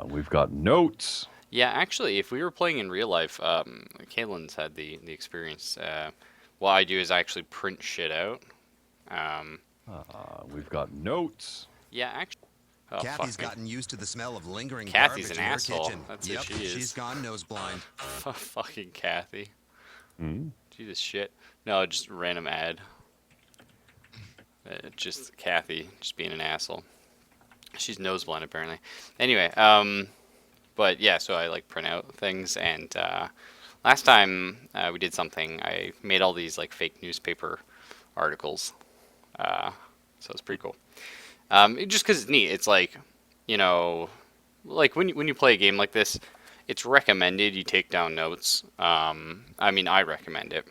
We've got notes. Yeah, actually, if we were playing in real life, Kaylin's had the experience. What I do is I actually print shit out. Um, We've got notes. yeah, actually. Oh, Kathy's fuck me. gotten used to the smell of lingering Kathy's an garbage in her asshole. kitchen. That's who Yep, she she's is. gone nose blind. Fucking Kathy. Hmm? Jesus shit. No, just random ad. Just Kathy, just being an asshole. She's nose blind apparently. Anyway, but yeah, so I like print out things, and last time we did something, I made all these like fake newspaper articles. Uh, so it's pretty cool. Just because it's neat. It's like, you know, like when you play a game like this, it's recommended you take down notes. I mean, I recommend it.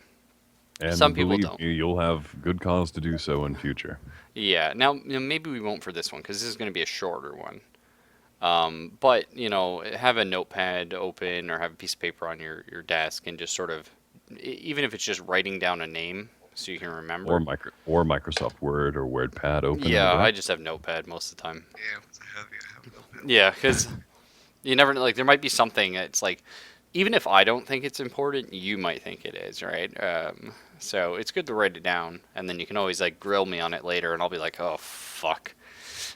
Some And people believe don't. me, you'll have good cause to do so in future. Yeah. Now, maybe we won't for this one because this is going to be a shorter one. But have a notepad open or have a piece of paper on your desk and just sort of, even if it's just writing down a name so you can remember. Or Microsoft Word or WordPad open in the Yeah, back. I just have notepad most of the time. Yeah, it's heavy. I have a little bit. Yeah, because you never know, like there might be something that's like, even if I don't think it's important, you might think it is, right? So it's good to write it down, and then you can always like grill me on it later, and I'll be like, oh fuck.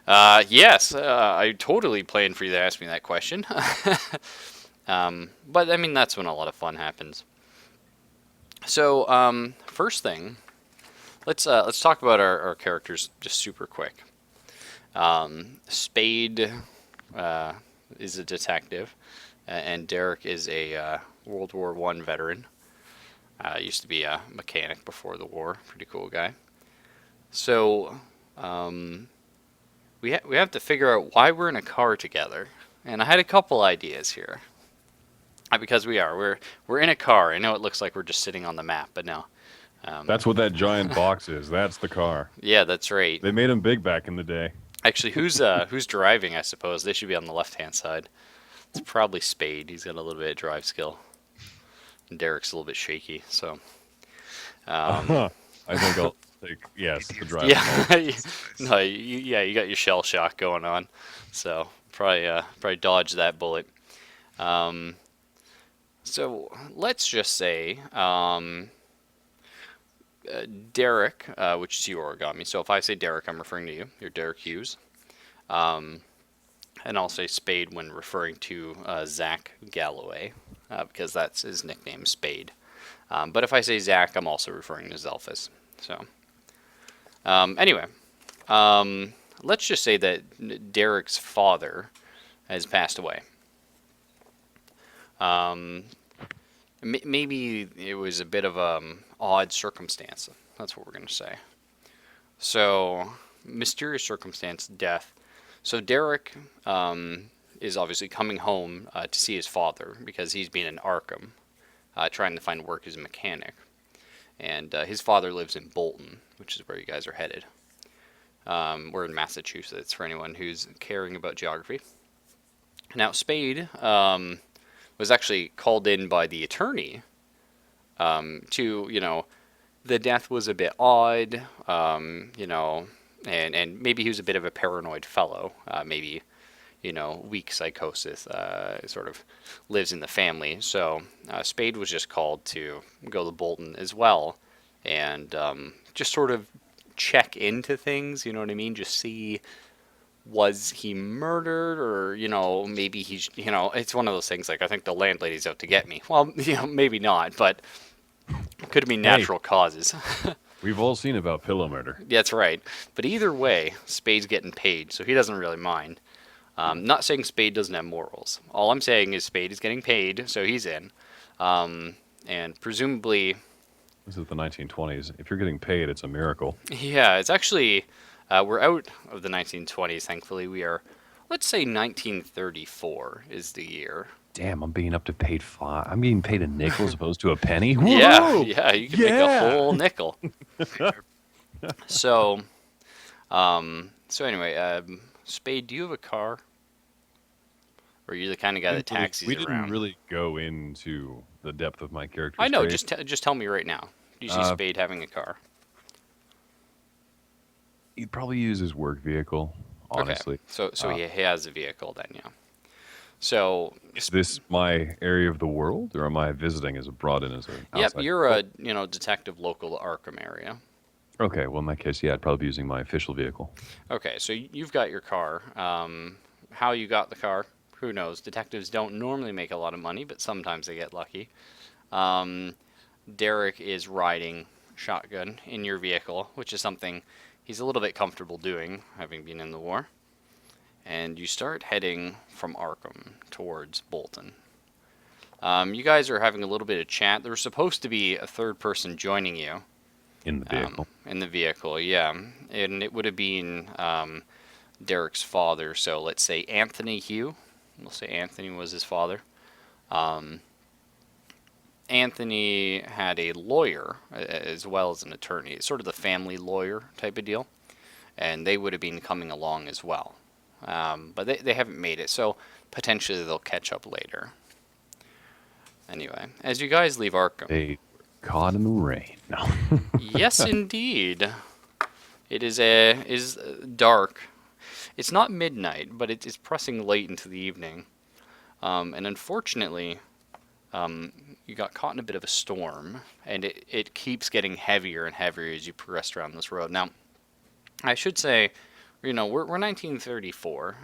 Yes, I totally planned for you to ask me that question. But I mean, that's when a lot of fun happens. So first thing, let's talk about our characters just super quick. Spade is a detective, and Derek is a World War One veteran. Used to be a mechanic before the war. Pretty cool guy. So we have to figure out why we're in a car together. And I had a couple ideas here. Because we're in a car. I know it looks like we're just sitting on the map, but no. That's what that giant box is. That's the car. Yeah, that's right. They made them big back in the day. Actually, who's driving? I suppose they should be on the left hand side. It's probably Spade. He's got a little bit of drive skill. And Derek's a little bit shaky, so. Um, I think I'll take, yes, the drive. yeah, no, you got your shell shock going on, so probably dodge that bullet. Um, so let's just say Derek, which is you origami. So if I say Derek, I'm referring to you. You're Derek Hughes. Um, and I'll say Spade when referring to Zach Galloway, because that's his nickname, Spade. But if I say Zach, I'm also referring to Zelphus. So anyway, let's just say that Derek's father has passed away. Maybe it was a bit of a odd circumstance. That's what we're going to say. So, mysterious circumstance, death. So Derek is obviously coming home to see his father because he's been in Arkham, trying to find work as a mechanic. And his father lives in Bolton, which is where you guys are headed. We're in Massachusetts for anyone who's caring about geography. Now, Spade was actually called in by the attorney to, the death was a bit odd, and maybe he was a bit of a paranoid fellow. Maybe, weak psychosis sort of lives in the family. So Spade was just called to go to Bolton as well and just sort of check into things, you know what I mean? Just see, was he murdered, or maybe he's, it's one of those things like, I think the landlady's out to get me. Well, maybe not, but it could have been Hey, natural causes. we've all seen about pillow murder. That's right. But either way, Spade's getting paid, so he doesn't really mind. Not saying Spade doesn't have morals. All I'm saying is Spade is getting paid, so he's in. And presumably, This is the 1920s. If you're getting paid, it's a miracle. yeah, it's actually, we're out of the 1920s, thankfully. We are, let's say 1934 is the year. Damn, I'm being I'm being paid a nickel as opposed to a penny. Yeah, Woohoo! yeah, you can make a whole nickel. So, so anyway, Spade, do you have a car? Or are you the kind of guy that taxis We didn't around? really go into the depth of my character's I know, trade. just tell me right now. Do you see Spade having a car? He'd probably use his work vehicle, honestly. Okay. So Uh, he has a vehicle then, yeah. So, Is this my area of the world, or am I visiting as brought in as an yep, outside? you're a detective local to Arkham area. Okay, well in that case, yeah, I'd probably be using my official vehicle. Okay, so you've got your car. How you got the car, who knows? Detectives don't normally make a lot of money, but sometimes they get lucky. Derek is riding shotgun in your vehicle, which is something he's a little bit comfortable doing, having been in the war. And you start heading from Arkham towards Bolton. You guys are having a little bit of chat. There's supposed to be a third person joining you. In the vehicle. In the vehicle, yeah. And it would have been Derek's father. So let's say Anthony Hugh. We'll say Anthony was his father. Anthony had a lawyer as well as an attorney. It's sort of the family lawyer type of deal. And they would have been coming along as well. But they haven't made it, so potentially they'll catch up later. Anyway, as you guys leave Arkham... They caught in the rain. No. Yes, indeed. It is dark. It's not midnight, but it's pressing late into the evening. And unfortunately, you got caught in a bit of a storm, and it keeps getting heavier and heavier as you progress around this road. Now, I should say, we're 1934.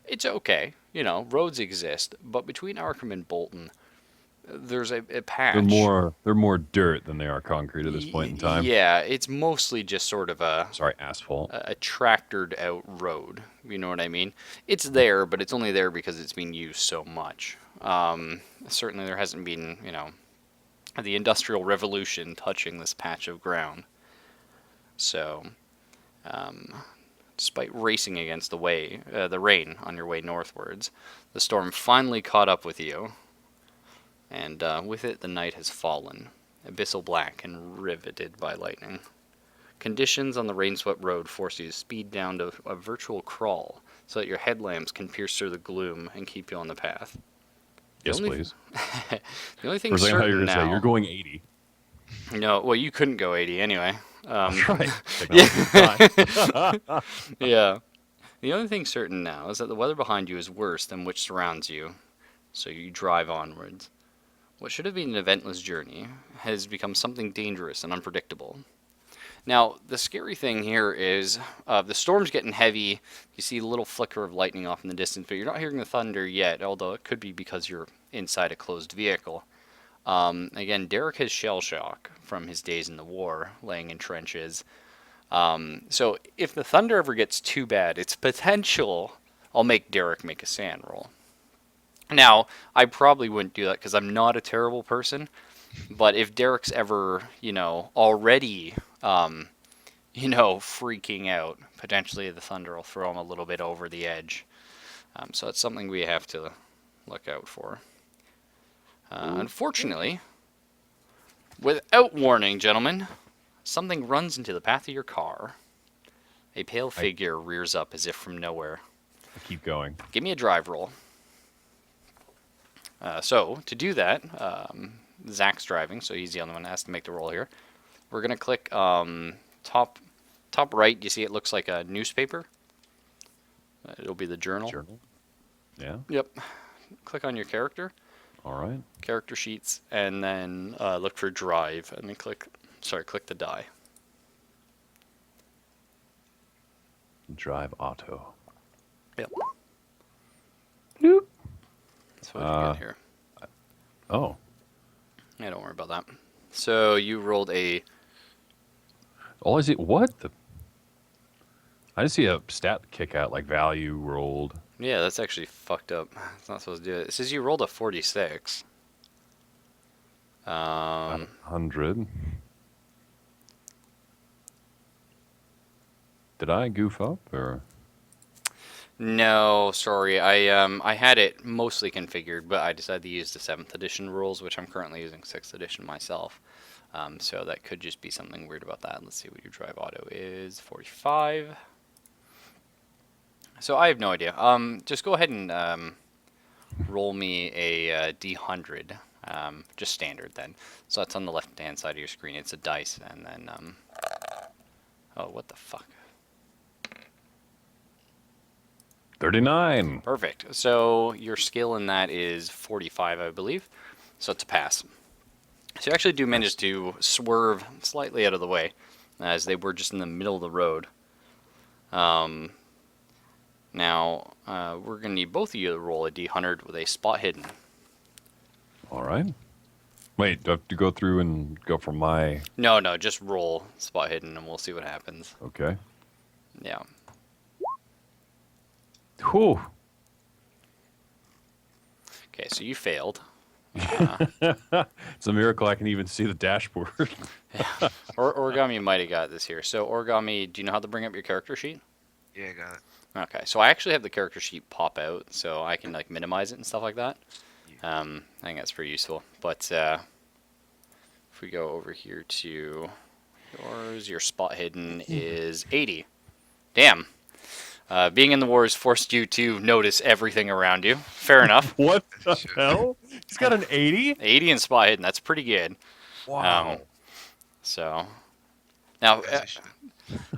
It's okay, roads exist, but between Arkham and Bolton, there's a patch. They're more dirt than they are concrete at this point in time. Yeah, it's mostly just sort of Asphalt. a tractored out road. You know what I mean? It's there, but it's only there because it's been used so much. Certainly there hasn't been, the Industrial Revolution touching this patch of ground. So, despite racing against the rain on your way northwards, the storm finally caught up with you, and with it the night has fallen, abyssal black and riveted by lightning. Conditions on the rain-swept road force you to speed down to a virtual crawl, so that your headlamps can pierce through the gloom and keep you on the path. Yes, please. The only thing For a second, I thought you were certain going to say, now... you're going 80. No, well, you couldn't go 80 anyway. That's right. Yeah. The only thing certain now is that the weather behind you is worse than which surrounds you, so you drive onwards. What should have been an eventless journey has become something dangerous and unpredictable. Now, the scary thing here is the storm's getting heavy. You see a little flicker of lightning off in the distance, but you're not hearing the thunder yet, although it could be because you're inside a closed vehicle. Again, Derek has shell shock from his days in the war, laying in trenches. So if the thunder ever gets too bad, it's potential I'll make Derek make a sand roll. Now, I probably wouldn't do that because I'm not a terrible person, but if Derek's ever, already, freaking out, potentially the thunder will throw him a little bit over the edge. So it's something we have to look out for. Unfortunately, without warning, gentlemen, something runs into the path of your car. A pale figure rears up as if from nowhere. I keep going. Give me a drive roll. So, to do that, Zach's driving, so he's the only one that has to make the roll here. We're going to click top right. You see it looks like a newspaper? It'll be the journal. Journal? Yeah. Yep. Click on your character. All right. Character sheets, and then look for drive, and then click the die. Drive auto. Yep. Nope. That's what you get here. Oh. Yeah, don't worry about that. So you rolled a... All I see... What? I just see a stat kick out, like value rolled. Yeah, that's actually fucked up. It's not supposed to do it. It says you rolled a 46. 100. Did I goof up, or...? No, sorry. I had it mostly configured, but I decided to use the 7th edition rules, which I'm currently using 6th edition myself. So that could just be something weird about that. Let's see what your drive auto is. 45. So I have no idea. Just go ahead and roll me a D100. Just standard then. So that's on the left-hand side of your screen. It's a dice, and then... oh, what the fuck? 39. Perfect. So your skill in that is 45, I believe. So it's a pass. So you actually do manage to swerve slightly out of the way, as they were just in the middle of the road. Now, we're going to need both of you to roll a d100 with a spot hidden. All right. Wait, do I have to go through and go from my... No, just roll spot hidden and we'll see what happens. Okay. Yeah. Whew. Okay, so you failed. It's a miracle I can even see the dashboard. Origami might have got this here. So, Origami, do you know how to bring up your character sheet? Yeah, I got it. Okay, so I actually have the character sheet pop out, so I can like minimize it and stuff like that. I think that's pretty useful. But if we go over here to yours, your spot hidden is 80. Damn. Being in the wars forced you to notice everything around you. Fair enough. What the hell? He's got an 80? 80 in spot hidden. That's pretty good. Wow. So now, As I should.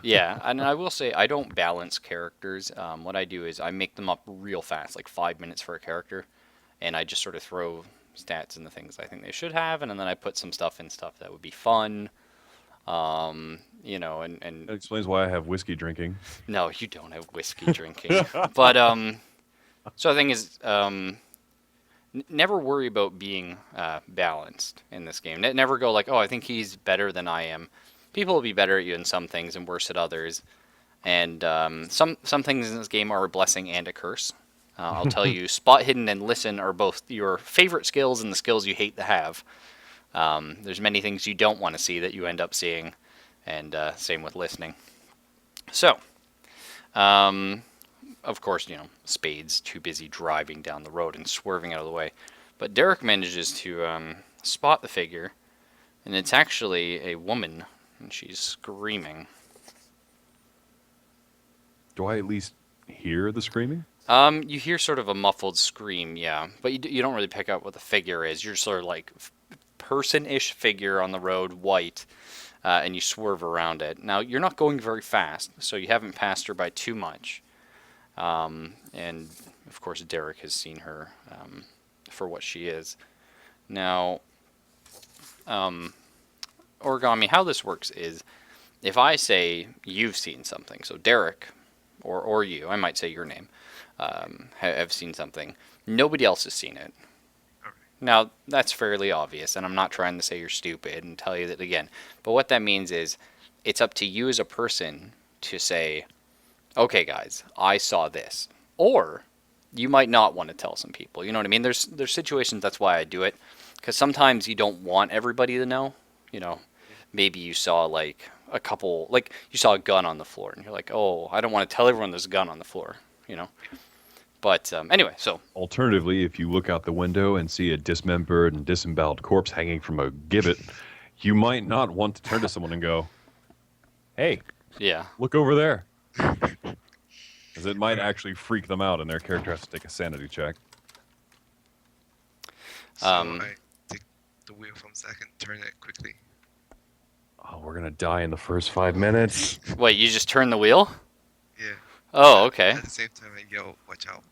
yeah, and I will say I don't balance characters. What I do is I make them up real fast, like 5 minutes for a character, and I just sort of throw stats in the things I think they should have, and then I put some stuff in stuff that would be fun. You know, and That explains why I have whiskey drinking. no, you don't have whiskey drinking. But so the thing is, never worry about being balanced in this game. Never go like, oh, I think he's better than I am. People will be better at you in some things and worse at others. And some things in this game are a blessing and a curse. I'll tell you, spot hidden and listen are both your favorite skills and the skills you hate to have. There's many things you don't want to see that you end up seeing, and same with listening. So, of course, you know, Spade's too busy driving down the road and swerving out of the way. But Derek manages to spot the figure, and it's actually a woman, and she's screaming. Do I at least hear the screaming? You hear sort of a muffled scream, yeah, but you don't really pick up what the figure is. You're sort of like person-ish figure on the road, white, and you swerve around it. Now, you're not going very fast, so you haven't passed her by too much. And, of course, Derek has seen her for what she is. Now, Origami, how this works is, if I say you've seen something, so Derek, or you, I might say your name, have seen something, nobody else has seen it. Now, that's fairly obvious, and I'm not trying to say you're stupid and tell you that again. But what that means is it's up to you as a person to say, okay, guys, I saw this. Or you might not want to tell some people. You know what I mean? There's situations, that's why I do it. Because sometimes you don't want everybody to know. You know, maybe you saw like a couple, like you saw a gun on the floor, and you're like, oh, I don't want to tell everyone there's a gun on the floor, you know? But anyway, so. Alternatively, if you look out the window and see a dismembered and disemboweled corpse hanging from a gibbet, you might not want to turn to someone and go, hey, yeah, look over there. Because it might actually freak them out, and their character has to take a sanity check. So I take the wheel from Zach and turn it quickly. Oh, we're going to die in the first 5 minutes. Wait, you just turn the wheel? Yeah. Oh, okay. At the same time, I yell, "Watch out!"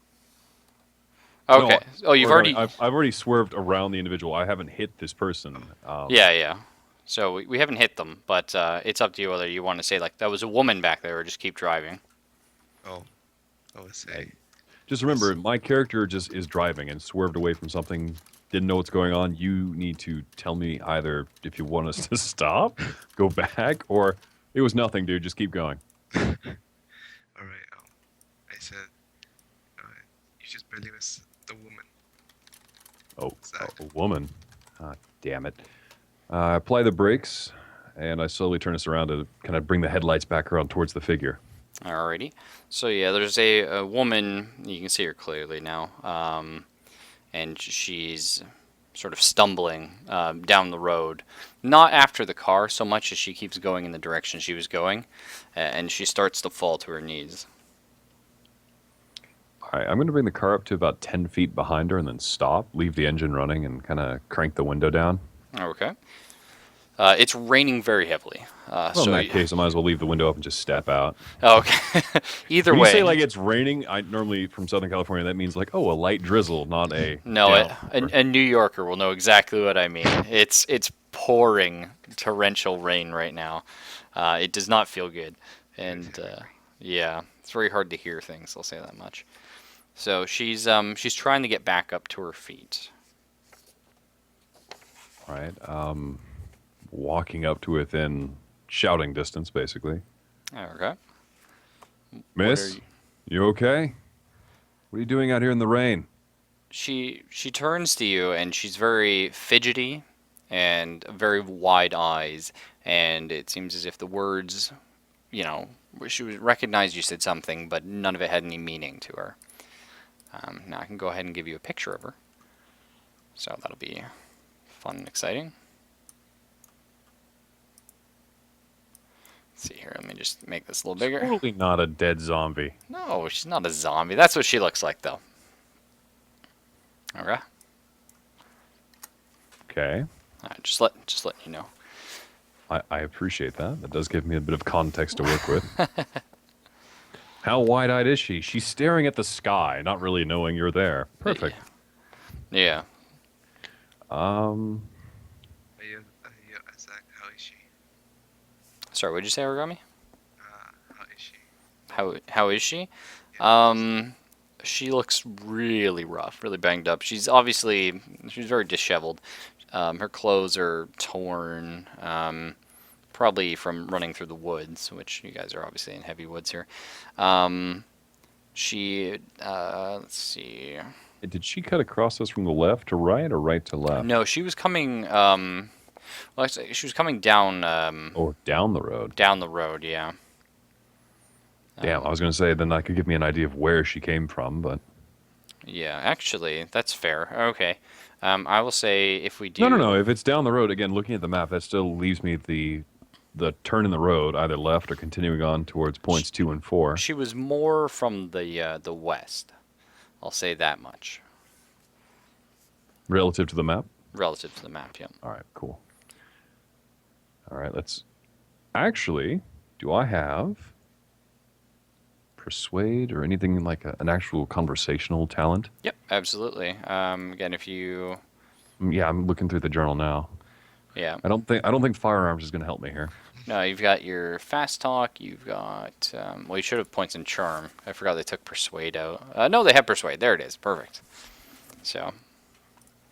Okay. No, Oh, you've already. I've already swerved around the individual. I haven't hit this person. Yeah. So we haven't hit them, but it's up to you whether you want to say like that was a woman back there or just keep driving. Oh, I would say. Just remember, my character just is driving and swerved away from something, didn't know what's going on. You need to tell me either if you want us to stop, go back, or it was nothing, dude. Just keep going. All right. I said, you just barely missed the woman. Oh, Zach. a woman. Ah, damn it. I apply the brakes, and I slowly turn us around to kind of bring the headlights back around towards the figure. Alrighty. So yeah, there's a woman. You can see her clearly now, and she's sort of stumbling down the road, not after the car so much as she keeps going in the direction she was going, and she starts to fall to her knees. All right, I'm going to bring the car up to about 10 feet behind her and then stop, leave the engine running, and kind of crank the window down. Okay. It's raining very heavily. Well, So in that case, I might as well leave the window up and just step out. okay. Either When way, you say like it's raining, I normally from Southern California, that means like, oh, a light drizzle, not a no, downpour. a New Yorker will know exactly what I mean. It's pouring torrential rain right now. It does not feel good, and yeah, it's very hard to hear things. I'll say that much. So she's trying to get back up to her feet. All right. Walking up to within shouting distance, basically. Okay. Miss, you- you okay? What are you doing out here in the rain? She turns to you and she's very fidgety and very wide eyes, and it seems as if the words, you know, she recognized you said something, but none of it had any meaning to her. Now I can go ahead and give you a picture of her, so that'll be fun and exciting. Let's see here, let me just make this a little bigger. Totally not a dead zombie. No, she's not a zombie. That's what she looks like, though. Okay. Okay. All right, just letting you know. I appreciate that. That does give me a bit of context to work with. How wide-eyed is she? She's staring at the sky, not really knowing you're there. Perfect. Yeah. Zach, how is she? Sorry, what'd you say, Origami? How is she? How is she? Yeah. She looks really rough, really banged up. She's very disheveled. Her clothes are torn, probably from running through the woods, which you guys are obviously in heavy woods here. Let's see. Did she cut across us from the left to right or right to left? No, she was coming. Well, actually, she was coming down. Or down the road? Down the road, yeah. Damn, I was going to say then that could give me an idea of where she came from, but... Yeah, actually, that's fair. Okay. I will say if we do... No. If it's down the road, again, looking at the map, that still leaves me the turn in the road, either left or continuing on towards points 2 and 4. She was more from the west. I'll say that much. Relative to the map? Relative to the map, yeah. All right, cool. All right, let's... Actually, do I have persuade or anything like an actual conversational talent? Yep, absolutely. Again, if you... Yeah, I'm looking through the journal now. Yeah. I don't think firearms is going to help me here. No, you've got your fast talk, you've got... well, you should have points in charm. I forgot they took persuade out. No, they have persuade. There it is. Perfect. So...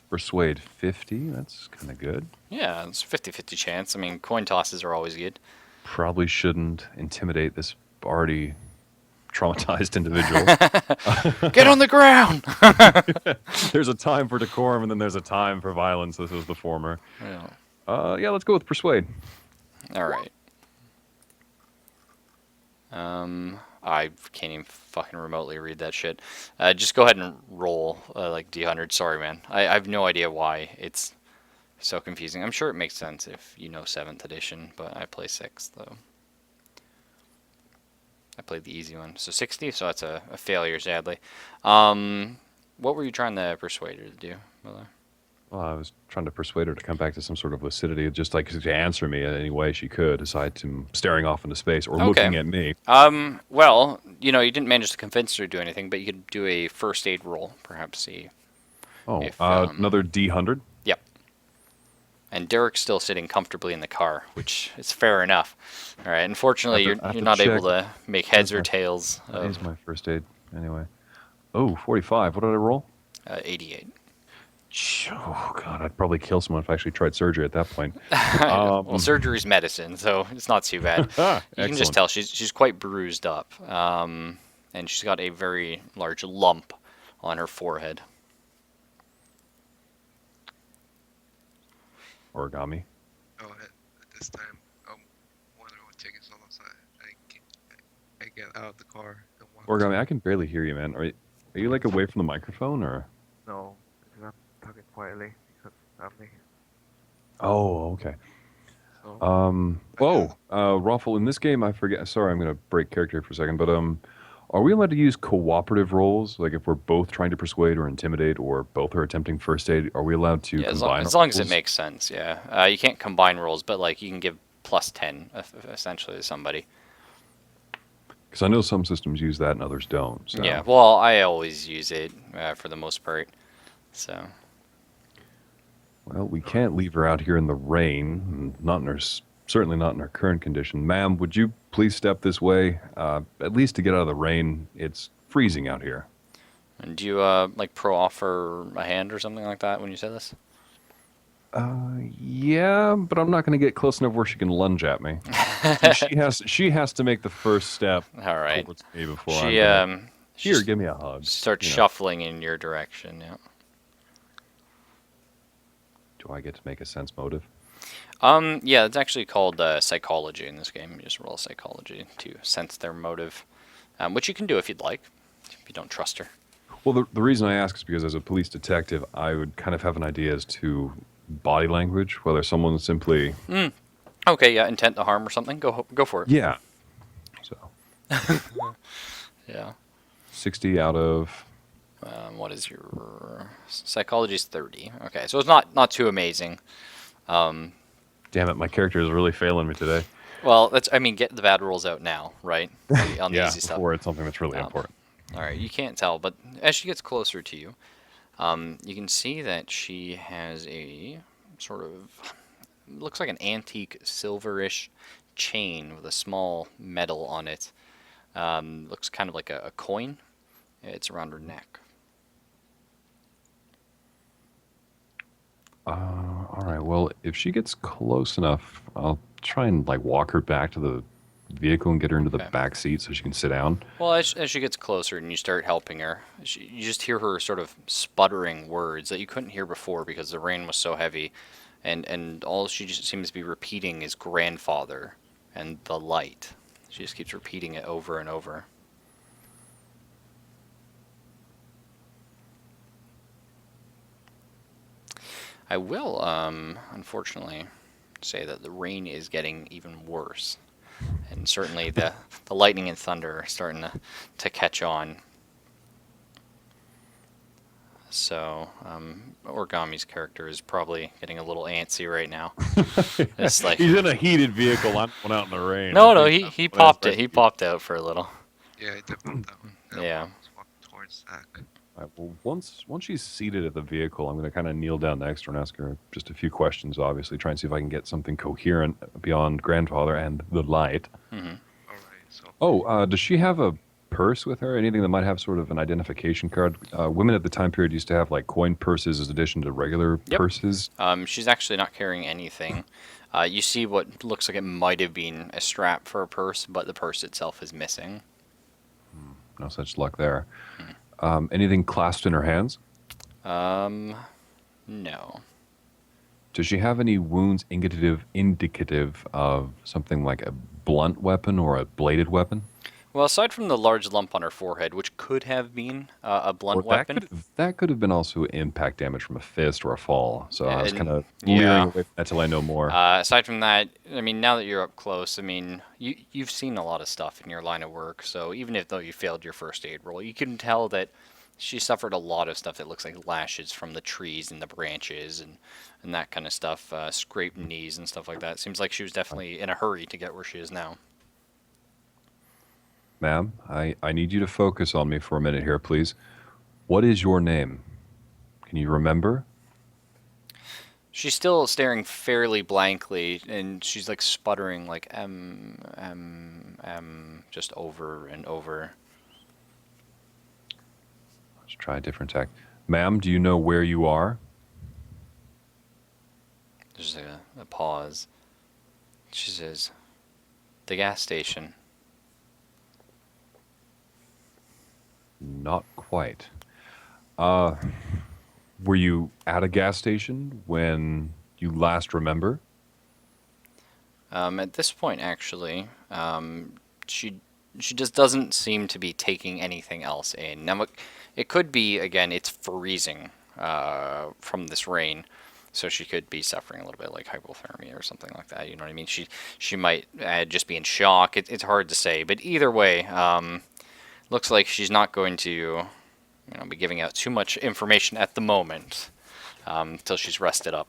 Persuade 50, that's kind of good. Yeah, it's a 50-50 chance. I mean, coin tosses are always good. Probably shouldn't intimidate this already traumatized individual. Get on the ground! There's a time for decorum and then there's a time for violence. This was the former. Yeah. Yeah, let's go with persuade. All right. I can't even fucking remotely read that shit. Just go ahead and roll like D100. Sorry, man. I have no idea why it's so confusing. I'm sure it makes sense if you know 7th edition, but I play 6th, though. I played the easy one. So 60, so that's a failure, sadly. What were you trying to persuade her to do, Miller? Well, I was trying to persuade her to come back to some sort of lucidity, just like to answer me in any way she could, aside from staring off into space or looking at me. Well, you didn't manage to convince her to do anything, but you could do a first aid roll, perhaps see. Oh, if, another D100? Yep. And Derek's still sitting comfortably in the car, which is fair enough. All right. Unfortunately, you're not able to make heads or tails. That is my first aid, anyway. Oh, 45. What did I roll? 88. Oh, God, I'd probably kill someone if I actually tried surgery at that point. Well, surgery's medicine, so it's not too bad. You can just tell she's quite bruised up, and she's got a very large lump on her forehead. Origami. Oh, at this time, I'm wondering what tickets on the side. I get out of the car. And Origami, I can barely hear you, man. Are you like away from the microphone or? No, because I'm talking quietly because family. Oh, okay. So, Raffle, in this game, I forget. Sorry, I'm going to break character for a second, but Are we allowed to use cooperative roles? Like if we're both trying to persuade or intimidate, or both are attempting first aid, are we allowed to Yeah, combine as our long as it roles? makes sense. Yeah, you can't combine rolls, but like you can give +10 essentially to somebody. Because I know some systems use that and others don't. So. Yeah, well, I always use it for the most part. So Well, we can't leave her out here in the rain, and not in her, certainly not in her current condition. Ma'am, would you please step this way? At least to get out of the rain. It's freezing out here. and do you like pro offer a hand or something like that when you say this? Yeah, but I'm not going to get close enough where she can lunge at me. She has to make the first step All right. towards me before She I'm gonna, she here, give me a hug. starts you know. shuffling in your direction. Yeah. Do I get to make a sense motive? Yeah, it's actually called psychology in this game. You just roll psychology to sense their motive, which you can do if you'd like, if you don't trust her. Well, the reason I ask is because as a police detective, I would kind of have an idea as to body language, whether someone's simply Okay, yeah, intent to harm or something. Go for it. yeah. So Yeah. 60 out of What is your psychology's 30? Okay, so it's not too amazing. damn it, my character is really failing me today. Well, get the bad rolls out now, right? On the Yeah, easy stuff. before it's something that's really Um, important. All right, you can't tell, but as she gets closer to you, you can see that she has a sort of looks like an antique silverish chain with a small medal on it. Looks kind of like a coin. It's around her neck. All right. Well, if she gets close enough, I'll try and like walk her back to the vehicle and get her into the Okay. back seat so she can sit down. Well, as she gets closer and you start helping her, you just hear her sort of sputtering words that you couldn't hear before because the rain was so heavy, and all she just seems to be repeating is grandfather and the light. She just keeps repeating it over and over. I will, unfortunately, say that the rain is getting even worse. And certainly the lightning and thunder are starting to catch on. So, Origami's character is probably getting a little antsy right now. It's like, He's in a heated vehicle. I'm going out in the rain. no, I he think he when I popped start- it. He popped out for a little. Yeah, I did pop that one. Yeah. I was walking towards Zach. All right, well, once she's seated at the vehicle, I'm going to kind of kneel down next to her and ask her just a few questions, obviously, try and see if I can get something coherent beyond grandfather and the light. Hmm. Alright, so Oh, does she have a purse with her? Anything that might have sort of an identification card? Women at the time period used to have like coin purses as addition to regular Yep. purses. She's actually not carrying anything. You see what looks like it might have been a strap for a purse, but the purse itself is missing. No such luck there. Anything clasped in her hands? No. Does she have any wounds indicative of something like a blunt weapon or a bladed weapon? Well, aside from the large lump on her forehead, which could have been a blunt Or weapon, that could have been also impact damage from a fist or a fall. So I was And- kind of yeah. leering away from that till I know more. aside from that, now that you're up close, you've seen a lot of stuff in your line of work. So even though you failed your first aid roll, you can tell that she suffered a lot of stuff that looks like lashes from the trees and the branches and that kind of stuff, scraped knees and stuff like that. Seems like she was definitely in a hurry to get where she is now. Ma'am, I need you to focus on me for a minute here, please. What is your name? Can you remember? She's still staring fairly blankly, and she's like sputtering, like just over and over. Let's try a different tack. Ma'am, do you know where you are? There's a pause. She says, "The gas station." Not quite. Were you at a gas station when you last remember? At this point, actually, she just doesn't seem to be taking anything else in. Now, it could be, again, it's freezing from this rain, so she could be suffering a little bit like hypothermia or something like that. You know what I mean? She might just be in shock. It's hard to say, but either way, looks like she's not going to, be giving out too much information at the moment, until she's rested up.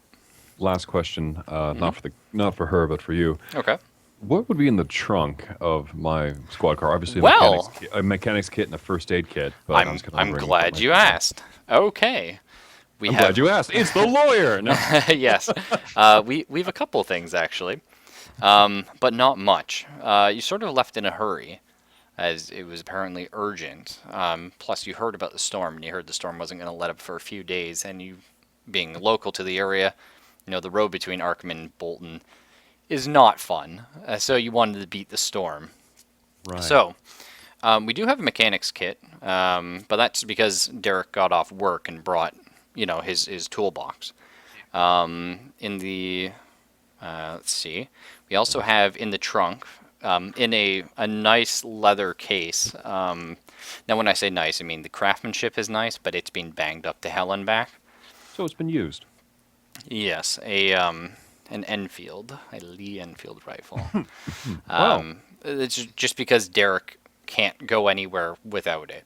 Last question, not for her, but for you. Okay. What would be in the trunk of my squad car? Obviously, Well, a mechanics kit and a first aid kit. But I'm glad you asked. Okay. I'm glad you asked. It's the lawyer. No. Yes. We've a couple things actually, but not much. You sort of left in a hurry, as it was apparently urgent. Plus, you heard about the storm, and you heard the storm wasn't going to let up for a few days. And you, being local to the area, the road between Arkham and Bolton is not fun. So you wanted to beat the storm. Right. So we do have a mechanics kit, but that's because Derek got off work and brought, his toolbox. In the let's see, we also have in the trunk, in a nice leather case. Now, when I say nice, I mean the craftsmanship is nice, but it's been banged up to hell and back. So it's been used. Yes, an Enfield, a Lee Enfield rifle. Wow. It's just because Derek can't go anywhere without it.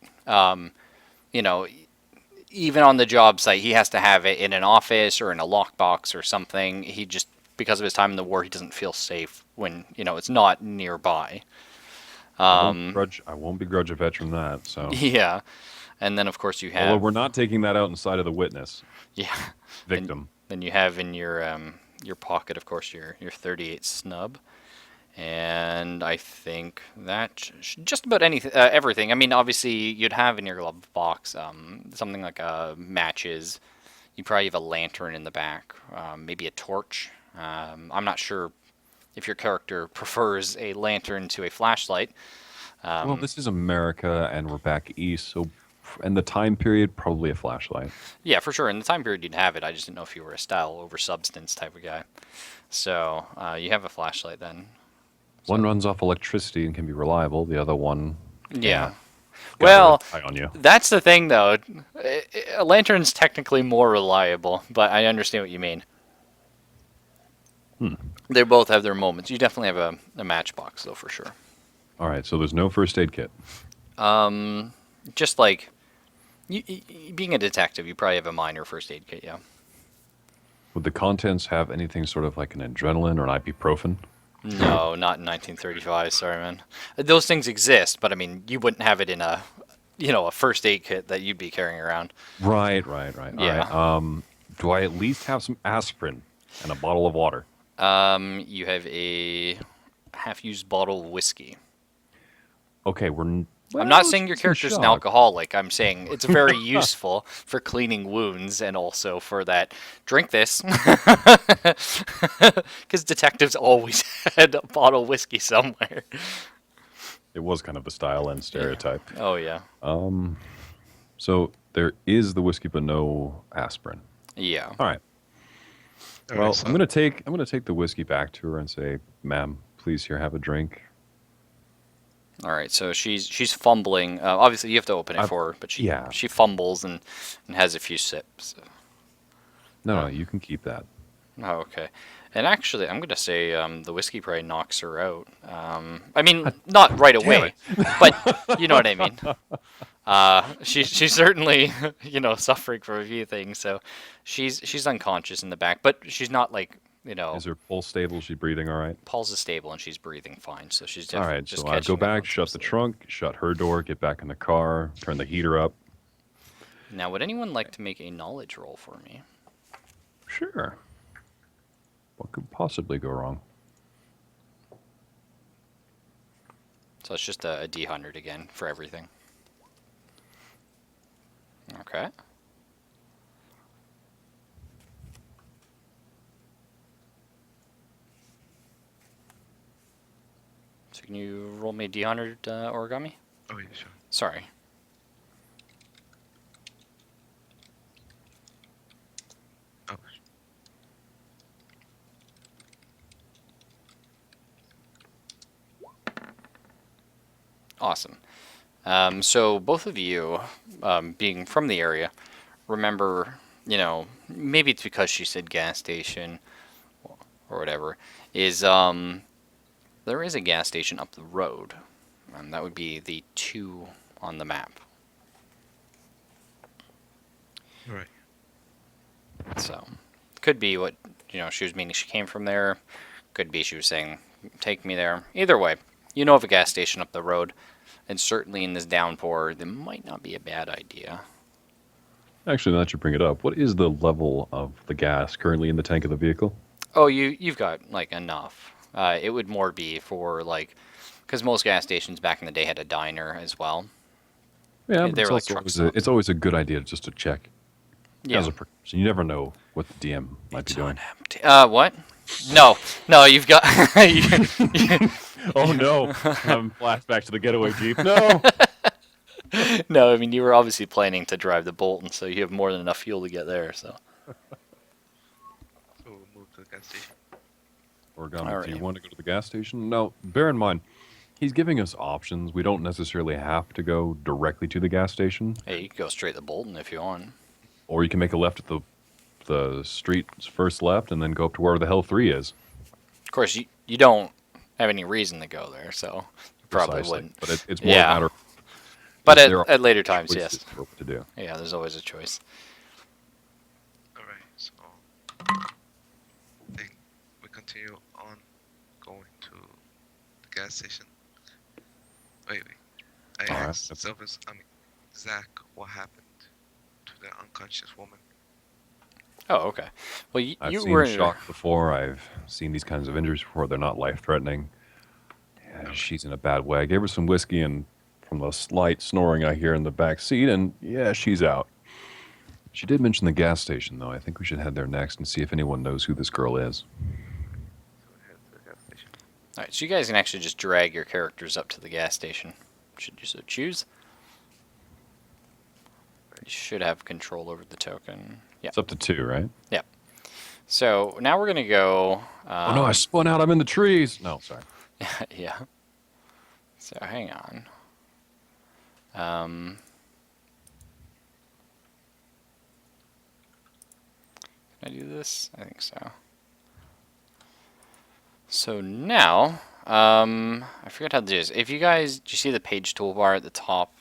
Even on the job site, he has to have it in an office or in a lockbox or something. He just, because of his time in the war, he doesn't feel safe when, it's not nearby. I won't begrudge a veteran that. So Yeah. And then, of course, you have... Although we're not taking that out inside of the witness. Yeah. Victim. Then you have in your pocket, of course, your .38 snub. And I think that just about everything. I mean, obviously, you'd have in your glove box something like matches. You probably have a lantern in the back, maybe a torch. I'm not sure if your character prefers a lantern to a flashlight. Well, this is America, and we're back east, so and the time period, probably a flashlight. Yeah, for sure. In the time period, you'd have it. I just didn't know if you were a style over substance type of guy. So you have a flashlight then. One runs off electricity and can be reliable. The other one, Yeah. got Well, eye on you. that's the thing, though. A lantern's technically more reliable, but I understand what you mean. They both have their moments. You definitely have a matchbox, though, for sure. All right, so there's no first aid kit. Just like being a detective, you probably have a minor first aid kit, yeah. Would the contents have anything sort of like an adrenaline or an ibuprofen? No, not in 1935. Sorry, man. Those things exist, but I mean, you wouldn't have it in a first aid kit that you'd be carrying around. Right. Yeah. All right. Do I at least have some aspirin and a bottle of water? You have a half-used bottle of whiskey. Okay, I'm not saying your character's an alcoholic. I'm saying it's very useful for cleaning wounds and also for that. Drink this. Because detectives always had a bottle of whiskey somewhere. It was kind of the style and stereotype. Oh, yeah. So there is the whiskey, but no aspirin. Yeah. All right. All Well, right, so I'm gonna take the whiskey back to her and say, "Ma'am, please here, have a drink." All right, so she's fumbling. Obviously, you have to open it for her, but she fumbles and has a few sips. No, you can keep that. Oh, okay. And actually, I'm going to say the whiskey probably knocks her out. I mean, not right away, but you know what I mean. She's certainly, suffering from a few things. So she's unconscious in the back, but she's not like, Is her pulse stable? Is she breathing all right? Pulse is stable and she's breathing fine. So she's All definitely right, just so I go catching up back, on shut some the sleep. trunk, shut her door, get back in the car, turn the heater up. Now, would anyone like to make a knowledge roll for me? Sure. What could possibly go wrong? So it's just a D100 again for everything. Okay. So can you roll me a D100 origami? Oh, yeah, sure. Sorry. Oh, Awesome. So both of you, being from the area, remember, maybe it's because she said gas station or whatever, is there is a gas station up the road. That would be the 2 on the map. Right. So, could be what, she was meaning she came from there. Could be she was saying, take me there. Either way, you know of a gas station up the road. And certainly in this downpour, that might not be a bad idea. Actually, now that you bring it up, what is the level of the gas currently in the tank of the vehicle? Oh, you've got, like, enough. It would more be for, like, because most gas stations back in the day had a diner as well. Yeah, They but were like truck stops. it's always a good idea just to check. Yeah. As a precaution. You never know what the DM might be doing. Empty. What? No, you've got... Oh no! I'm flashback to the getaway jeep. No. No, I mean, you were obviously planning to drive the Bolton, so you have more than enough fuel to get there, so... So we'll move to the gas station. Origami, do you want to go to the gas station? No. Bear in mind, he's giving us options. We don't necessarily have to go directly to the gas station, Hey, you can go straight to Bolton if you want. or you can make a left at the street's first left, and then go up to where the Hell 3 is. Of course, you don't have any reason to go there, so you probably Precisely. wouldn't. But it's more Yeah. a matter of But there are at later times, choices yes. for what to do. Yeah, there's always a choice. Alright, so I think we continue on going to the gas station. Wait. I Alright, asked that's- Sylvis, Zach, what happened to the unconscious woman? Oh, okay. Well, I've you seen were shock before. I've seen these kinds of injuries before. They're not life-threatening. Yeah, she's in a bad way. I gave her some whiskey, and from the slight snoring I hear in the back seat, and yeah, she's out. She did mention the gas station, though. I think we should head there next and see if anyone knows who this girl is. So we head to the gas station. All right, so you guys can actually just drag your characters up to the gas station. Should you so choose? You should have control over the token. Yeah. It's up to 2, right? So now we're gonna go. Oh no, I spun out. I'm in the trees. No, sorry. Yeah. So hang on. Can I do this? I think so. So now, I forget how to do this. If you guys, do you see the page toolbar at the top,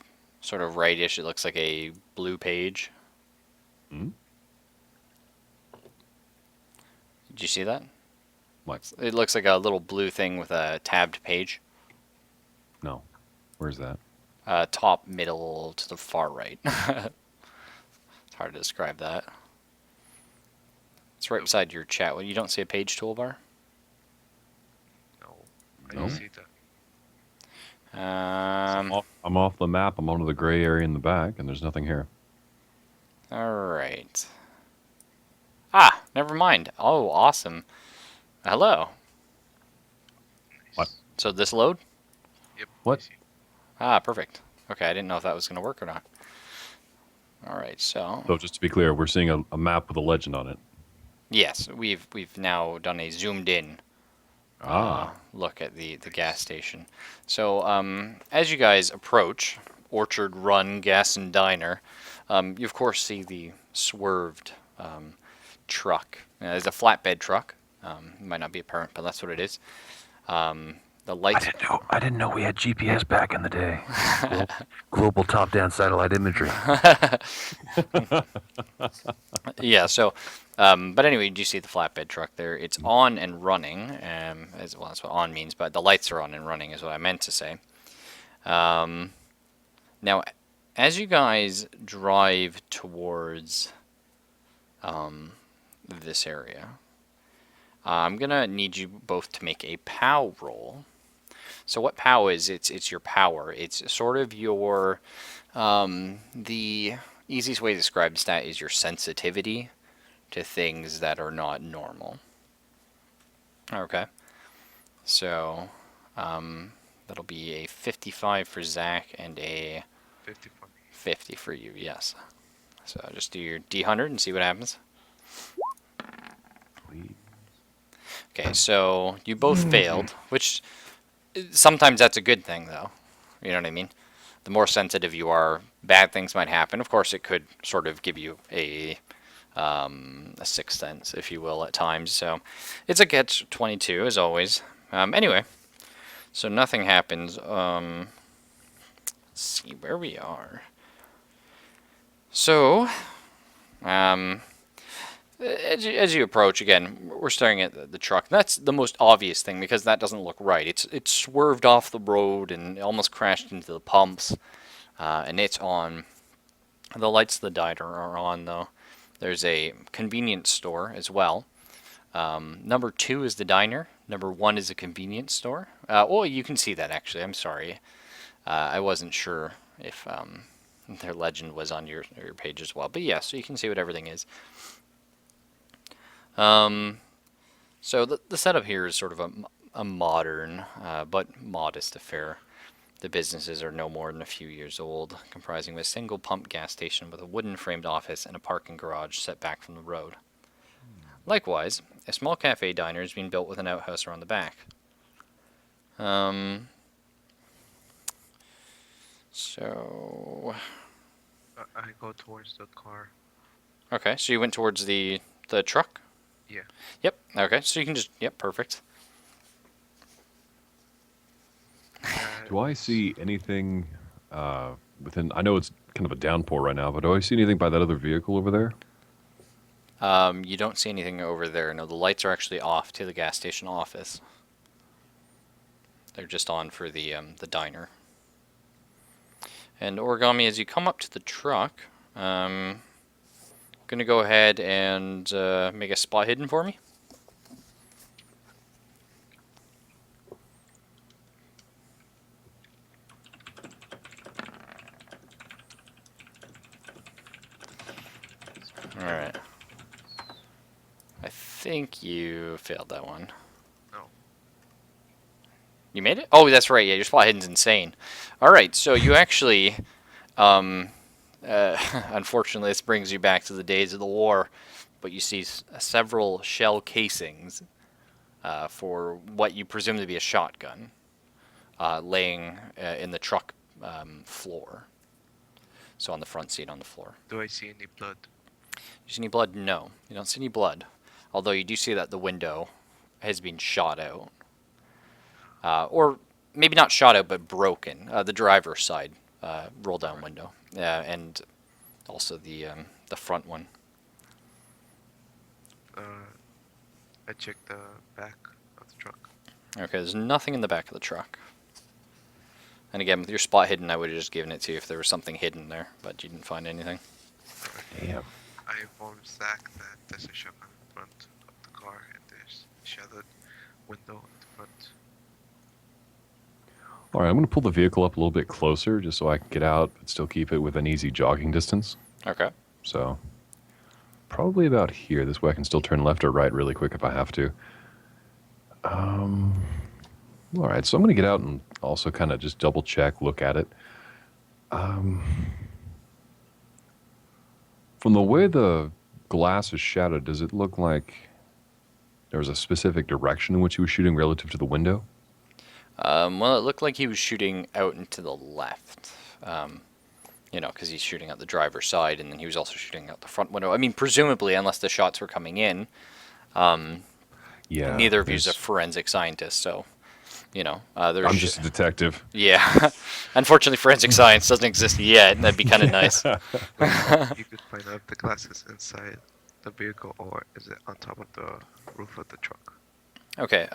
sort of rightish? It looks like a blue page. Hmm? Did you see that? What? It looks like a little blue thing with a tabbed page. No. Where's that? Top, middle, to the far right. It's hard to describe that. It's right beside your chat. Well, you don't see a page toolbar? No, I No. don't see that. I'm off the map. I'm onto the gray area in the back, and there's nothing here. All right. Ah, never mind. Oh, awesome. Hello. What? So this load? Yep. What? I see. Ah, perfect. Okay, I didn't know if that was going to work or not. All right, so So just to be clear, we're seeing a map with a legend on it. yes, we've now done a zoomed in look at the gas station. So as you guys approach Orchard Run Gas and Diner, you of course see the swerved truck. It's a flatbed truck. It might not be apparent, but that's what it is. The lights. I didn't know we had GPS back in the day. Global top-down satellite imagery. Yeah. So, but anyway, do you see the flatbed truck there? It's on and running. As well, that's what on means, but the lights are on and running is what I meant to say. Now, as you guys drive towards this area, I'm gonna need you both to make a POW roll. So what POW is? It's your power. It's sort of your the easiest way to describe the stat is your sensitivity to things that are not normal. Okay. So that'll be a 55 for Zach and a 50 for me. 50 for you. Yes. So just do your D100 and see what happens. Okay, so you both failed, which sometimes that's a good thing, though. You know what I mean? The more sensitive you are, bad things might happen. Of course, it could sort of give you a sixth sense, if you will, at times. So it's a catch-22, as always. Anyway, so nothing happens. Let's let's see where we are. So, as you approach, again, we're staring at the truck. That's the most obvious thing because that doesn't look right. It's swerved off the road and almost crashed into the pumps, and it's on. The lights of the diner are on, though. There's a convenience store as well. Number 2 is the diner. Number 1 is a convenience store. Well, you can see that, actually. I'm sorry. I wasn't sure if their legend was on your page as well. But yeah, so you can see what everything is. So the setup here is sort of a modern but modest affair. The businesses are no more than a few years old, comprising of a single pump gas station with a wooden framed office and a parking garage set back from the road. Likewise, a small cafe diner is being built with an outhouse around the back. So... I go towards the car. Okay, so you went towards the truck? Yeah. Yep, okay, so you can just... Yep, perfect. Do I see anything within... I know it's kind of a downpour right now, but do I see anything by that other vehicle over there? You don't see anything over there. No, the lights are actually off to the gas station office. They're just on for the diner. And Origami, as you come up to the truck, gonna go ahead and make a spot hidden for me. Alright. I think you failed that one. No. You made it? Oh, that's right. Yeah, your spot hidden's insane. Alright, so you actually... unfortunately, this brings you back to the days of the war, but you see several shell casings for what you presume to be a shotgun laying in the truck floor. So on the front seat on the floor. Do I see any blood? You see any blood? No. You don't see any blood. Although you do see that the window has been shot out. Or maybe not shot out, but broken. The driver's side roll-down window. And also the front one. I checked the back of the truck. Okay, there's nothing in the back of the truck. And again, with your spot hidden, I would have just given it to you if there was something hidden there, but you didn't find anything. Damn. I informed Zach that there's a shotgun in front of the car and there's a shattered window in the front. All right, I'm going to pull the vehicle up a little bit closer just so I can get out but still keep it within easy jogging distance. Okay. So probably about here. This way I can still turn left or right really quick if I have to. All right, so I'm going to get out and also kind of just double check, look at it. From the way the glass is shattered, does it look like there was a specific direction in which he was shooting relative to the window? Well, it looked like he was shooting out into the left. You know, because he's shooting out the driver's side, and then he was also shooting out the front window. I mean, presumably, unless the shots were coming in. Yeah. Neither of you is a forensic scientist, so, you know. There's I'm just a detective. Yeah. Unfortunately, forensic science doesn't exist yet, and that'd be kind of nice. You could find out if the glass is inside the vehicle or is it on top of the roof of the truck. Okay,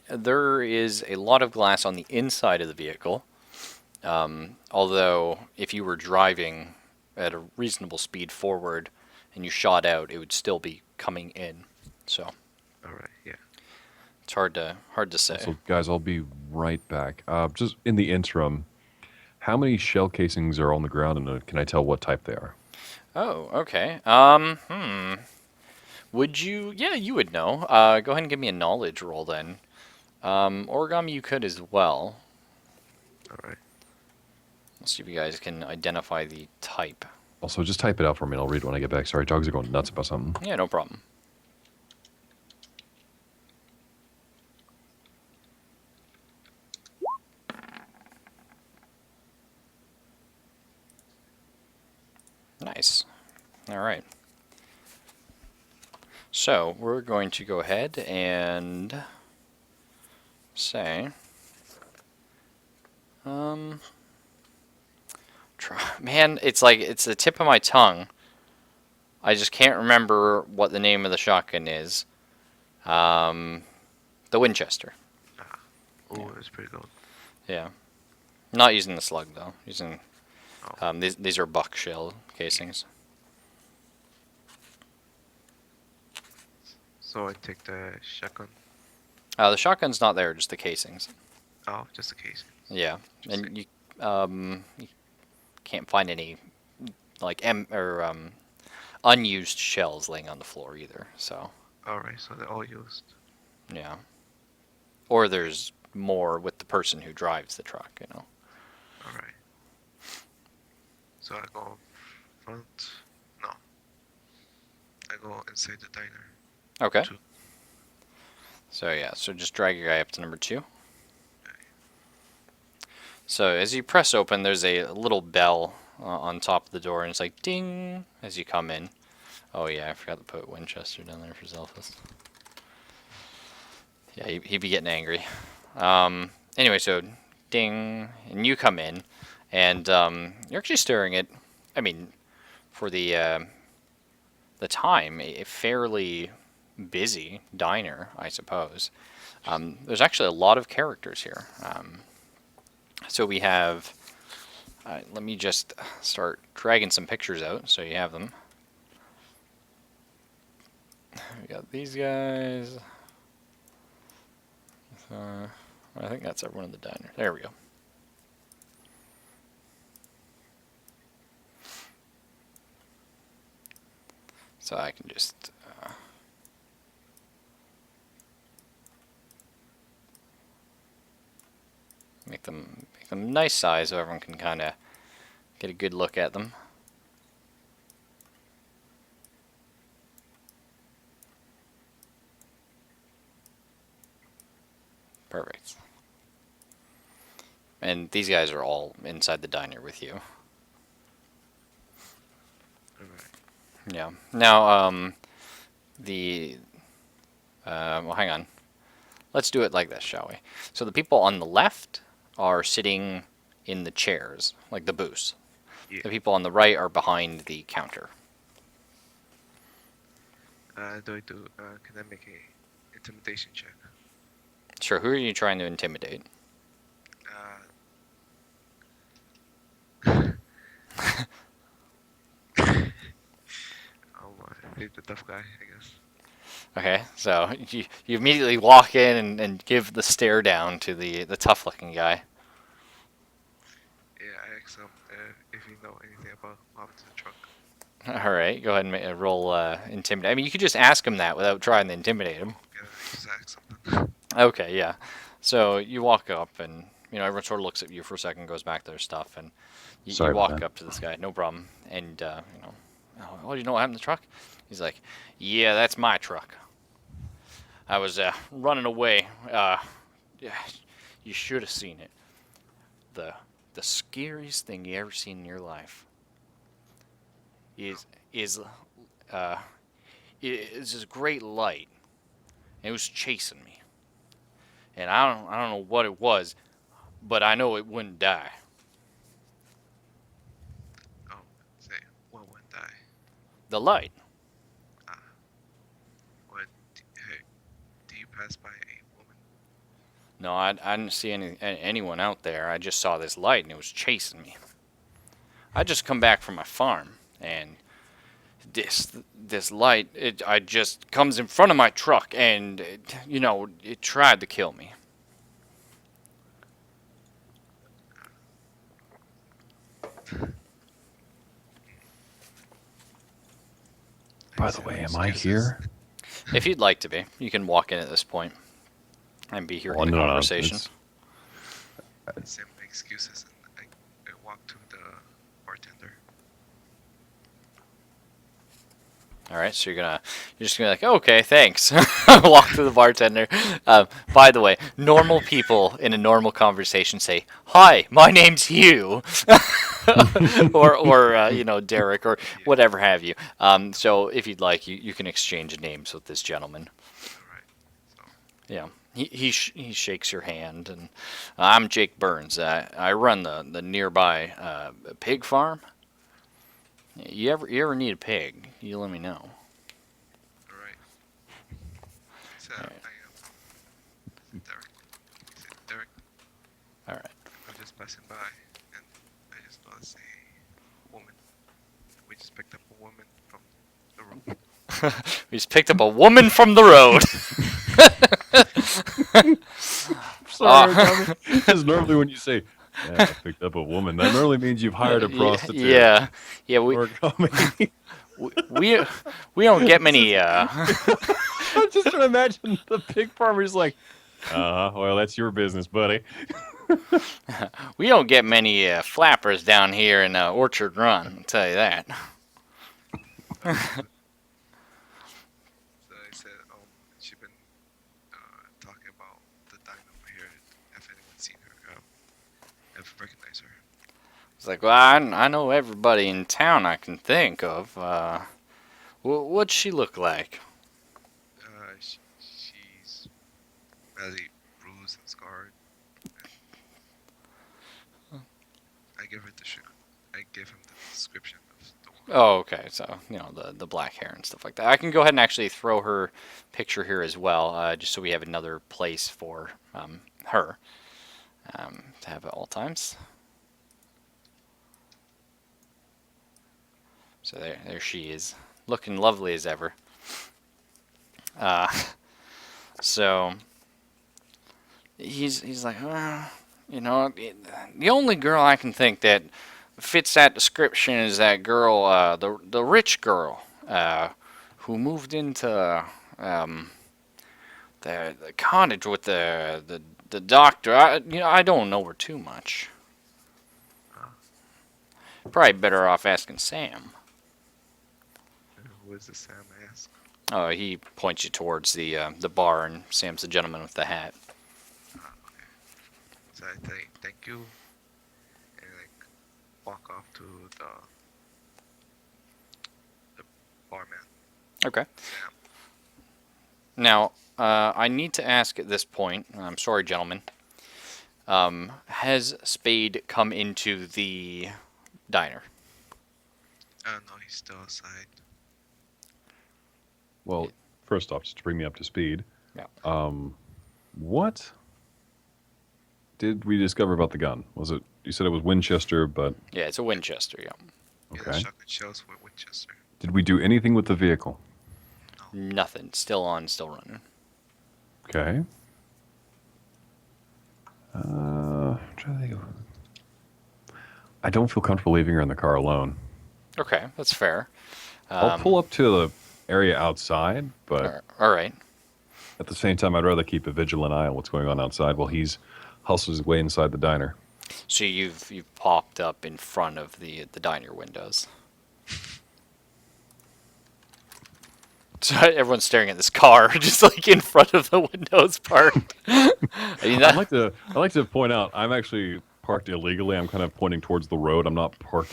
there is a lot of glass on the inside of the vehicle. Although, if you were driving at a reasonable speed forward and you shot out, it would still be coming in. So, Alright, yeah. it's hard to say. So, guys, I'll be right back. Just in the interim, how many shell casings are on the ground, and can I tell what type they are? Oh, okay. Would you... Yeah, you would know. Go ahead and give me a knowledge roll then. Origami, you could as well. Alright. Let's see if you guys can identify the type. Also, just type it out for me, and I'll read it when I get back. Sorry, dogs are going nuts about something. Yeah, no problem. Nice. All right. So we're going to go ahead and say, Man, it's like it's the tip of my tongue. I just can't remember what the name of the shotgun is. The Winchester. Oh, it's pretty good. Yeah. Not using the slug though. Using Oh. these are buck shell casings. So I take the shotgun. The shotgun's not there, just the casings. Oh, just in case. Yeah, and you can't find any like unused shells laying on the floor either. So Alright, so they're all used. yeah, or there's more with the person who drives the truck. You know. Alright. So I go front. No. I go inside the diner. Okay. 2. So yeah, so just drag your guy up to number 2. So as you press open, there's a little bell on top of the door, and it's like ding as you come in. Oh yeah, I forgot to put Winchester down there for Zelphus. Yeah, he'd be getting angry. Anyway, so ding, and you come in, and you're actually staring at, I mean, for the time, a fairly busy diner, I suppose. There's actually a lot of characters here. So we have, let me just start dragging some pictures out so you have them. We got these guys. I think that's everyone in the diner. There we go. So I can just make them nice size so everyone can kind of get a good look at them. Perfect. And these guys are all inside the diner with you. Alright. Yeah. Now, well, hang on. Let's do it like this, shall we? So the people on the left are sitting in the chairs, like the booths. Yeah. The people on the right are behind the counter. Can I make a intimidation check? Sure, who are you trying to intimidate? The tough guy, I guess. Okay, so you immediately walk in and give the stare down to the tough-looking guy. Yeah, I asked him if he know anything about what happened to the truck. All right, go ahead and roll intimidate. I mean, you could just ask him that without trying to intimidate him. Yeah, I just asked him. Okay, yeah. So you walk up, and everyone sort of looks at you for a second, goes back to their stuff, and you Sorry about walk that. up to this guy, no problem, and oh, do you know what happened to the truck? He's like, yeah, that's my truck. I was running away. Yeah, you should have seen it. The scariest thing you ever seen in your life is this great light. It was chasing me, and I don't know what it was, but I know it wouldn't die. Oh, say, what would die? The light. What? Hey, do you pass by a woman? No, I didn't see anyone out there. I just saw this light, and it was chasing me. I just come back from my farm, and this light, I just comes in front of my truck, and it tried to kill me. By the way, am I here? If you'd like to be, you can walk in at this point and be hearing Well, the no, conversation. Same excuses, and I walk to the bartender. All right, so you're just gonna be like, okay, thanks. Walk to the bartender. By the way, normal people in a normal conversation say, "Hi, my name's Hugh," or Derek, or whatever have you. So if you'd like, you can exchange names with this gentleman. Alright, so Yeah. He shakes your hand, and I'm Jake Burns. I run the nearby pig farm. You ever need a pig? You let me know. All right. So All right. I am Derek. Is it Derek? All right. I'm just passing by, and I just noticed a woman. We just picked up a woman from the road. We just picked up a woman from the road. Sorry, because normally when you say, "Yeah, I picked up a woman," that normally means you've hired a prostitute. Yeah. Or comedy. We don't get many. I'm just trying to imagine the pig farmer's like, well, that's your business, buddy. We don't get many flappers down here in Orchard Run. I'll tell you that. So I said, she been talking about the diner over here. If anyone's seen her, if recognized her. It's like, well, I know everybody in town I can think of. What's she look like? She's badly bruised and scarred. I give her I give him the description of the one. Oh, okay. So, the black hair and stuff like that. I can go ahead and actually throw her picture here as well, just so we have another place for her to have at all times. So there she is, looking lovely as ever. So he's like, the only girl I can think that fits that description is that girl, the rich girl, who moved into the cottage with the doctor. I don't know her too much. Probably better off asking Sam. Who is the Sam? I ask. Oh, he points you towards the bar, and Sam's the gentleman with the hat. Okay. So I say thank you, and like walk off to the barman. Okay. Sam. Now, I need to ask at this point. I'm sorry, gentlemen. Has Spade come into the diner? No, he's still outside. Well, first off, just to bring me up to speed. Yeah. What did we discover about the gun? Was it? You said it was Winchester, but Yeah, it's a Winchester. Yeah. Yeah, the okay. shotgun shells were Winchester. Did we do anything with the vehicle? Nothing. Still on. Still running. Okay. I'm trying to think of. I don't feel comfortable leaving her in the car alone. Okay, that's fair. I'll pull up to the area outside, but All right. at the same time, I'd rather keep a vigilant eye on what's going on outside while he's hustles his way inside the diner. So you've popped up in front of the diner windows. So everyone's staring at this car, just like in front of the windows parked. I mean, I'd like to point out I'm actually parked illegally. I'm kind of pointing towards the road. I'm not parked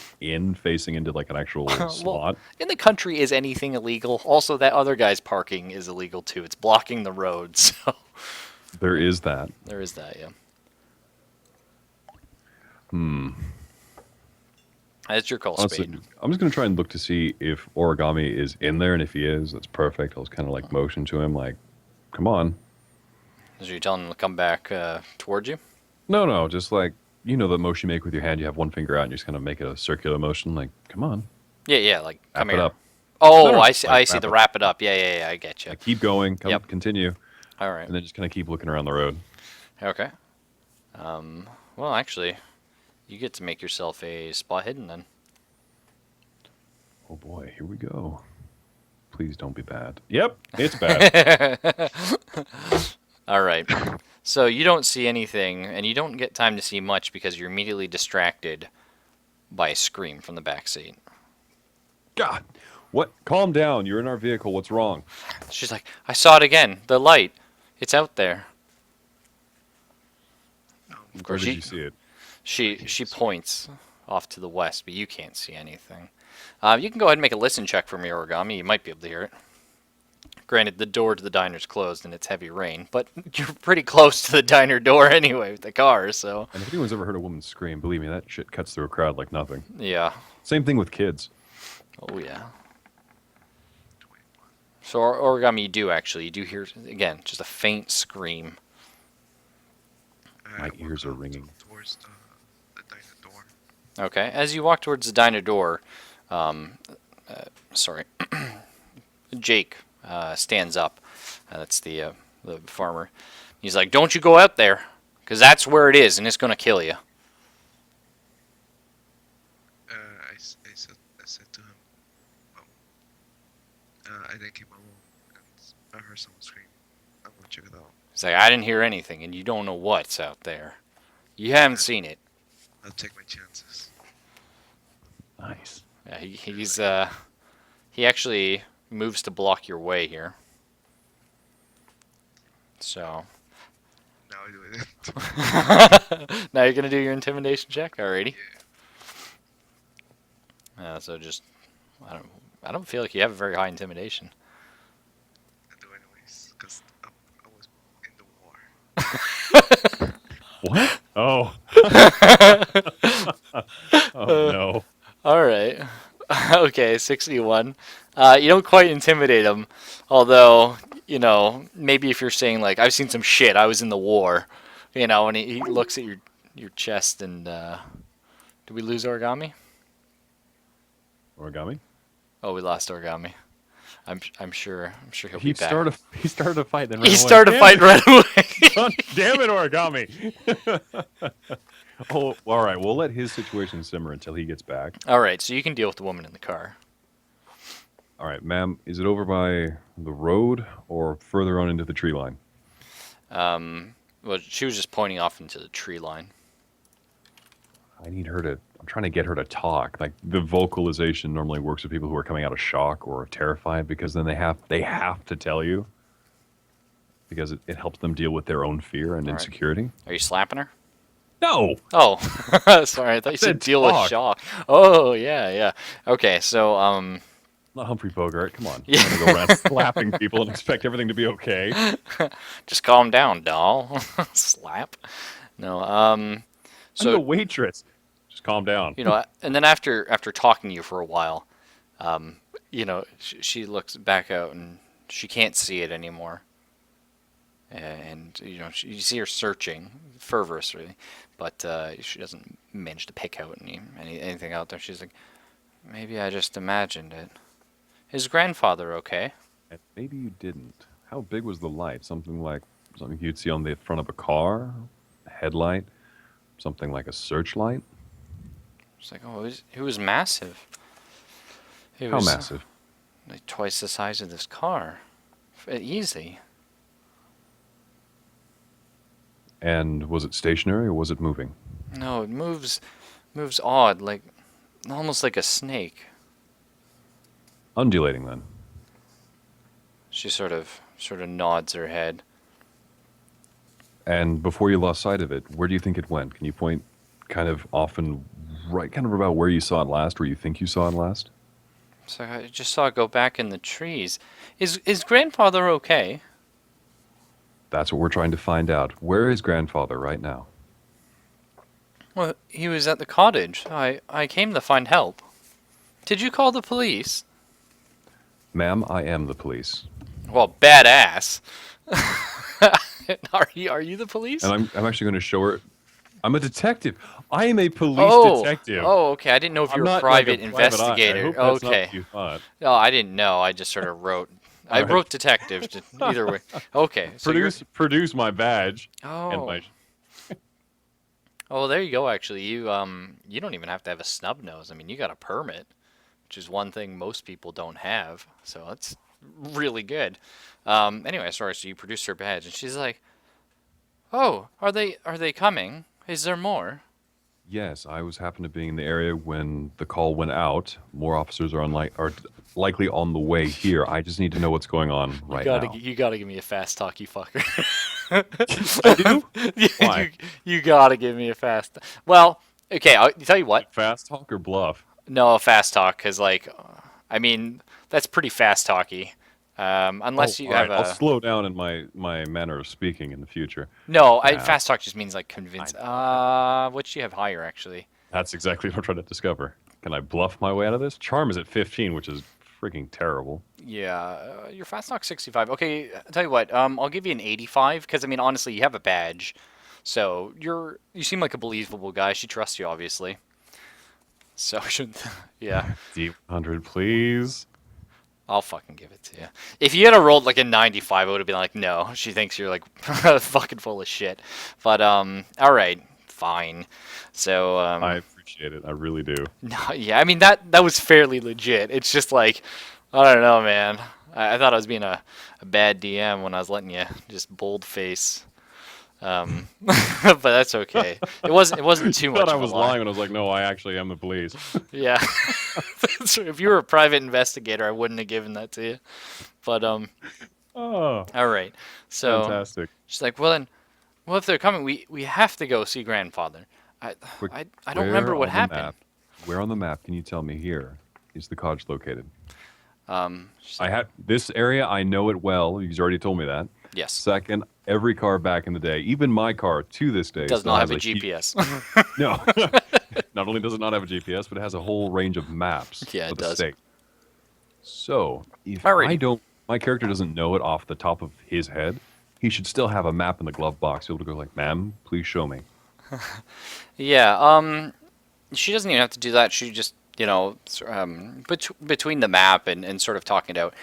facing into like an actual slot. In the country, is anything illegal? Also, that other guy's parking is illegal too. It's blocking the road, so There is that. there is that. Yeah. That's your call, Honestly, Spade. I'm just gonna try and look to see if Origami is in there, and if he is, that's perfect. I'll just kind of like motion to him, like, "Come on." So you're telling him to come back towards you? No, just like the motion you make with your hand. You have one finger out, and you just kind of make it a circular motion, like, "Come on." Yeah, like come Wrap it here. up. Oh, No, I see. like, I see. wrap The it. wrap it up. Yeah. I get you. Like, keep going. Yep. Continue, All right. and then just kind of keep looking around the road. Okay. Well, actually, you get to make yourself a spot hidden then. Oh boy, here we go. Please don't be bad. Yep, it's bad. All right. So you don't see anything, and you don't get time to see much because you're immediately distracted by a scream from the back seat. God, what? Calm down. You're in our vehicle. What's wrong? She's like, I saw it again. The light. It's out there. Of Where course, did you see it? she points off to the west, but you can't see anything. You can go ahead and make a listen check for me, Origami. You might be able to hear it. Granted, the door to the diner's closed and it's heavy rain, but you're pretty close to the diner door anyway with the car, so... And if anyone's ever heard a woman scream, believe me, that shit cuts through a crowd like nothing. Yeah. Same thing with kids. Oh, yeah. So origami, you do hear, again, just a faint scream. My ears are ringing. Towards the diner door. Okay, as you walk towards the diner door, Jake stands up. That's the farmer. He's like, "Don't you go out there, because that's where it is, and it's going to kill you." I said to him, I didn't keep my room, and I heard someone scream. I'm gonna check it out. He's like, "I didn't hear anything, and you don't know what's out there. You haven't seen it." I'll take my chances. Nice. Yeah, he actually moves to block your way here. So Now I do it. now you're gonna do your intimidation check, alrighty? Yeah. So just I don't feel like you have a very high intimidation. I do anyways, because I was in the war. What? Oh. Oh, no. All right. Okay, 61. You don't quite intimidate him, although, you know, maybe if you're saying, like, I've seen some shit, I was in the war, you know, and he looks at your chest and, did we lose origami? Origami? Oh, we lost origami. I'm sure he'll be He back. started a fight, then ran He away. started a fight right away. God damn it, Origami! Oh, all right. We'll let his situation simmer until he gets back. All right, so you can deal with the woman in the car. All right, ma'am. Is it over by the road or further on into the tree line? Well, she was just pointing off into the tree line. I need her to. I'm trying to get her to talk. Like the vocalization normally works with people who are coming out of shock or terrified, because then they have to tell you, because it helps them deal with their own fear and All right. insecurity. Are you slapping her? No. Oh, sorry. I thought you said said deal with talk. shock. Oh, yeah. Okay, so Not Humphrey Bogart. Come on. Yeah. I'm gonna go around slapping people and expect everything to be okay. just calm down, doll. Slap. No. I'm So the waitress. Just calm down. you know, and then after talking to you for a while, you know, she looks back out and she can't see it anymore. And you know, you see her searching fervorously, but she doesn't manage to pick out anything out there. She's like, maybe I just imagined it. Is grandfather okay? And maybe you didn't. How big was the light? Something you'd see on the front of a car, a headlight, something like a searchlight. She's like, oh, it was massive. It How was massive? like twice the size of this car. Easy. And was it stationary or was it moving? No, it moves odd, like almost like a snake. Undulating then. She sort of nods her head. And before you lost sight of it, where do you think it went? Can you point kind of off and right, kind of about where you saw it last, where you think you saw it last? So I just saw it go back in the trees. Is grandfather okay? That's what we're trying to find out. Where is grandfather right now? Well, he was at the cottage. I came to find help. Did you call the police? Ma'am, I am the police. Well, badass. Are you the police? And I'm actually going to show her. I'm a detective. I am a police detective. Oh, okay. I didn't know if you I'm were a not private like a private eye. I investigator. hope that's not Okay. what you thought. No, I didn't know. I just sort of wrote. I Alright. wrote detective. Either way. Okay. So Produce my badge Oh. and my. Oh, there you go. Actually, you don't even have to have a snub nose. I mean, you got a permit, which is one thing most people don't have. So that's really good. Anyway, sorry. So you produced her badge, and she's like, "Oh, are they coming? Is there more?" Yes, I was happened to be in the area when the call went out. More officers are likely on the way here. I just need to know what's going on right now. You gotta give me a fast talk, you fucker. I do? Why? You gotta give me a fast. Well, okay. I'll tell you what. Fast talk or bluff? No, fast talk, because like, I mean, that's pretty fast talky. Unless you have I'll a slow down in my manner of speaking in the future. no. Yeah. Fast talk just means like convince. Which do you have higher actually? That's exactly what I'm trying to discover. Can I bluff my way out of this? Charm is at 15, which is freaking terrible. Yeah, your fast talk 65. Okay, I'll tell you what. I'll give you an 85 because I mean honestly, you have a badge, so you seem like a believable guy. She trusts you obviously. So I shouldn't. Yeah, Deep 100, please. I'll fucking give it to you. If you had rolled like a 95, I would have been like, no, she thinks you're like fucking full of shit. But all right, fine. So I appreciate it. I really do. no, yeah, I mean that was fairly legit. It's just like, I don't know, man. I thought I was being a bad DM when I was letting you just boldface. But that's okay. It wasn't too You much. thought I of a was lie. lying when I was like, no, I actually am the police. Yeah. So if you were a private investigator, I wouldn't have given that to you. But Oh, all right. So fantastic. she's like, well then, well if they're coming, we have to go see grandfather. I Quick, I don't remember where what on the happened. map- Where on the map can you tell me here is the cottage located? She's I like, had this area. I know it well. You've already told me that. yes. Second, every car back in the day, even my car to this day, Does still not have has a heat- GPS. No. Not only does it not have a GPS, but it has a whole range of maps. Yeah, it of the does. state. So if Alrighty. my character doesn't know it off the top of his head, he should still have a map in the glove box, able to go like, "Ma'am, please show me." Yeah. She doesn't even have to do that. She just, between the map and sort of talking about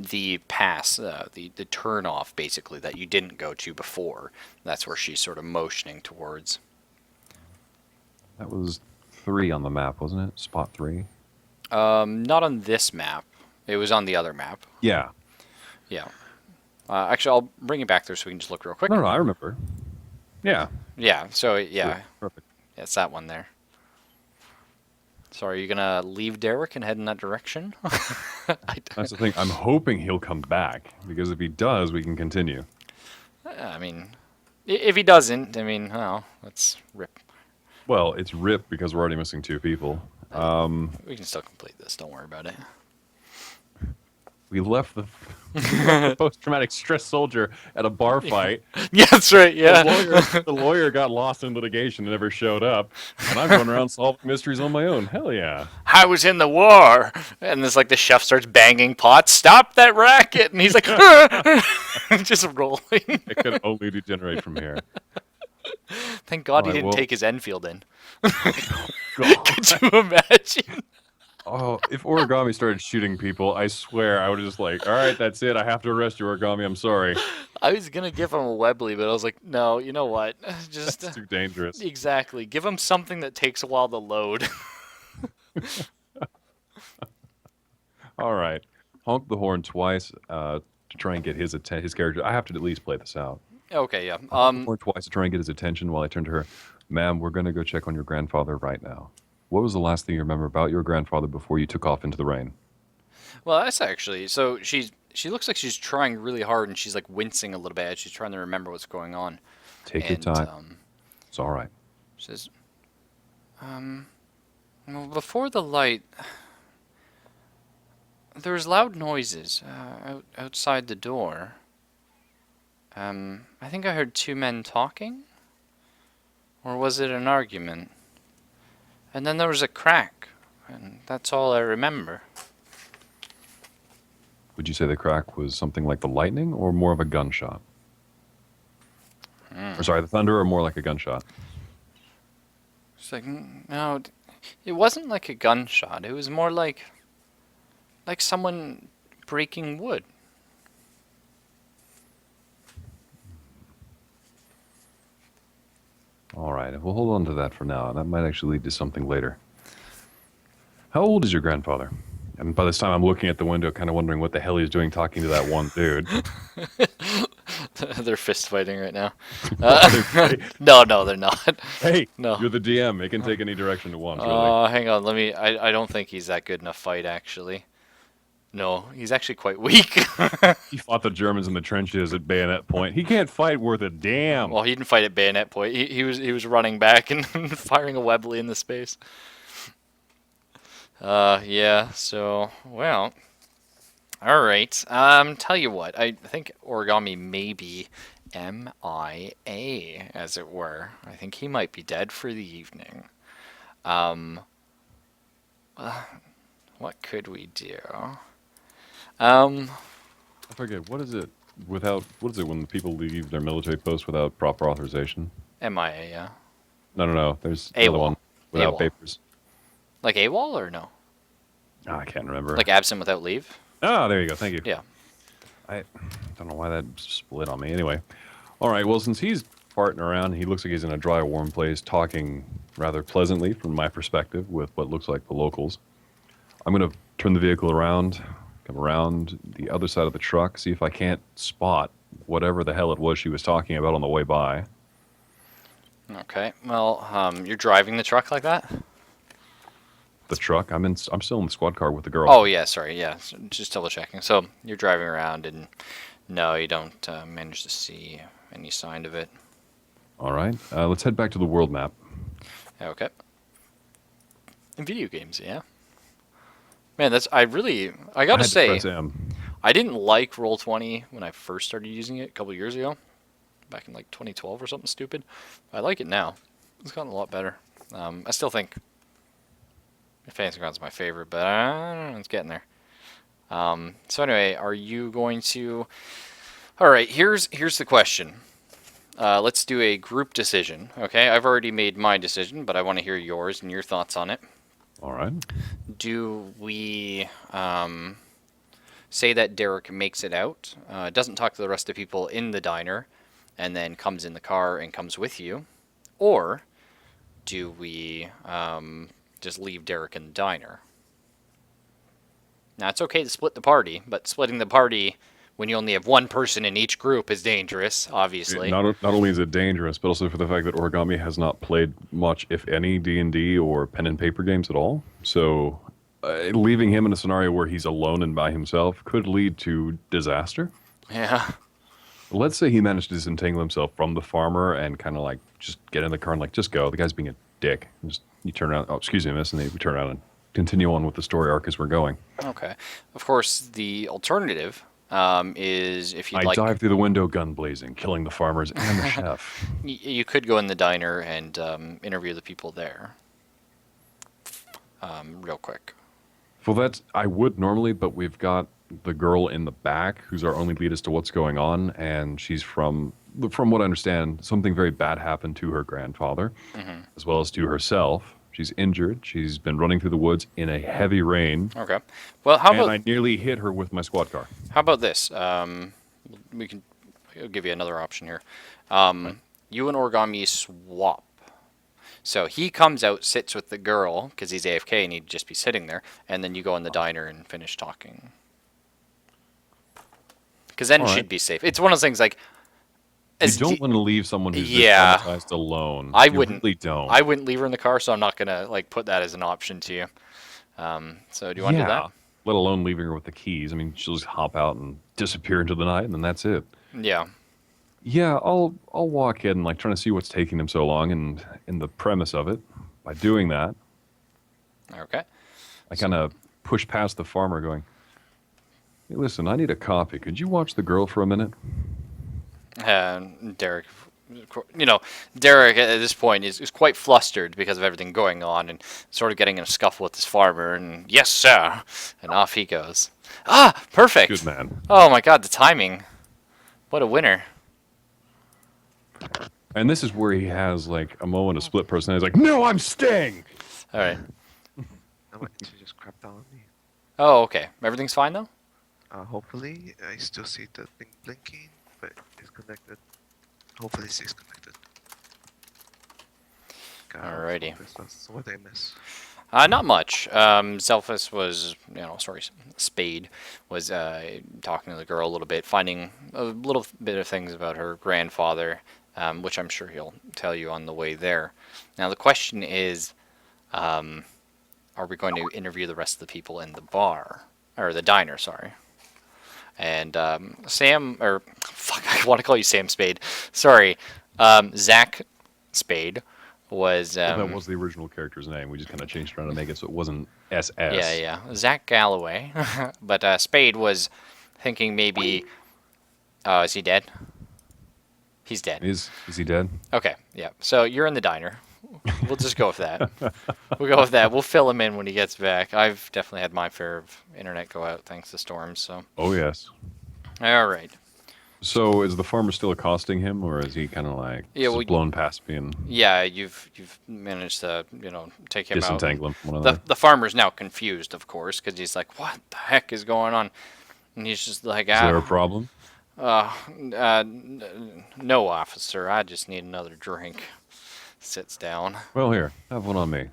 the pass, the turn off, basically, that you didn't go to before. That's where she's sort of motioning towards. That was 3 on the map, wasn't it? Spot 3. Not on this map. It was on the other map. Yeah. Yeah. Actually, I'll bring it back there so we can just look real quick. No, I remember. Yeah. Yeah. So yeah, Cool. Perfect. it's that one there. So are you gonna leave Derek and head in that direction? That's the thing. I'm hoping he'll come back because if he does, we can continue. I mean, if he doesn't, I mean, well, let's rip. Well, it's RIP because we're already missing 2 people. We can still complete this. Don't worry about it. We left the post-traumatic stress soldier at a bar fight. Yeah, that's right. Yeah. The lawyer got lost in litigation and never showed up. And I'm going around solving mysteries on my own. Hell yeah. I was in the war, and it's like the chef starts banging pots. Stop that racket! And he's like, just rolling. It could only degenerate from here. Thank God he Alright, didn't well- take his Enfield in. God. Could you imagine? Oh, if Origami started shooting people, I swear I would have just like, all right, that's it. I have to arrest you, Origami. I'm sorry. I was gonna give him a Webley, but I was like, no, you know what? Just It's too dangerous. exactly. Give him something that takes a while to load. All right. Honk the horn twice to try and get his character. I have to at least play this out. Okay, yeah. Honk the horn twice to try and get his attention while I turn to her. Ma'am, we're going to go check on your grandfather right now. What was the last thing you remember about your grandfather before you took off into the rain? Well, that's actually so she looks like she's trying really hard and she's like wincing a little bit as she's trying to remember what's going on. Take your time. Um, It's all right. she says, well, before the light, there was loud noises outside the door. I think I heard 2 men talking, or was it an argument? And then there was a crack, and that's all I remember. Would you say the crack was something like the lightning or more of a gunshot? Or sorry, the thunder or more like a gunshot? It's like, no, it wasn't like a gunshot. It was more like someone breaking wood. All right, we'll hold on to that for now. That might actually lead to something later. How old is your grandfather? And by this time, I'm looking at the window, kind of wondering what the hell he's doing talking to that one dude. They're fist fighting right now. Hey, No, they're not. hey, No. you're the DM. It can take any direction at once, really. Oh, hang on. I don't think he's that good in a fight, actually. No, he's actually quite weak. He fought the Germans in the trenches at bayonet point. He can't fight worth a damn. Well, he didn't fight at bayonet point. He was running back and firing a Webley in the space. Yeah. So well, All right. Tell you what, I think Origami may be MIA, as it were. I think he might be dead for the evening. Um, what could we do? Um, I forget, what is it what is it when people leave their military post without proper authorization? MIA, yeah. No. There's another AWOL. one without AWOL. papers. Like AWOL or no? Oh, I can't remember. Like absent without leave? Oh, there you go. Thank you. Yeah. I don't know why that split on me. Anyway, all right. Well, since he's farting around, he looks like he's in a dry, warm place, talking rather pleasantly from my perspective with what looks like the locals. I'm going to turn the vehicle around, come around the other side of the truck, see if I can't spot whatever the hell it was she was talking about on the way by. Okay. Well, you're driving the truck like that? The truck. I'm still in the squad car with the girl. Oh, yeah, sorry. Yeah, just double checking. So you're driving around and no, you don't manage to see any sign of it. All right. Let's head back to the world map. Okay. In video games, yeah. Man, I gotta say, Press M. I didn't like Roll20 when I first started using it a couple years ago, back in like 2012 or something stupid. I like it now. It's gotten a lot better. I still think Fantasy Ground's my favorite, but I don't know, it's getting there. So anyway, are you going to... All right, here's the question. Let's do a group decision, okay? I've already made my decision, but I want to hear yours and your thoughts on it. All right. Do we say that Derek makes it out, doesn't talk to the rest of the people in the diner, and then comes in the car and comes with you? Or do we just leave Derek in the diner? Now, it's okay to split the party, but splitting the party when you only have one person in each group is dangerous, obviously. Not only is it dangerous, but also for the fact that Origami has not played much, if any, D&D or pen and paper games at all. So leaving him in a scenario where he's alone and by himself could lead to disaster. Yeah. Let's say he managed to disentangle himself from the farmer and kind of like just get in the car and like just go. The guy's being a dick. Just you turn around. Oh, excuse me, miss, and then we turn around and continue on with the story arc as we're going. Okay. Of course, the alternative is if you'd I like... dive through the window, gun blazing, killing the farmers and the chef. You could go in the diner and interview the people there. Real quick. Well, I would normally, but we've got the girl in the back who's our only lead as to what's going on, and she's from what I understand, something very bad happened to her grandfather, as well as to herself. She's injured. She's been running through the woods in a heavy rain. Okay. Well, how about... I nearly hit her with my squad car. How about this? I'll give you another option here. You and Origami swap. So he comes out, sits with the girl, because he's AFK and he'd just be sitting there, and then you go in the diner and finish talking. Because then she'd be safe. It's one of those things like... You don't want to leave someone who's traumatized alone. I you wouldn't. Really don't. I wouldn't leave her in the car, so I'm not going to like put that as an option to you. So do you want to do that? Let alone leaving her with the keys. I mean, she'll just hop out and disappear into the night, and then that's it. Yeah. Yeah, I'll walk in, like trying to see what's taking them so long, and in the premise of it, by doing that, Okay. I kind of push past the farmer, going, "Hey, listen, I need a coffee. Could you watch the girl for a minute?" Derek, Derek at this point is quite flustered because of everything going on and sort of getting in a scuffle with this farmer. And yes, sir, and off he goes. Ah, perfect. Good man. Oh my God, the timing! What a winner. And this is where he has like a moment of split personality. He's like, "No, I'm staying." All right. No, she just crapped out on me. Oh, okay. Everything's fine though. Hopefully, I still see the thing blinking, but it's connected. Hopefully, it stays connected. God, Alrighty. So what did I miss? Not much. Zelphus was, Spade was talking to the girl a little bit, finding a little bit of things about her grandfather, which I'm sure he'll tell you on the way there. Now the question is, are we going to interview the rest of the people in the bar, or the diner, sorry. And Sam, or fuck, I want to call you Sam Spade. Sorry, Zach Spade was. Well, that was the original character's name. We just kind of changed around to make it so it wasn't SS. Yeah. Zach Galloway. But Spade was thinking maybe. Is he dead? He's dead. Is he dead? Okay, yeah. So you're in the diner. We'll just go with that. We'll go with that. We'll fill him in when he gets back. I've definitely had my fair of internet go out thanks to storms. So. Oh yes. All right. So is the farmer still accosting him, or is he kind of like just blown past me and Yeah, you've managed to take him out. disentangle him from one another? The farmer's now confused, of course, because he's like, "What the heck is going on?" And he's just like, Is there a problem? No, officer. I just need another drink." Sits down. Well, here, have one on me.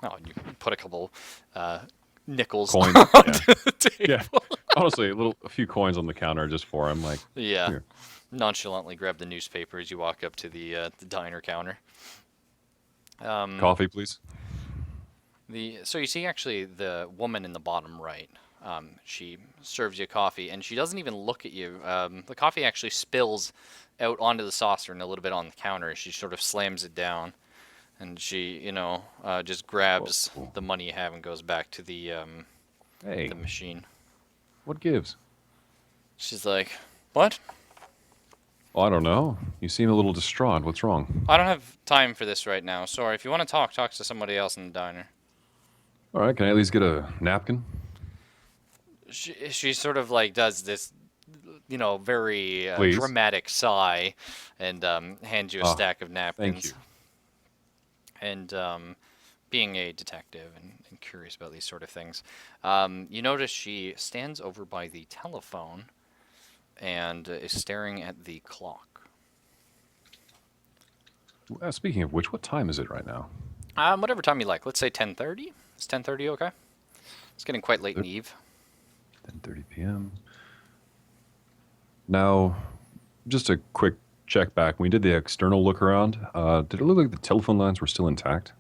Oh, you put a couple nickels Coins. on Yeah. the table. Yeah. Honestly, a few coins on the counter just for him. Like, Yeah. here. Nonchalantly grab the newspaper as you walk up to the diner counter. Coffee, please. So you see actually the woman in the bottom right. She serves you coffee, and she doesn't even look at you. The coffee actually spills out onto the saucer and a little bit on the counter. She sort of slams it down, and she, just grabs the money you have and goes back to the Hey, machine. what gives? She's like, "What? Oh, I don't know. You seem a little distraught. What's wrong? I don't have time for this right now. Sorry. If you want to talk to somebody else in the diner." All right, can I at least get a napkin? She sort of like does this, very Please. dramatic sigh, and hands you a stack of napkins. Thank you. And being a detective and curious about these sort of things, you notice she stands over by the telephone and is staring at the clock. Speaking of which, what time is it right now? Whatever time you like. Let's say 10:30. Is 10:30 okay? It's getting quite late in the eve. 10:30 p.m. Now, just a quick check back. When we did the external look around, did it look like the telephone lines were still intact?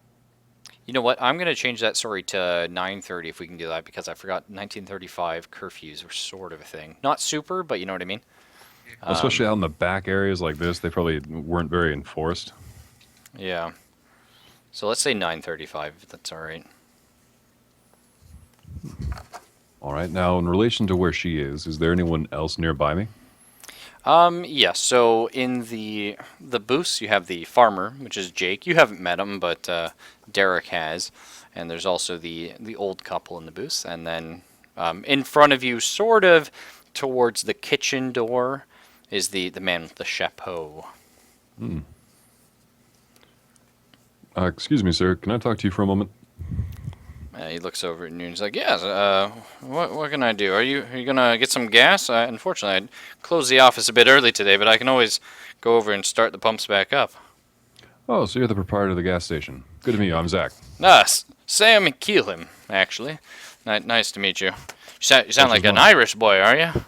You know what? I'm going to change that story to 9:30 if we can do that, because I forgot 1935 curfews were sort of a thing. Not super, but you know what I mean? Especially out in the back areas like this, they probably weren't very enforced. Yeah. So let's say 9:35, if that's all right. All right. Now, in relation to where she is there anyone else nearby me? Yeah, so in the booths, you have the farmer, which is Jake. You haven't met him, but Derek has. And there's also the old couple in the booths. And then in front of you, sort of towards the kitchen door, is the man with the chapeau. Excuse me, sir. Can I talk to you for a moment? He looks over at you and he's like, "Yes, what can I do? Are you gonna get some gas? Unfortunately, I closed the office a bit early today, but I can always go over and start the pumps back up." Oh, so you're the proprietor of the gas station. Good to meet you. I'm Zach. Sam Keelan, actually. Nice to meet you. You sound like an Irish boy, are you?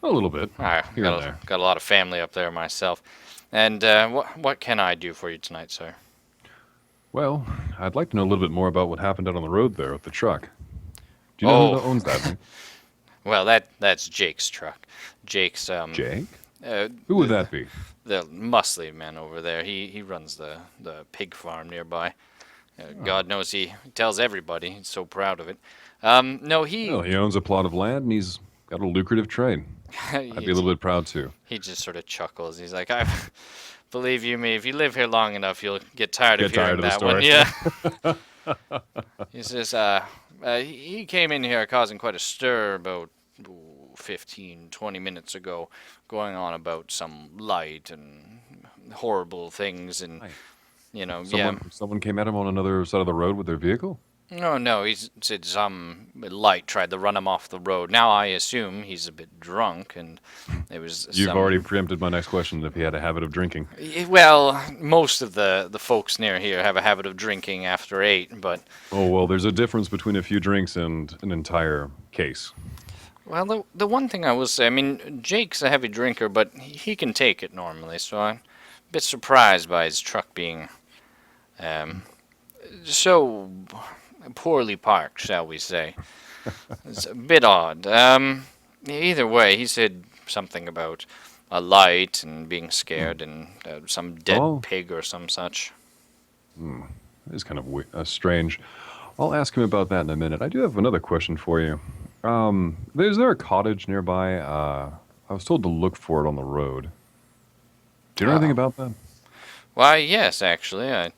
A little bit. Here and there. Got a lot of family up there myself. And what can I do for you tonight, sir? Well, I'd like to know a little bit more about what happened out on the road there with the truck. Do you know who owns that thing? Well, that's Jake's truck. Jake's Jake? Who would that be? The muscly man over there. He runs the pig farm nearby. God knows he tells everybody. He's so proud of it. No, Well, he owns a plot of land and he's got a lucrative trade. I'd be a little bit proud too. He just sort of chuckles. He's like, believe you me, if you live here long enough, you'll get tired of hearing that one. Yeah. He says, he came in here causing quite a stir about 15, 20 minutes ago, going on about some light and horrible things, and Someone came at him on another side of the road with their vehicle? No, he said some light tried to run him off the road. Now I assume he's a bit drunk, and it was. You've already preempted my next question. If he had a habit of drinking. Well, most of the folks near here have a habit of drinking after 8, but. Oh well, there's a difference between a few drinks and an entire case. Well, the one thing I will say, I mean, Jake's a heavy drinker, but he can take it normally, so I'm a bit surprised by his truck being so poorly parked, shall we say. It's a bit odd. Either way, he said something about a light and being scared and some dead pig or some such. It's kind of strange. I'll ask him about that in a minute. I do have another question for you. Is there a cottage nearby? I was told to look for it on the road. Do you know anything Oh. about that? Why, yes, actually. I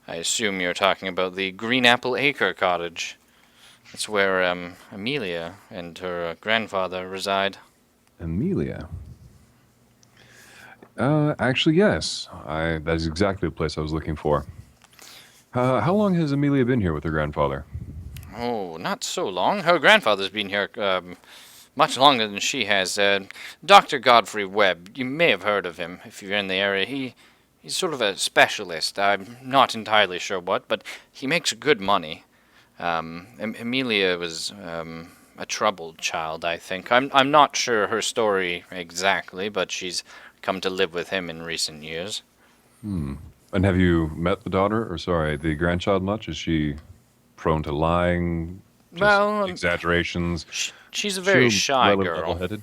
assume you're talking about the Green Apple Acre cottage. That's where Amelia and her grandfather reside. Amelia. Actually, yes. That is exactly the place I was looking for. How long has Amelia been here with her grandfather? Oh, not so long. Her grandfather's been here much longer than she has. Dr. Godfrey Webb, you may have heard of him if you're in the area. He's sort of a specialist. I'm not entirely sure what, but he makes good money. Amelia was a troubled child, I think. I'm not sure her story exactly, but she's come to live with him in recent years. And have you met the daughter, or sorry, the grandchild much? Is she prone to lying, just Well, exaggerations? she's a very shy girl. Level-headed?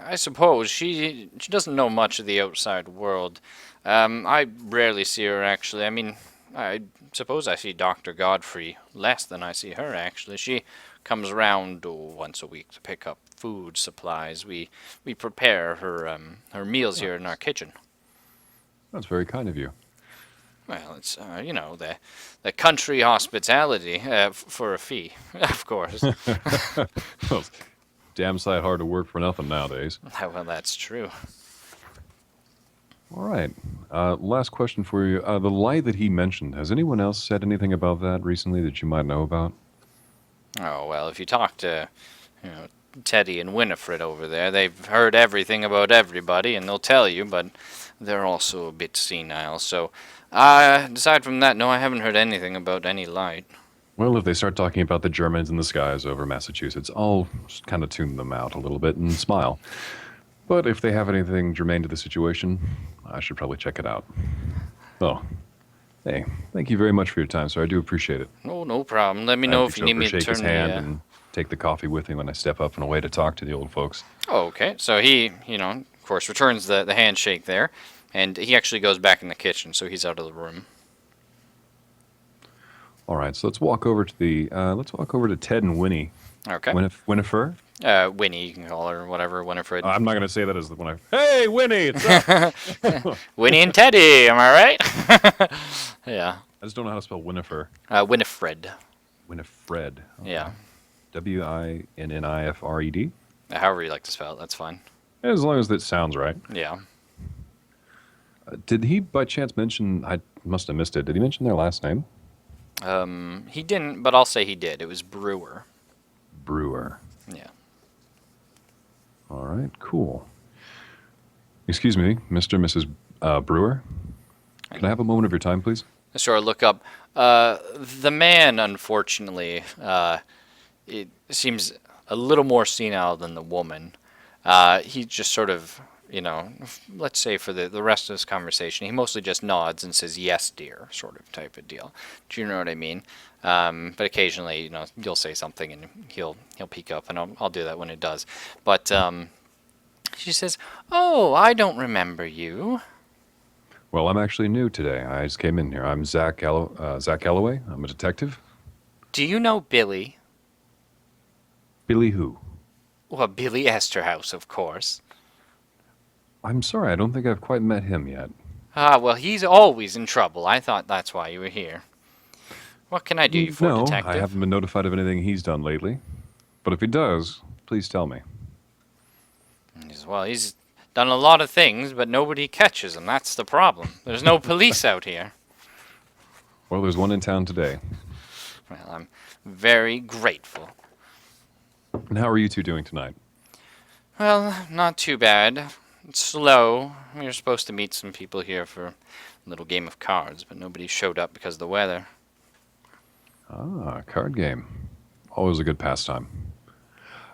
I suppose she doesn't know much of the outside world. I rarely see her actually. I mean, I suppose I see Dr. Godfrey less than I see her actually. She comes around once a week to pick up food supplies. We prepare her meals here in our kitchen. That's very kind of you. Well, it's the country hospitality for a fee, of course. Well, it's damn sight hard to work for nothing nowadays. Well, that's true. All right. Last question for you. The lie that he mentioned, has anyone else said anything about that recently that you might know about? Oh, well, if you talk to, Teddy and Winifred over there, they've heard everything about everybody, and they'll tell you, but they're also a bit senile. So, aside from that, no, I haven't heard anything about any light. Well, if they start talking about the Germans in the skies over Massachusetts, I'll just kind of tune them out a little bit and smile. But if they have anything germane to the situation, I should probably check it out. Oh, hey, thank you very much for your time, sir. I do appreciate it. No problem. Let me I know hope if you need me to shake turn his hand the. and take the coffee with me when I step up and away to talk to the old folks. Oh, okay. So he, of course, returns the handshake there, and he actually goes back in the kitchen, so he's out of the room. All right, so let's walk over to Ted and Winnie. Okay. Winifred? Winnie, you can call her, whatever, Winifred. I'm not going to say that as the one Hey, Winnie, it's up. Winnie and Teddy, am I right? Yeah. I just don't know how to spell Winifred. Winifred. Winifred. Okay. Yeah. Winnifred. However you like to spell it, that's fine. As long as that sounds right. Yeah. Did he, by chance, mention? I must have missed it. Did he mention their last name? He didn't, but I'll say he did. It was Brewer. Brewer. Yeah. All right, cool. Excuse me, Mr. and Mrs. Brewer. Can I have a moment of your time, please? I sort of look up. The man, unfortunately, it seems a little more senile than the woman. He just sort of, let's say for the rest of this conversation, he mostly just nods and says, "Yes, dear," sort of type of deal. Do you know what I mean? But occasionally, you'll say something and he'll peek up, and I'll do that when it does. But she says, "Oh, I don't remember you." Well, I'm actually new today. I just came in here. I'm Zach Galloway. I'm a detective. Do you know Billy? Billy who? Well, Billy Esterhouse, of course. I'm sorry, I don't think I've quite met him yet. Ah, well, he's always in trouble. I thought that's why you were here. What can I do for No, detective? I haven't been notified of anything he's done lately. But if he does, please tell me. Well, he's done a lot of things, but nobody catches him. That's the problem. There's no police out here. Well, there's one in town today. Well, I'm very grateful. And how are you two doing tonight? Well, not too bad. It's slow. We were supposed to meet some people here for a little game of cards, but nobody showed up because of the weather. Ah, card game. Always a good pastime.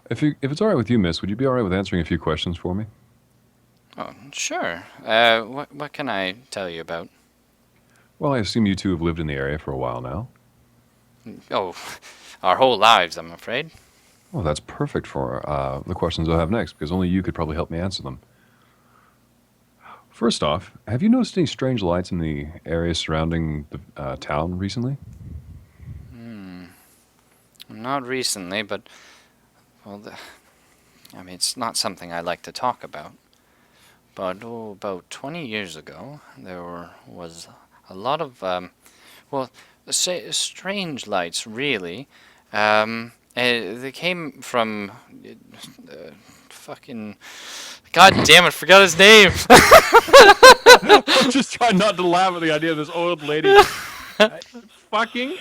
If it's all right with you, miss, would you be all right with answering a few questions for me? Oh, sure. What can I tell you about? Well, I assume you two have lived in the area for a while now. Oh, our whole lives, I'm afraid. Well, that's perfect for the questions I'll have next, because only you could probably help me answer them. First off, have you noticed any strange lights in the area surrounding the town recently? Not recently, but, well, I mean, it's not something I like to talk about. But, about 20 years ago, there was a lot of, well, say, strange lights, really. They came from, fucking, God damn it, forgot his name! I'm just trying not to laugh at the idea of this old lady fucking.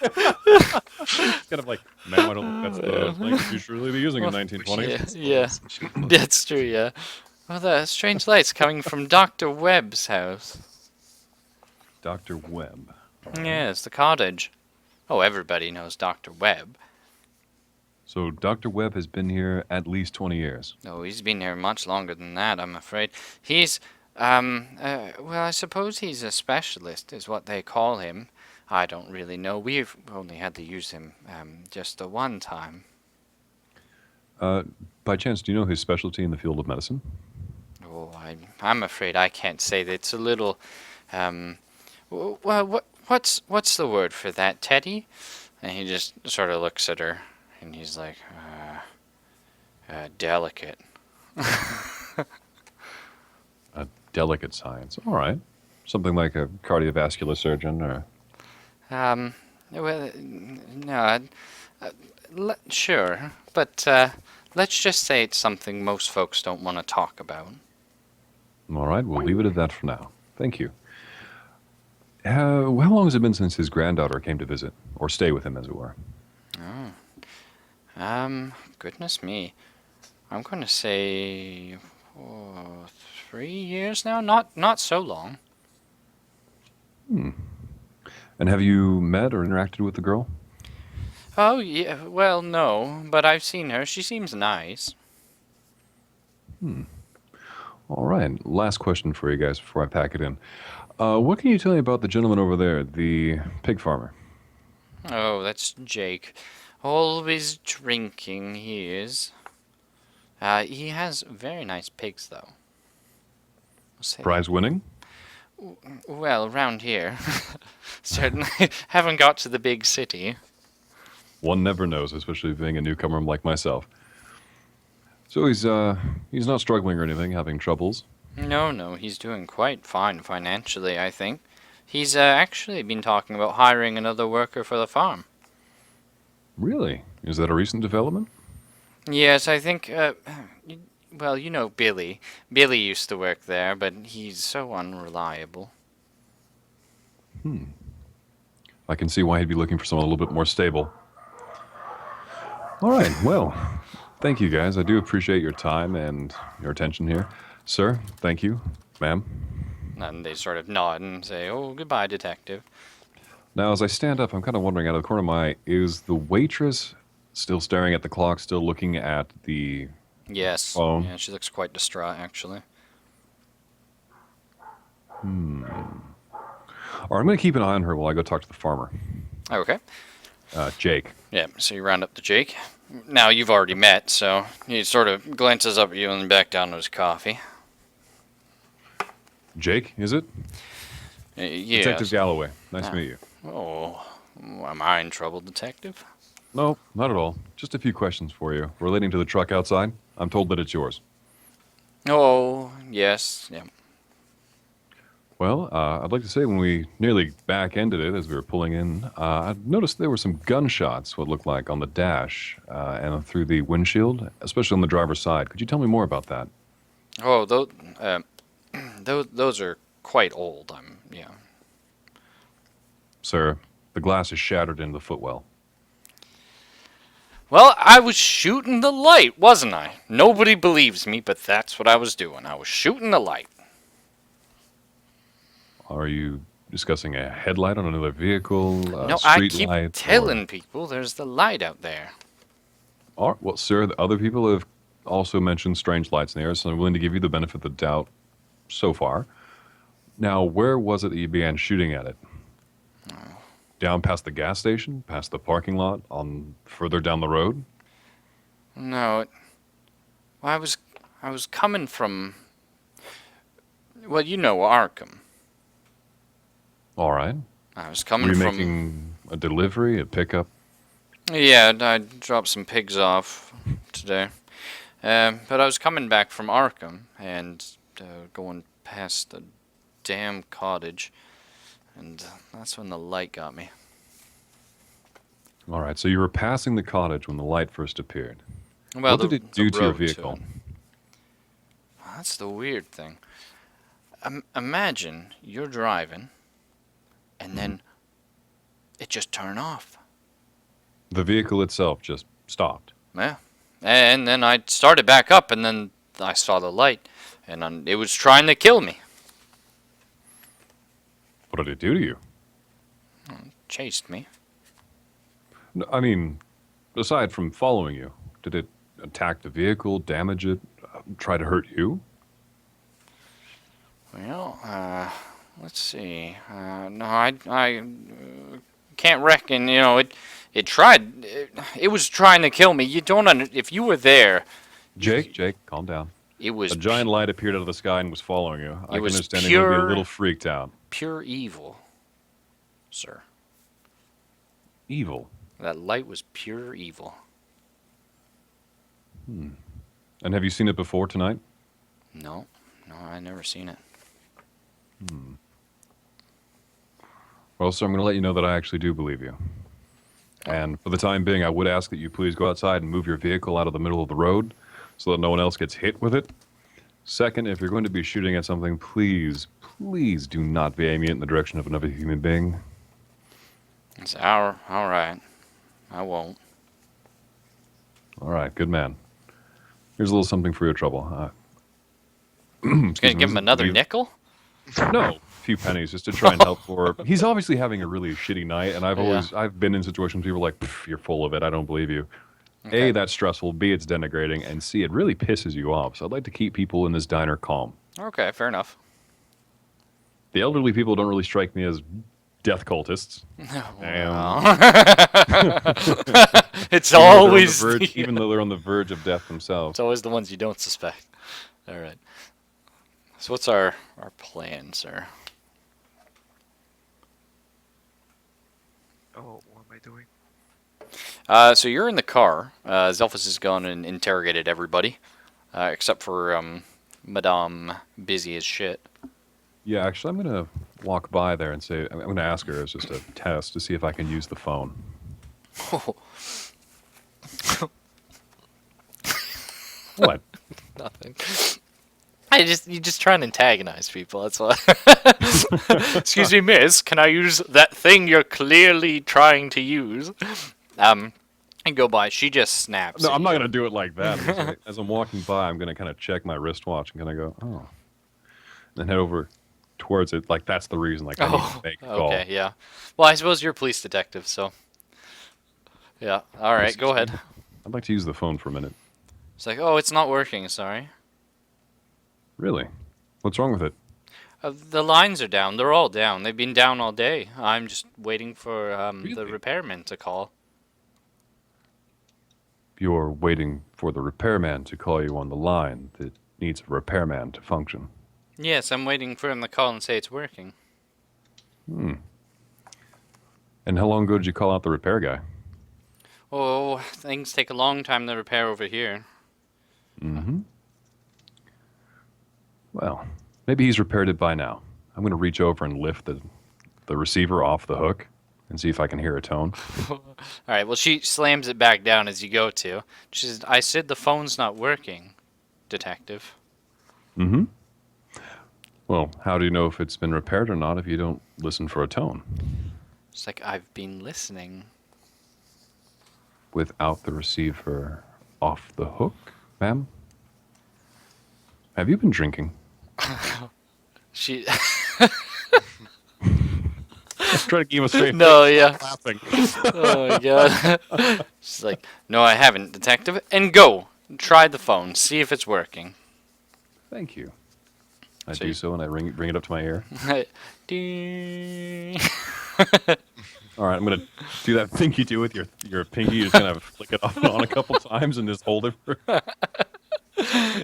It's kind of like, ma'am, I don't think that's the language you should really be using in Well, 1920s. Yeah, that's true, yeah. Well, the strange lights coming from Dr. Webb's house. Dr. Webb. Yes, the cottage. Oh, everybody knows Dr. Webb. So Dr. Webb has been here at least 20 years. Oh, he's been here much longer than that, I'm afraid. He's, well, I suppose he's a specialist, is what they call him. I don't really know. We've only had to use him, just the one time. By chance, do you know his specialty in the field of medicine? Oh, I'm afraid I can't say that. It's a little, well, what's the word for that, Teddy? And he just sort of looks at her, and he's like, delicate. A delicate science. All right. Something like a cardiovascular surgeon or... Well, no, sure, but, let's just say it's something most folks don't want to talk about. All right, we'll leave it at that for now. Thank you. How long has it been since his granddaughter came to visit, or stay with him, as it were? Goodness me. I'm going to say 3 years now. Not so long. And have you met or interacted with the girl? Oh yeah. Well, no, but I've seen her. She seems nice. All right. Last question for you guys before I pack it in. What can you tell me about the gentleman over there, the pig farmer? Oh, that's Jake. Always drinking, he is. He has very nice pigs, though. I'll say that. Prize winning? Well, around here. Certainly. Haven't got to the big city. One never knows, especially being a newcomer like myself. So he's not struggling or anything, having troubles. No, he's doing quite fine financially, I think. He's actually been talking about hiring another worker for the farm. Really? Is that a recent development? Yes, I think, well, you know Billy. Billy used to work there, but he's so unreliable. I can see why he'd be looking for someone a little bit more stable. All right, well, thank you guys. I do appreciate your time and your attention here. Sir, thank you. Ma'am. And they sort of nod and say, oh, goodbye, detective. Now, as I stand up, I'm kind of wondering out of the corner of my eye, is the waitress still staring at the clock, still looking at the Yes. phone? Yeah, she looks quite distraught, actually. All right, I'm going to keep an eye on her while I go talk to the farmer, Okay. Jake. Yeah, so you round up to Jake. Now, you've already met, so he sort of glances up at you and back down to his coffee. Jake, is it? Yes. Detective Galloway. Nice to meet you. Oh, am I in trouble, detective? No, not at all. Just a few questions for you relating to the truck outside. I'm told that it's yours. Oh, yes, yeah. Well, I'd like to say when we nearly back-ended it as we were pulling in, I noticed there were some gunshots, what looked like, on the dash and through the windshield, especially on the driver's side. Could you tell me more about that? Oh, those are quite old. Yeah. Sir, the glass is shattered into the footwell. Well, I was shooting the light, wasn't I? Nobody believes me, but that's what I was doing. I was shooting the light. Are you discussing a headlight on another vehicle, No, street I keep light? telling people there's the light out there. Well, sir, the other people have also mentioned strange lights in the air, so I'm willing to give you the benefit of the doubt so far. Now, where was it that you began shooting at it? Down past the gas station, past the parking lot, on further down the road? No, well, I was coming from, well, you know, Arkham. All right. I was Were coming you from. making a delivery, a pickup? Yeah, I dropped some pigs off today. But I was coming back from Arkham and going past the damn cottage, and that's when the light got me. All right, so you were passing the cottage when the light first appeared. Well, What did it do to your vehicle? it. That's the weird thing. Imagine you're driving, and then it just turned off. The vehicle itself just stopped. Yeah. And then I started back up, and then I saw the light, and it was trying to kill me. What did it do to you? Chased me. No, I mean, aside from following you, did it attack the vehicle, damage it, try to hurt you? Well, let's see. No, I can't reckon. You know, it tried. It was trying to kill me. You don't. If you were there, Jake, calm down. it was A giant light appeared out of the sky and was following you. I can was understand you're going to be a pure- little freaked out. pure evil, sir. Evil. That light was pure evil. And have you seen it before tonight? No, I never seen it. Well, sir, I'm going to let you know that I actually do believe you. And for the time being, I would ask that you please go outside and move your vehicle out of the middle of the road so that no one else gets hit with it. Second, if you're going to be shooting at something, please do not be aiming it in the direction of another human being. It's all right. I won't. All right, good man. Here's a little something for your trouble. Gonna give him another leave- nickel? No, a few pennies just to try and help for. He's obviously having a really shitty night, and I've been in situations where people are like, "Pff, you're full of it. I don't believe you." Okay. A, that's stressful. B, it's denigrating, and C, it really pisses you off. So I'd like to keep people in this diner calm. Okay, fair enough. The elderly people don't really strike me as death cultists. It's Even though they're on the always verge- even though they're on the verge of death themselves. it's always the ones you don't suspect. All right. So what's our plan, sir? Oh, what am I doing? So you're in the car. Zelphus has gone and interrogated everybody, except for Madame busy as shit. Yeah, actually, I'm going to walk by there and say, I'm going to ask her as just a test to see if I can use the phone. What? Nothing. You just try and antagonize people. That's why. Excuse me, miss. Can I use that thing you're clearly trying to use? And go by. She just snaps. No, at I'm not you. going to do it like that. As I'm walking by, I'm going to kind of check my wristwatch and kind of go, oh. And then head over towards it. Like, that's the reason. Like, I need to make a call. Okay, yeah. Well, I suppose you're a police detective, so. Yeah. All right, go ahead. I'd like to use the phone for a minute. It's like, oh, it's not working. Sorry. Really? What's wrong with it? The lines are down. They're all down. They've been down all day. I'm just waiting for the Really? repairman to call. You're waiting for the repairman to call you on the line that needs a repairman to function. Yes, I'm waiting for him to call and say it's working. And how long ago did you call out the repair guy? Oh, things take a long time to repair over here. Mm-hmm. Well, maybe he's repaired it by now. I'm going to reach over and lift the receiver off the hook and see if I can hear a tone. All right, well, she slams it back down as you go to. She says, I said the phone's not working, detective. Mm-hmm. Well, how do you know if it's been repaired or not if you don't listen for a tone? It's like, I've been listening. Without the receiver off the hook, ma'am? Have you been drinking? She... Try to keep a straight No, yeah. laughing. Oh, my God. She's like, no, I haven't, detective. And go. Try the phone. See if it's working. Thank you. I So do you- so, and I bring it up to my ear. Ding. All right, I'm gonna do that thing you do with your pinky. You just kind of flick it off and on a couple times and just hold it for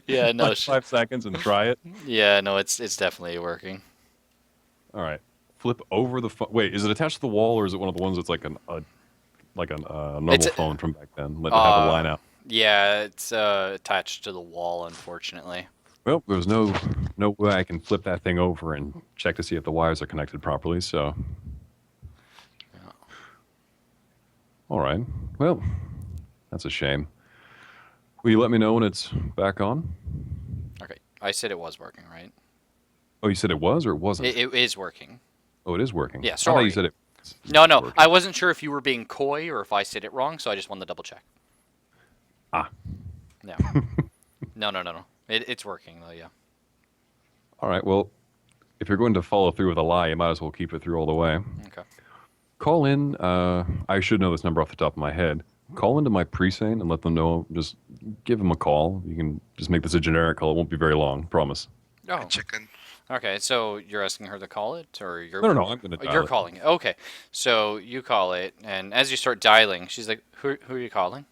Yeah, no, like 5 seconds and try it. yeah, no, it's definitely working. All right, flip over the phone. Wait, is it attached to the wall or is it one of the ones that's like a like a normal It's a- phone from back then. Let it have a line out. Yeah, it's attached to the wall, unfortunately. Well, there's no way I can flip that thing over and check to see if the wires are connected properly. So, all right. Well, that's a shame. Will you let me know when it's back on? Okay, I said it was working, right? Oh, you said it was or it wasn't? It is working. Oh, it is working. Yeah, I thought sorry. you said it. No, was working. I wasn't sure if you were being coy or if I said it wrong, so I just wanted to double check. Ah. No. No. It's working, though, yeah. All right. Well, if you're going to follow through with a lie, you might as well keep it through all the way. Okay. Call in. I should know this number off the top of my head. Call into my precinct and let them know. Just give them a call. You can just make this a generic call. It won't be very long. Promise. Oh, Chicken. okay. So you're asking her to call it, or you're? No. I'm going to dial You're it. calling it. Okay. So you call it, and as you start dialing, she's like, "Who are you calling?"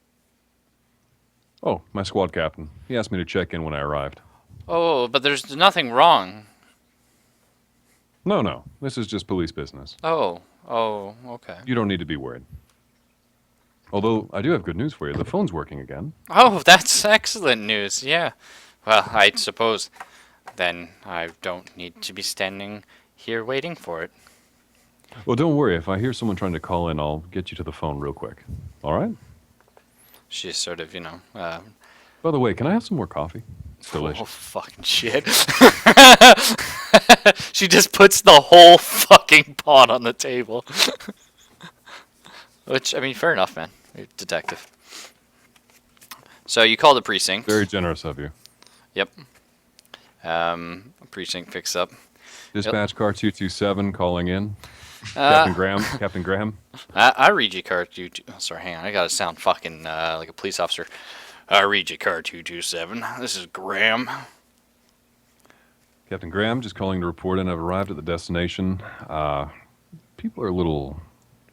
Oh, my squad captain. He asked me to check in when I arrived. Oh, but there's nothing wrong. No. This is just police business. Oh, okay. You don't need to be worried. Although, I do have good news for you. The phone's working again. Oh, that's excellent news. Yeah. Well, I suppose then I don't need to be standing here waiting for it. Well, don't worry. If I hear someone trying to call in, I'll get you to the phone real quick. All right? She's sort of, By the way, can I have some more coffee? It's oh, delicious. fucking shit. She just puts the whole fucking pot on the table. Which, I mean, fair enough, man. You're a detective. So you call the precinct. Very generous of you. Yep. Precinct picks up. Dispatch car 227 calling in. Uh, Captain Graham. I read you car 22. Oh, sorry, hang on. I gotta sound fucking like a police officer. I read you car 227. This is Graham. Captain Graham, just calling to report in. I've arrived at the destination. People are a little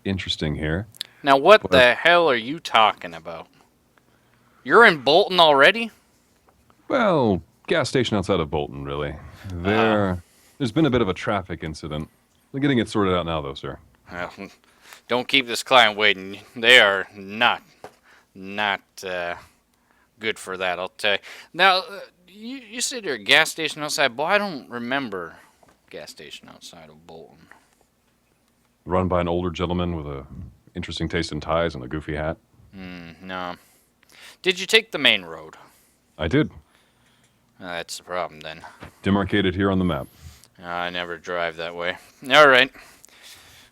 interesting here. Now, what What? the hell are you talking about? You're in Bolton already? Well, gas station outside of Bolton, really. There's been a bit of a traffic incident. We're getting it sorted out now, though, sir. Well, don't keep this client waiting. They are not good for that, I'll tell you. Now, you said you're a gas station outside. Boy, I don't remember gas station outside of Bolton. Run by an older gentleman with a interesting taste in ties and a goofy hat. No. Did you take the main road? I did. That's the problem, then. Demarcated here on the map. I never drive that way. All right.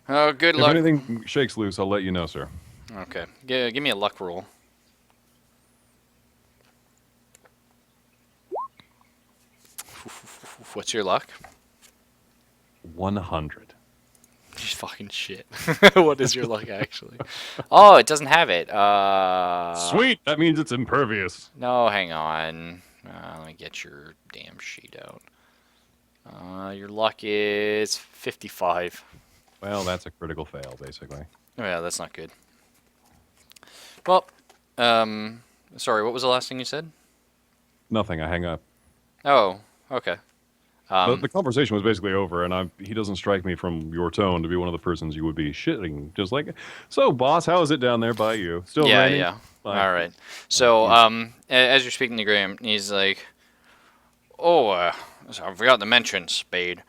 Oh, good If luck. anything shakes loose, I'll let you know, sir. Okay. Give me a luck roll. What's your luck? 100. Fucking shit. What is your luck, actually? Oh, it doesn't have it. Sweet! That means it's impervious. No, hang on. Let me get your damn sheet out. Your luck is 55. Well, that's a critical fail, basically. Oh, yeah, that's not good. Well, sorry, what was the last thing you said? Nothing. I hang up. Oh, okay. The conversation was basically over, and he doesn't strike me from your tone to be one of the persons you would be shitting. Just like, so, boss, how is it down there by you? Still Yeah, raining? yeah. Fine. All right. So, as you're speaking to Graham, he's like, "Oh, so I forgot to mention, Spade.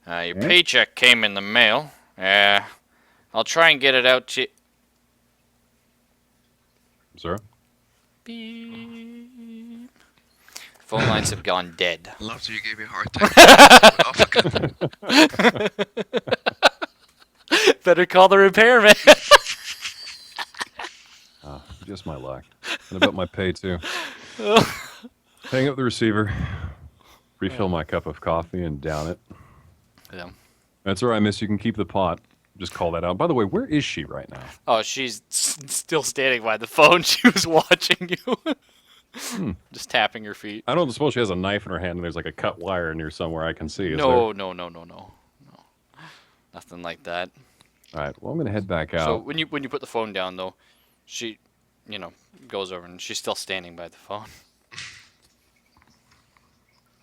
Your paycheck came in the mail. I'll try and get it out to." Sir? Beep. Phone lines have gone dead. Love you gave me a hard time. Better call the repairman. Just my luck. And about my pay, too. Hang up the receiver. Refill my cup of coffee and down it. Yeah. That's all right, miss. You can keep the pot. Just call that out. By the way, where is she right now? Oh, she's still standing by the phone. She was watching you. Just tapping her feet. I don't suppose she has a knife in her hand and there's like a cut wire near somewhere I can see. Is No. there? Nothing like that. All right. Well, I'm going to head back out. So when you put the phone down, though, she, goes over and she's still standing by the phone.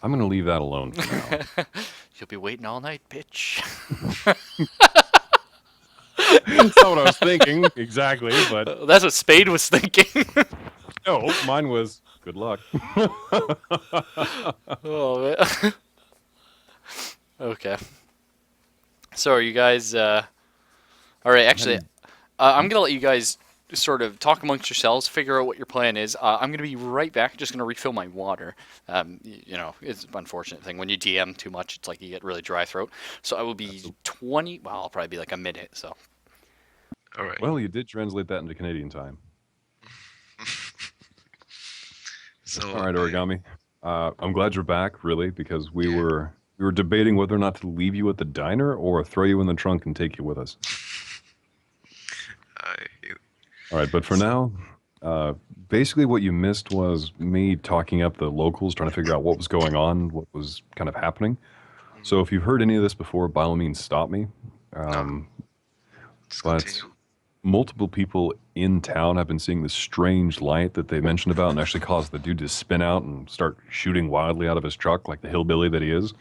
I'm going to leave that alone for now. You'll be waiting all night, bitch. That's not what I was thinking exactly, but That's what Spade was thinking. no, mine was good luck. Oh man. Okay. So are you guys? All right. Actually, I'm gonna let you guys sort of talk amongst yourselves, figure out what your plan is. I'm gonna be right back. Just gonna refill my water. You know, it's an unfortunate thing when you DM too much. It's like you get really dry throat. So I will be 20. Well, I'll probably be like a minute. So All right. Well, you did translate that into Canadian time. So All right, I, Origami. I'm glad you're back, really, because we were debating whether or not to leave you at the diner or throw you in the trunk and take you with us. I, All right, but for So- now, basically what you missed was me talking up the locals, trying to figure out what was going on, what was kind of happening. So if you've heard any of this before, by all means, stop me. Um, just but continue. multiple people in town have been seeing this strange light that they mentioned about and actually caused the dude to spin out and start shooting wildly out of his truck like the hillbilly that he is.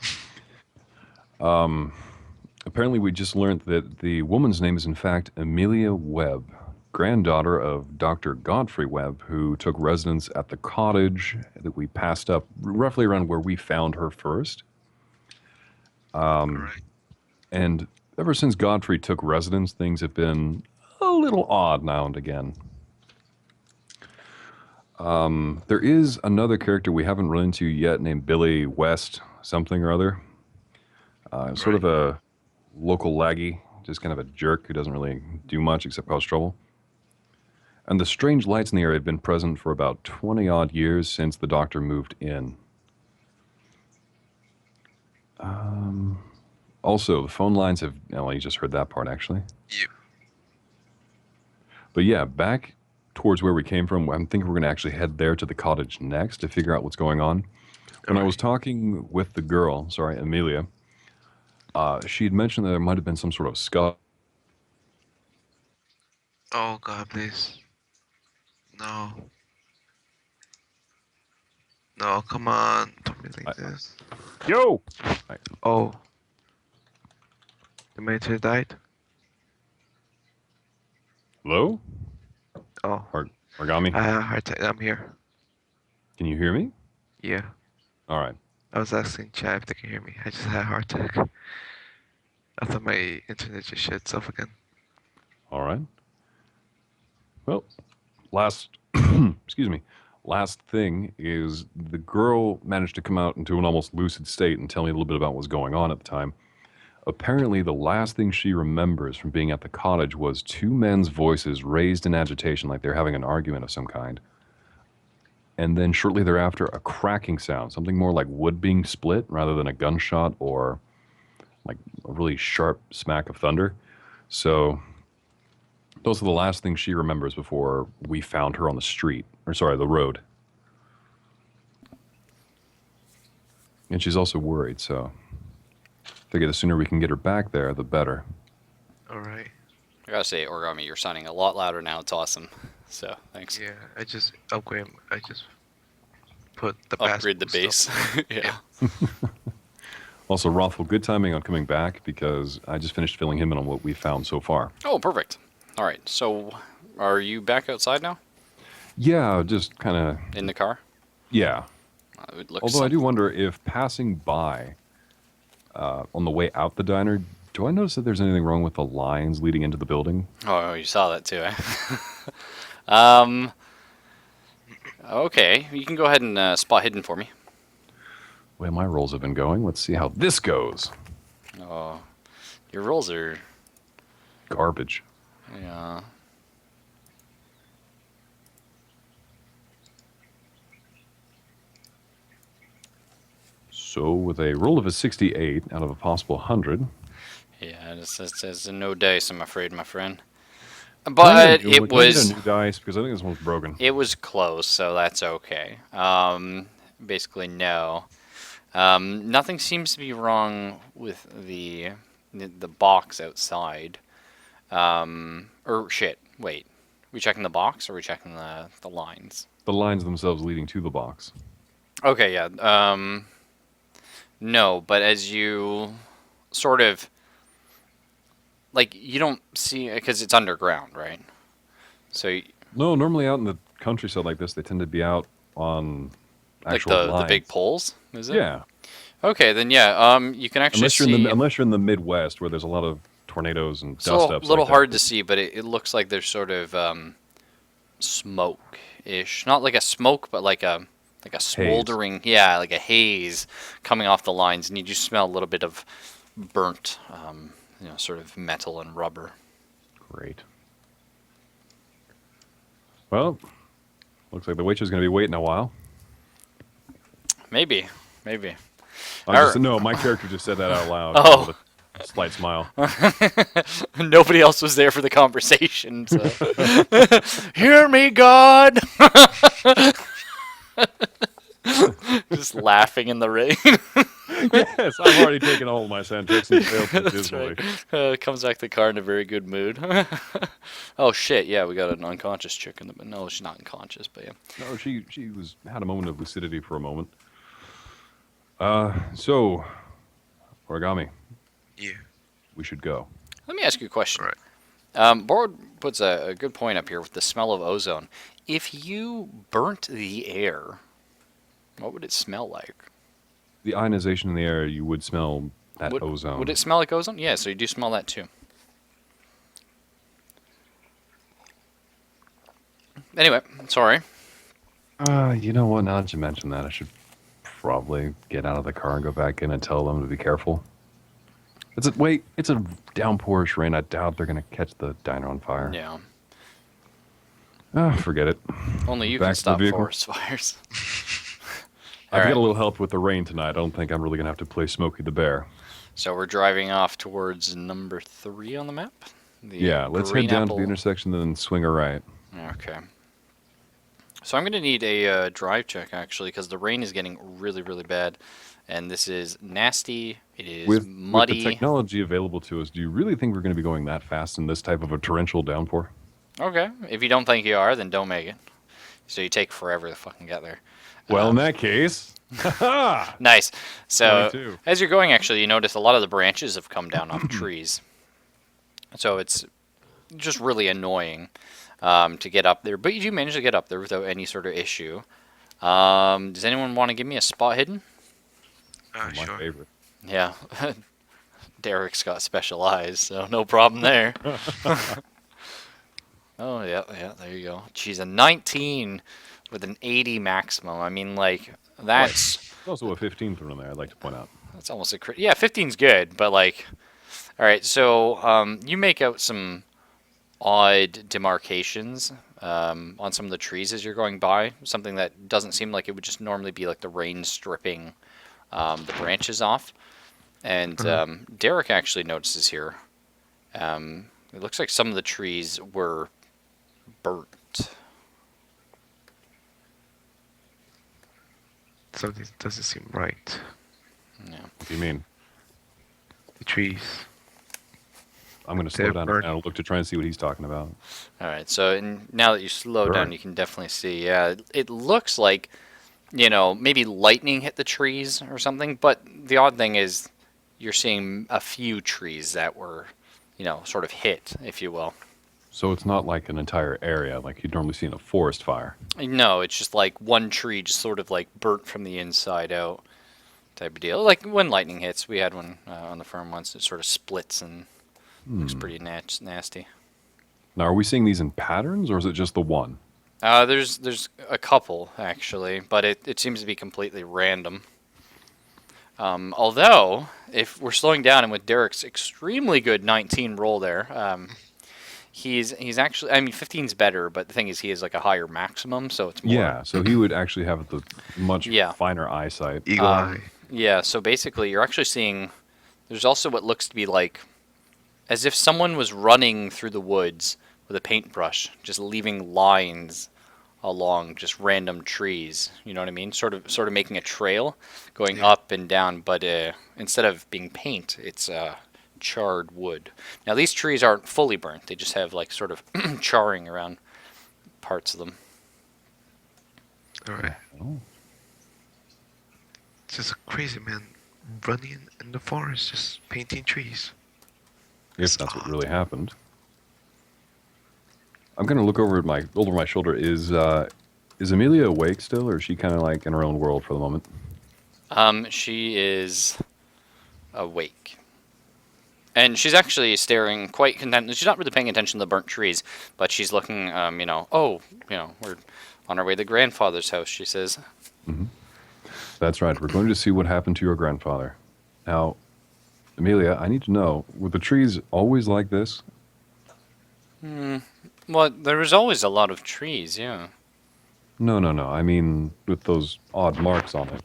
Apparently, we just learned that the woman's name is in fact Amelia Webb, granddaughter of Dr. Godfrey Webb, who took residence at the cottage that we passed up roughly around where we found her first. All right. And ever since Godfrey took residence, things have been a little odd now and again. There is another character we haven't run into yet named Billy West, something or other. Sort of a local laggy, just kind of a jerk who doesn't really do much except cause trouble. And the strange lights in the area have been present for about 20 odd years since the doctor moved in. Also, the phone lines have, well, you just heard that part actually. You. But yeah, back towards where we came from, I'm thinking we're going to actually head there to the cottage next to figure out what's going on. When I was talking with the girl, sorry, Amelia, she had mentioned that there might have been some sort of skull. Oh God, please. No. No, come on. Don't be like this. Yo! Oh. The mater died? Hello? Oh. Origami? Heart attack. I'm here. Can you hear me? Yeah. All right. I was asking chat if they can hear me. I just had a heart attack. I thought my internet just shut itself again. All right. Well, last, excuse me, last thing is the girl managed to come out into an almost lucid state and tell me a little bit about what was going on at the time. Apparently, the last thing she remembers from being at the cottage was two men's voices raised in agitation, like they're having an argument of some kind. And then shortly thereafter, a cracking sound, something more like wood being split rather than a gunshot or like a really sharp smack of thunder. So those are the last things she remembers before we found her on the street, or sorry, the road. And she's also worried, so figure the sooner we can get her back there, the better. Alright. I gotta say, Origami, you're sounding a lot louder now. It's awesome. So thanks. Yeah, I just upgrade. I just put the Upgrade the boost base. up. Yeah. Also, Rothwell, good timing on coming back because I just finished filling him in on what we found so far. Oh, perfect. All right. So, are you back outside now Yeah, just kind of, in the car? yeah. It looks Although I do wonder if passing by on the way out the diner, do I notice that there's anything wrong with the lines leading into the building? Oh, you saw that too, eh? Okay, you can go ahead and spot hidden for me. The way my rolls have been going, let's see how this goes. Oh, your rolls are, Garbage. yeah. So with a roll of a 68 out of a possible 100. Yeah, it's a no dice, I'm afraid, my friend. Can I But get a new- it can I get was a new dice because I think this one's broken. it was close, so that's okay. Basically no. Nothing seems to be wrong with the box outside. Or shit. Wait, we checking the box or we checking the lines? The lines themselves leading to the box. Okay, yeah. No, but as you sort of like you don't see because it's underground, right? So No, normally out in the countryside like this, they tend to be out on like actual the big lines. poles, is it? Yeah, Okay, then yeah. You can actually see. unless you're in the Midwest where there's a lot of tornadoes and It's a dust little, ups little like hard that. to see, but it looks like there's sort of smoke-ish. Not like a smoke, but like a smoldering, yeah, like a haze coming off the lines, and you just smell a little bit of burnt, sort of metal and rubber. Great. Well, looks like the waitress is going to be waiting a while. Maybe, maybe. No, my character just said that out loud Oh. with a slight smile. Nobody else was there for the conversation, so. Hear me, God! Just laughing in the rain. Yes, I've already taken all of my Santrix and failed That's dismally. right. Comes back to the car in a very good mood. Oh shit! Yeah, we got an unconscious chick in the. No, she's not unconscious, but yeah. No, she had a moment of lucidity for a moment. So, Origami, Yeah. we should go. Let me ask you a question. Right. Board puts a good point up here with the smell of ozone. If you burnt the air, what would it smell like? The ionization in the air, you would smell that ozone. Would it smell like ozone? Yeah, so you do smell that too. Anyway, sorry. You know what? Now that you mention that, I should probably get out of the car and go back in and tell them to be careful. It's a downpourish rain. I doubt they're gonna catch the diner on fire. Yeah. Forget it. Only you Back can to the stop vehicle. forest fires. I've Alright. got a little help with the rain tonight. I don't think I'm really gonna have to play Smokey the Bear. So we're driving off towards number 3 on the map. The Yeah, let's head green down apple. to the intersection, then swing a right. Okay. So I'm going to need a drive check, actually, because the rain is getting really, really bad. And this is nasty. It is With muddy. the technology available to us, do you really think we're going to be going that fast in this type of a torrential downpour? Okay. If you don't think you are, then don't make it. So you take forever to fucking get there. Well, in that case, haha! Nice. So 22. as you're going, actually, you notice a lot of the branches have come down off trees. So it's just really annoying to get up there. But you do manage to get up there without any sort of issue. Does anyone want to give me a spot hidden? My Sure. favorite. Yeah. Derek's got special eyes, so no problem there. Oh, yeah, there you go. She's a 19 with an 80 maximum. I mean, like, that's There's also a 15 thrown in there, I'd like to point out. that's almost a crit. Yeah, 15's good, but, like, all right, so you make out some odd demarcations on some of the trees as you're going by, something that doesn't seem like it would just normally be like the rain stripping the branches off. And Derek actually notices here, it looks like some of the trees were burnt. Something doesn't seem right. Yeah. What do you mean? The trees. I'm going to slow They're down burnt. and look to try and see what he's talking about. All right, so now that you slow down, Burnt. you can definitely see. Yeah, it looks like, maybe lightning hit the trees or something. But the odd thing is, you're seeing a few trees that were, sort of hit, if you will. So it's not like an entire area like you'd normally see in a forest fire. No, it's just like one tree just sort of like burnt from the inside out type of deal. Like when lightning hits, we had one on the farm once. It sort of splits and looks pretty nasty. Now, are we seeing these in patterns, or is it just the one? There's a couple actually, but it seems to be completely random. Although, if we're slowing down and with Derek's extremely good 19 roll there, he's actually, I mean, 15's better, but the thing is he has like a higher maximum, so it's more. Yeah, so he would actually have the much Yeah. finer eyesight. Eagle eye. Yeah, so basically you're actually seeing, there's also what looks to be like, as if someone was running through the woods with a paintbrush, just leaving lines along just random trees. You know what I mean? Sort of making a trail going up and down, but instead of being paint, it's charred wood. Now these trees aren't fully burnt; they just have like sort of charring around parts of them. Alright. Oh. It's just a crazy man running in the forest, just painting trees. if that's what really happened. I'm gonna look over my shoulder. Is Amelia awake still, or is she kind of like in her own world for the moment? She is awake. And she's actually staring quite contentedly. She's not really paying attention to the burnt trees, but she's looking, we're on our way to grandfather's house, she says. That's right. We're going to see what happened to your grandfather. Now, Amelia, I need to know, were the trees always like this? Well, there was always a lot of trees, yeah. No. I mean, with those odd marks on it.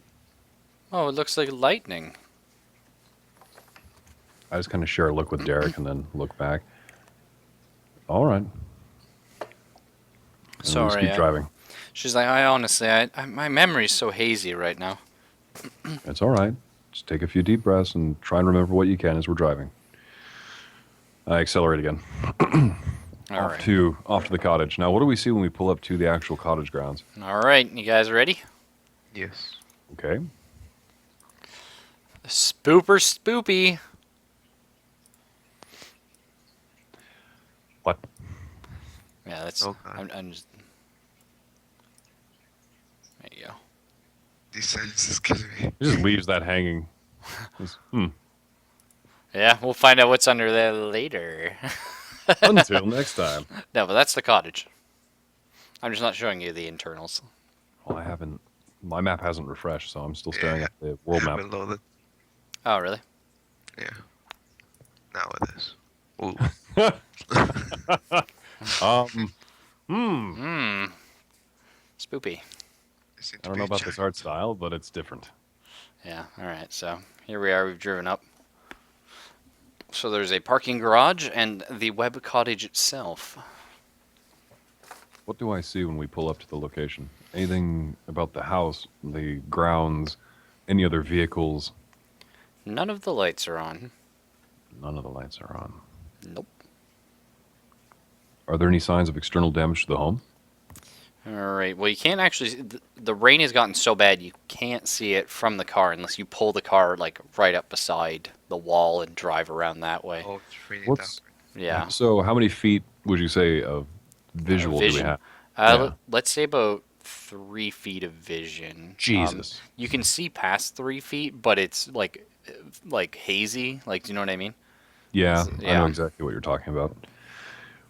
Oh, it looks like lightning. I just kind of share a look with Derek and then look back. All right. And then we just keep driving. She's like, I honestly, my memory's so hazy right now. It's all right. Just take a few deep breaths and try and remember what you can as we're driving. I accelerate again. Off to the cottage. Now, what do we see when we pull up to the actual cottage grounds? All right, you guys ready? Yes. Okay. Spooper spoopy. What? Yeah, that's. Oh, God. I'm just. There you go. These silence is killing me. He just leaves that hanging. Yeah, we'll find out what's under there later. Until next time. No, but that's the cottage. I'm just not showing you the internals. Well, I haven't. My map hasn't refreshed, so I'm still staring at the world map. Haven't loaded. Oh, really? Yeah. Now it is. Ooh. Spoopy. I don't know about this art style, but it's different. Yeah, alright, so here we are, we've driven up. So there's a parking garage and the web cottage itself. What do I see when we pull up to the location? Anything about the house, the grounds, any other vehicles? None of the lights are on. None of the lights are on. Nope. Are there any signs of external damage to the home? Alright, well you can't actually, the rain has gotten so bad you can't see it from the car unless you pull the car like right up beside the wall and drive around that way. Oh, it's raining What's- down. Yeah. So how many feet would you say of visual do we Vision. have? Yeah. Let's say about 3 feet of vision. Jesus. You can see past 3 feet, but it's like hazy. Like, do you know what I mean? Yeah, I know Yeah. exactly what you're talking about.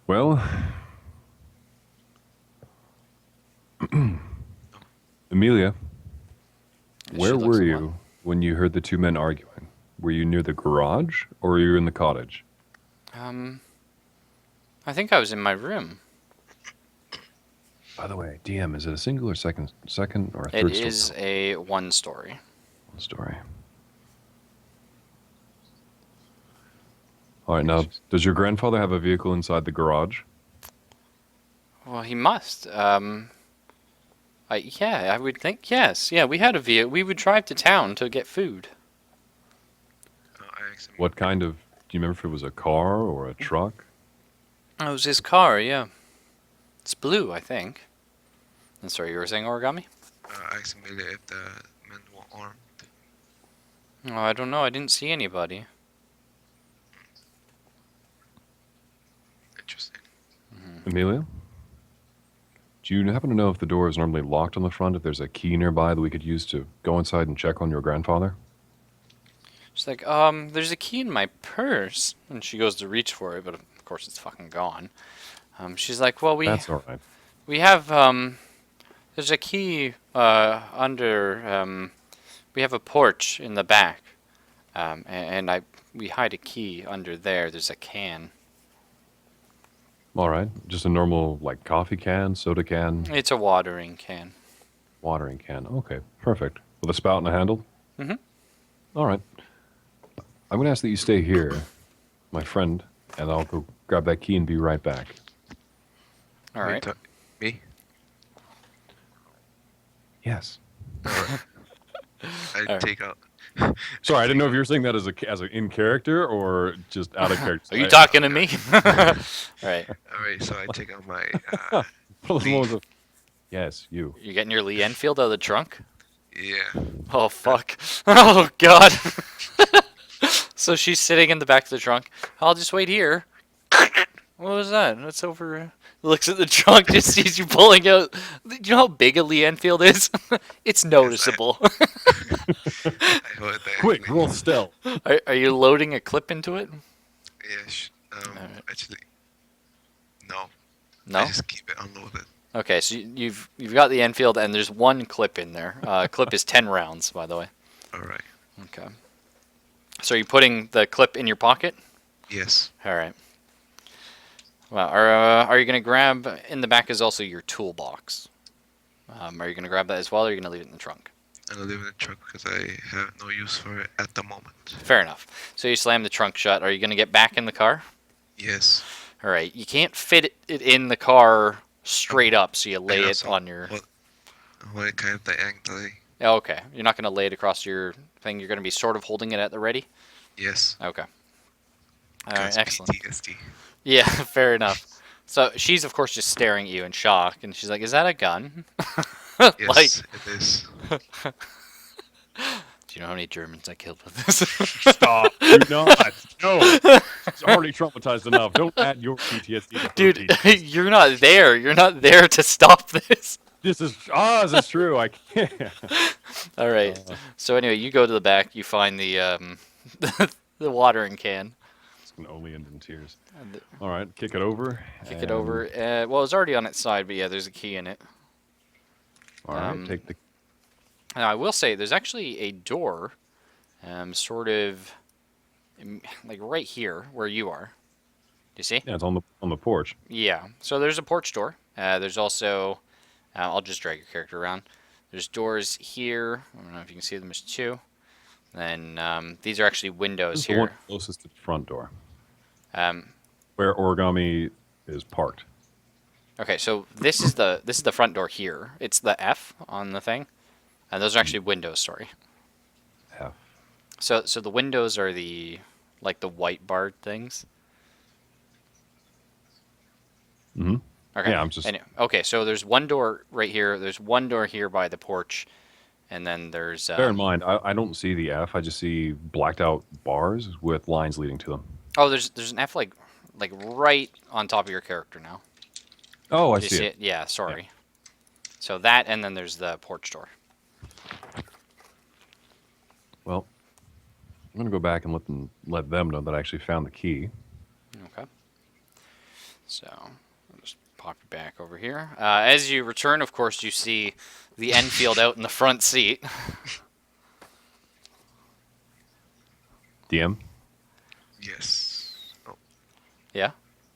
Well, Amelia, where looks were a you lot. when you heard the two men arguing? Were you near the garage or were you in the cottage? I think I was in my room. By the way, DM, is it a single or second or a It third is story? a one story. One story. All right, now, does your grandfather have a vehicle inside the garage? Well, he must. Yeah, I would think yes. Yeah, we had a vehicle. We would drive to town to get food. I asked him. What kind of, do you remember if it was a car or a truck? It was his car. Yeah, it's blue, I think. And sorry, you were saying origami? I asked Amelia if the men were armed. Oh, I don't know. I didn't see anybody. Interesting. Amelia? Do you happen to know if the door is normally locked on the front, if there's a key nearby that we could use to go inside and check on your grandfather? She's like, there's a key in my purse. And she goes to reach for it, but of course it's fucking gone. She's like, well, That's all right. we have, there's a key, under, we have a porch in the back. And we hide a key under there. There's a can. All right. Just a normal, like, coffee can, soda can, It's a watering can. watering can. Okay, perfect. With a spout and a handle? Mhm. All right. I'm going to ask that you stay here, my friend, and I'll go grab that key and be right back. All right. Me? Yes. I Alright. take out. Sorry, I didn't know if you were saying that as a in character or just out of character. Are you talking to me? All right. Alright, so I take out my. Those moments of- Yes, you. You getting your Lee Enfield out of the trunk? Yeah. Oh, fuck. Oh, God. So she's sitting in the back of the trunk. I'll just wait here. What was that? That's over. Looks at the trunk, just sees you pulling out. Do you know how big a Lee Enfield is? It's noticeable. I hold it Quick, directly. roll stealth. Are you loading a clip into it? Yes. Alright. Actually, no. No. I just keep it unloaded. Okay, so you've got the Enfield, and there's one clip in there. Clip is 10 rounds, by the way. All right. Okay. So are you putting the clip in your pocket? Yes. All right. Well, are you gonna grab in the back is also your toolbox? Are you gonna grab that as well, or are you gonna leave it in the trunk? I'll leave it in the truck because I have no use for it at the moment. Fair enough. So you slam the trunk shut. Are you gonna get back in the car? Yes. All right. You can't fit it in the car straight up, so you lay I it also on your. hold it kind of diagonally. Oh, okay. You're not gonna lay it across your thing. You're gonna be sort of holding it at the ready. Yes. Okay. All right. Because Excellent. PTSD. Yeah. Fair enough. So she's of course just staring at you in shock, and she's like, "Is that a gun?" Yes, Like, it is. do you know how many Germans I killed with this? Stop. Do not. No. It's already traumatized enough. Don't add your PTSD to her Dude, PTSD. you're not there. You're not there to stop this. This is true. I can't. All right. So anyway, you go to the back. You find the the watering can. It's can only end in tears. And All right, kick it over. kick it over. Well, it's already on its side, but yeah, there's a key in it. All right, um, take the. Now, I will say there's actually a door, sort of, like right here where you are. Do you see? Yeah, it's on the porch. Yeah. So there's a porch door. There's also, I'll just drag your character around. There's doors here. I don't know if you can see them. There's two. Then these are actually windows This is the one here. closest to the front door, Um, where origami is parked. okay, so this is the front door here. It's the F on the thing, and those are actually windows. Sorry. F. So the windows are the like the white barred things. Mm-hmm. Okay. Yeah, I'm just. Anyway, okay, so there's one door right here. There's one door here by the porch, and then there's. Bear in mind, I don't see the F. I just see blacked out bars with lines leading to them. Oh, there's an F like right on top of your character now. Oh, I Do you see see it. it? Yeah, sorry. So that, and then there's the porch door. Well, I'm gonna go back and let them know that I actually found the key. Okay. So I'll just pop you back over here. As you return, of course, you see the Enfield out in the front seat. DM. Yes. Oh, Yeah.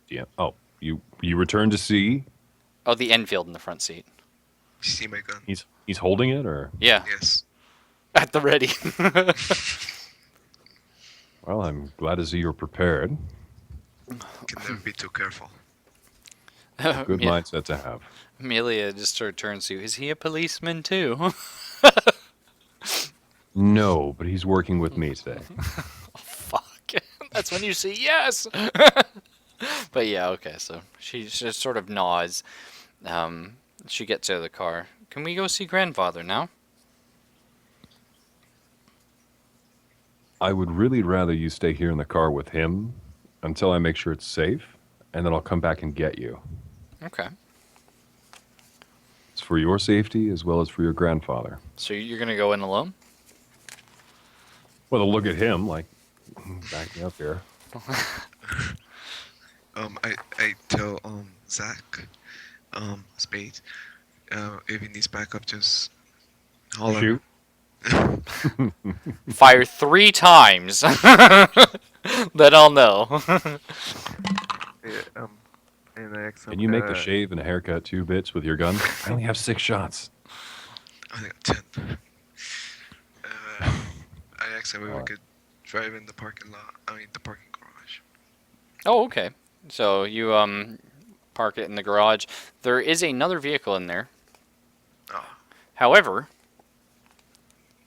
DM. Oh, you return to see Oh, the Enfield in the front seat. you see my gun? he's holding it, or Yeah, Yes. at the ready. well, I'm glad to see you're prepared. Can never be too careful. Good Yeah. mindset to have. Amelia just sort of turns to you. Is he a policeman too? No, but he's working with me today. Fuck. That's when you say yes. But yeah, okay. So she just sort of nods. She gets out of the car. Can we go see grandfather now? I would really rather you stay here in the car with him until I make sure it's safe, and then I'll come back and get you. Okay. It's for your safety as well as for your grandfather. So you're gonna go in alone? Well, look at him, like, back me up here. I tell Zach, Spade, if he needs backup, just holler. Shoot. Fire 3 times. Then I'll know. Yeah, and I asked him, Can you make the shave and a haircut too, bitch, with your gun? I only have 6 shots. I think 10. I asked him if we could drive in the parking lot. I mean, the parking garage. Oh, okay. So you park it in the garage. There is another vehicle in there. Oh, However,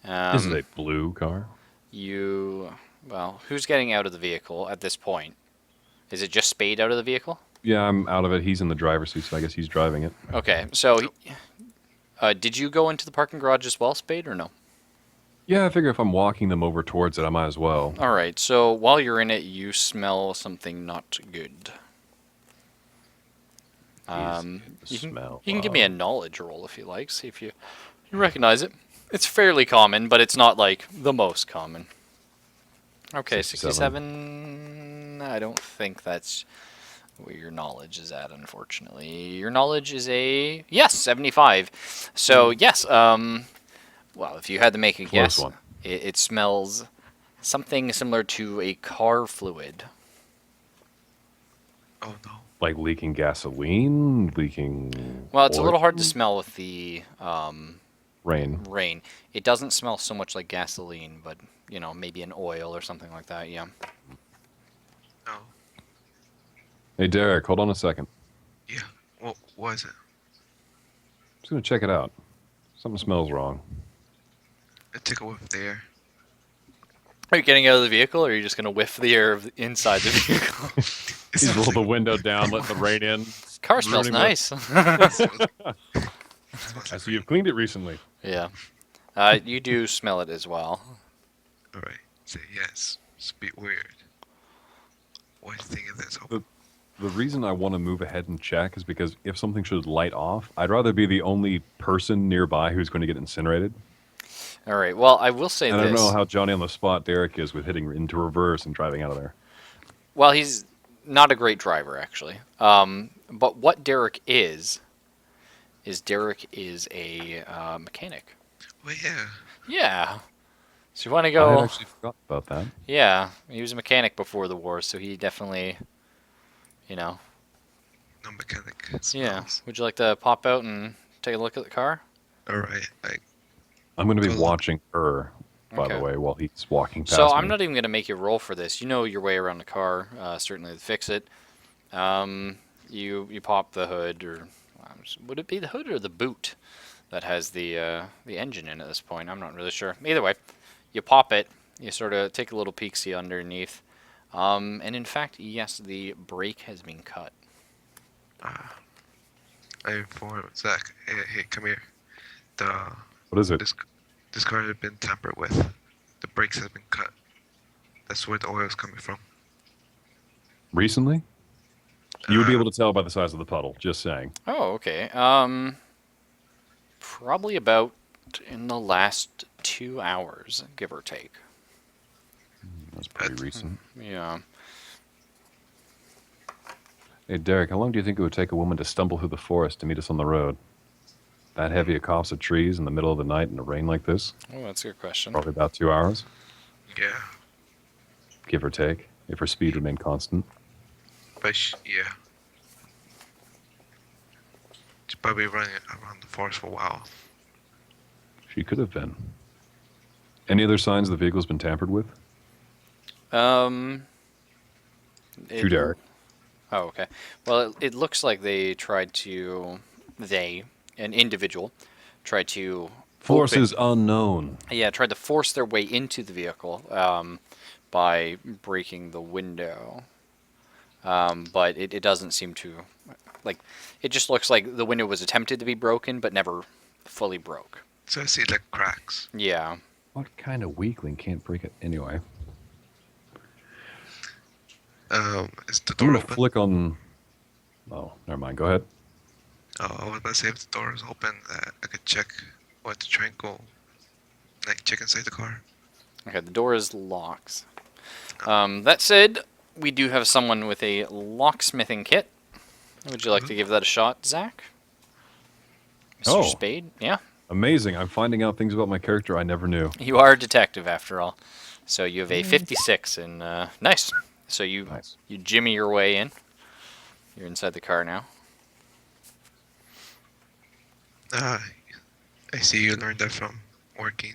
This is a blue car. well, who's getting out of the vehicle at this point? Is it just Spade out of the vehicle? Yeah, I'm out of it. He's in the driver's seat, so I guess he's driving it. Okay, so did you go into the parking garage as well, Spade, or no? Yeah, I figure if I'm walking them over towards it, I might as well. All right. So while you're in it, you smell something not good. You can Smell. you can give me a knowledge roll if you like. See if you recognize it. It's fairly common, but it's not like the most common. Okay, 67. I don't think that's where your knowledge is at, unfortunately. Your knowledge is a yes, 75. So yes, well, if you had to make a Close guess, one. it smells something similar to a car fluid. Oh no. Like leaking gasoline, leaking. Well, it's a oil? little hard to smell with the Rain. rain. It doesn't smell so much like gasoline, but you know, maybe an oil or something like that. Yeah. No. Hey, Derek, hold on a second. Yeah. What was it? I'm just gonna check it out. Something smells wrong. I took a whiff of the air. Are you getting out of the vehicle, or are you just gonna whiff the air of inside the vehicle? It He's smells rolled the like, window down, let the rain in. Car smells Ruining the- nice. it smells I like see you've cleaned it recently. Yeah. You do smell it as well. All right. Say yes. It's a bit weird. What do you think of this? Oh, The reason I want to move ahead and check is because if something should light off, I'd rather be the only person nearby who's going to get incinerated. All right. Well, I will say And I this. don't know how Johnny on the spot Derek is with hitting into reverse and driving out of there. Well, he's not a great driver, actually. But what Derek is Derek is a mechanic. well, yeah. Yeah. So you want to I go? had actually forgot about that. Yeah, he was a mechanic before the war, so he definitely, you know. No mechanic. Yeah. Smells. Would you like to pop out and take a look at the car? All right. I'm going to be Cool. watching her, by Okay. the way, while he's walking past So me. I'm not even going to make you roll for this. You know your way around the car, certainly to fix it. You pop the hood, or would it be the hood or the boot that has the engine in at this point? I'm not really sure. Either way, you pop it. You sort of take a little peek-see underneath. And in fact, yes, the brake has been cut. I informed Zach. Hey, come here. What is it? This car has been tampered with. The brakes have been cut. That's where the oil is coming from. Recently? You would be able to tell by the size of the puddle, just saying. Oh, okay. Probably about in the last 2 hours, give or take. That's pretty That's- recent. Yeah. Hey, Derek, how long do you think it would take a woman to stumble through the forest to meet us on the road? That heavy a copse of trees in the middle of the night in a rain like this? Oh, that's a good question. Probably about 2 hours, Yeah. give or take, if her speed remained constant. But yeah. She's probably running around the forest for a while. She could have been. Any other signs the vehicle's been tampered with? To Derek. Oh, okay. Well, it looks like an individual, tried to Forces unknown. tried to force their way into the vehicle by breaking the window. But it doesn't seem to, like, it just looks like the window was attempted to be broken, but never fully broke. So I see like cracks. Yeah. What kind of weakling can't break it anyway? Is the I'm door gonna open? flick on. Oh, never mind. Go ahead. Oh, I was about to say if the door is open, I could check what to try and go. Like check inside the car. Okay, the door is locked. That said, we do have someone with a locksmithing kit. Would you like to give that a shot, Zach? Mr. Oh. Spade? Yeah. Amazing. I'm finding out things about my character I never knew. You are a detective, after all. So you have a 56, and nice. So you Nice. you jimmy your way in. You're inside the car now. I see you learned that from working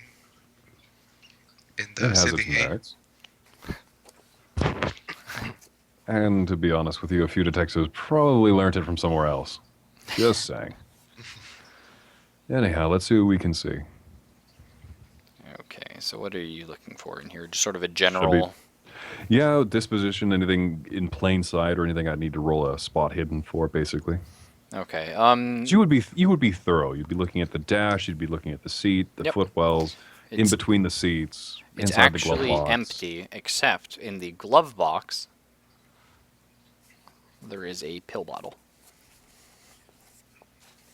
in It the has city. its merits. And to be honest with you, a few detectives probably learned it from somewhere else. Just saying. Anyhow, let's see what we can see. Okay, so what are you looking for in here? Just sort of a general... Yeah, disposition, anything in plain sight or anything I'd need to roll a spot hidden for, basically. Okay, So you would be thorough. You'd be looking at the dash, you'd be looking at the seat, the Yep. footwells. In between the seats, It's inside the glove actually box. empty, except in the glove box, there is a pill bottle.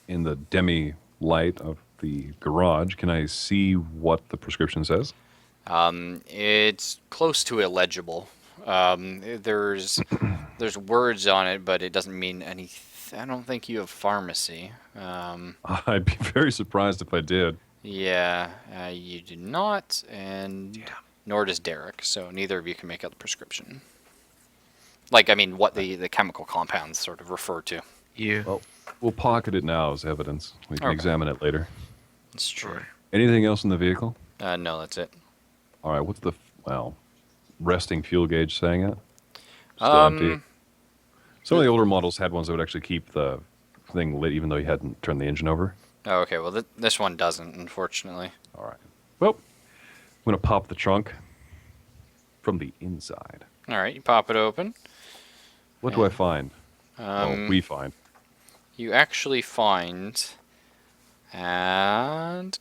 In the demi light of the garage, can I see what the prescription says? It's close to illegible. There's words on it, but it doesn't mean anything. I don't think you have pharmacy. I'd be very surprised if I did. Yeah, you do not, and nor does Derek. So neither of you can make out the prescription. Like, I mean, what the chemical compounds sort of refer to. Yeah. Well, we'll pocket it now as evidence. We can Okay. examine it later. That's true. Alright. Anything else in the vehicle? No, that's it. All right, what's the, resting fuel gauge saying it? Still empty. Some of the older models had ones that would actually keep the thing lit even though you hadn't turned the engine over. Oh, okay, well, this one doesn't, unfortunately. All right. Well, I'm going to pop the trunk from the inside. All right, you pop it open. What do I find? We find. You actually find and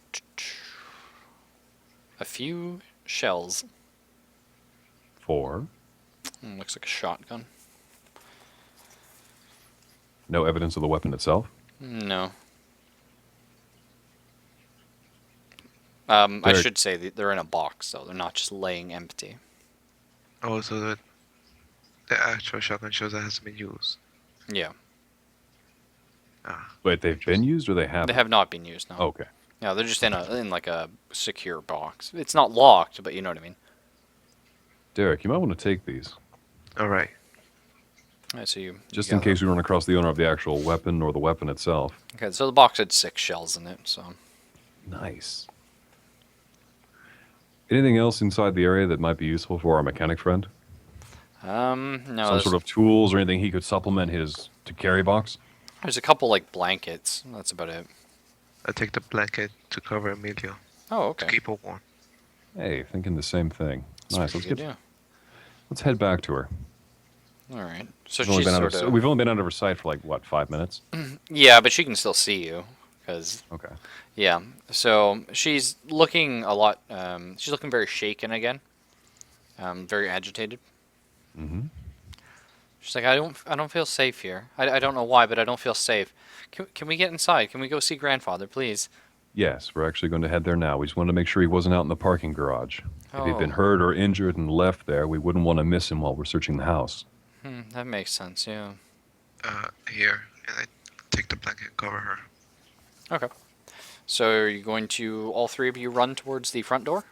a few shells. 4. Looks like a shotgun. No evidence of the weapon itself. No. I Derek. should say that they're in a box, though. They're not just laying empty. Oh, so the actual shotgun shells that hasn't been used. Yeah. Ah. Wait, they've been used or they haven't? They have not been used, no. Okay. No, they're just in like a secure box. It's not locked, but you know what I mean. Derek, you might want to take these. Alright. Alright, so you Just got in case we run across the owner of the actual weapon or the weapon itself. Okay, so the box had 6 shells in it, so. Nice. Anything else inside the area that might be useful for our mechanic friend? No, Some sort of tools or anything he could supplement his to carry box? there's a couple like blankets. That's about it. I take the blanket to cover Emilio Oh, to okay. keep her warm. Hey, thinking the same thing. Nice. Pretty Let's good, let's head back to her. yeah. All right. So We've only, she's been out sort of, of. we've only been out of her sight for like what, 5 minutes? Yeah, but she can still see you, because Okay. yeah. So she's looking a lot. She's looking very shaken again. Very agitated. Mm-hmm. She's like, I don't feel safe here. I don't know why, but I don't feel safe. Can we get inside? Can we go see grandfather, please? Yes, we're actually going to head there now. We just wanted to make sure he wasn't out in the parking garage. If he'd been Oh. hurt or injured and left there, we wouldn't want to miss him while we're searching the house. That makes sense. Yeah. Here, and I take the blanket and cover her. Okay. So are you going to all three of you run towards the front door?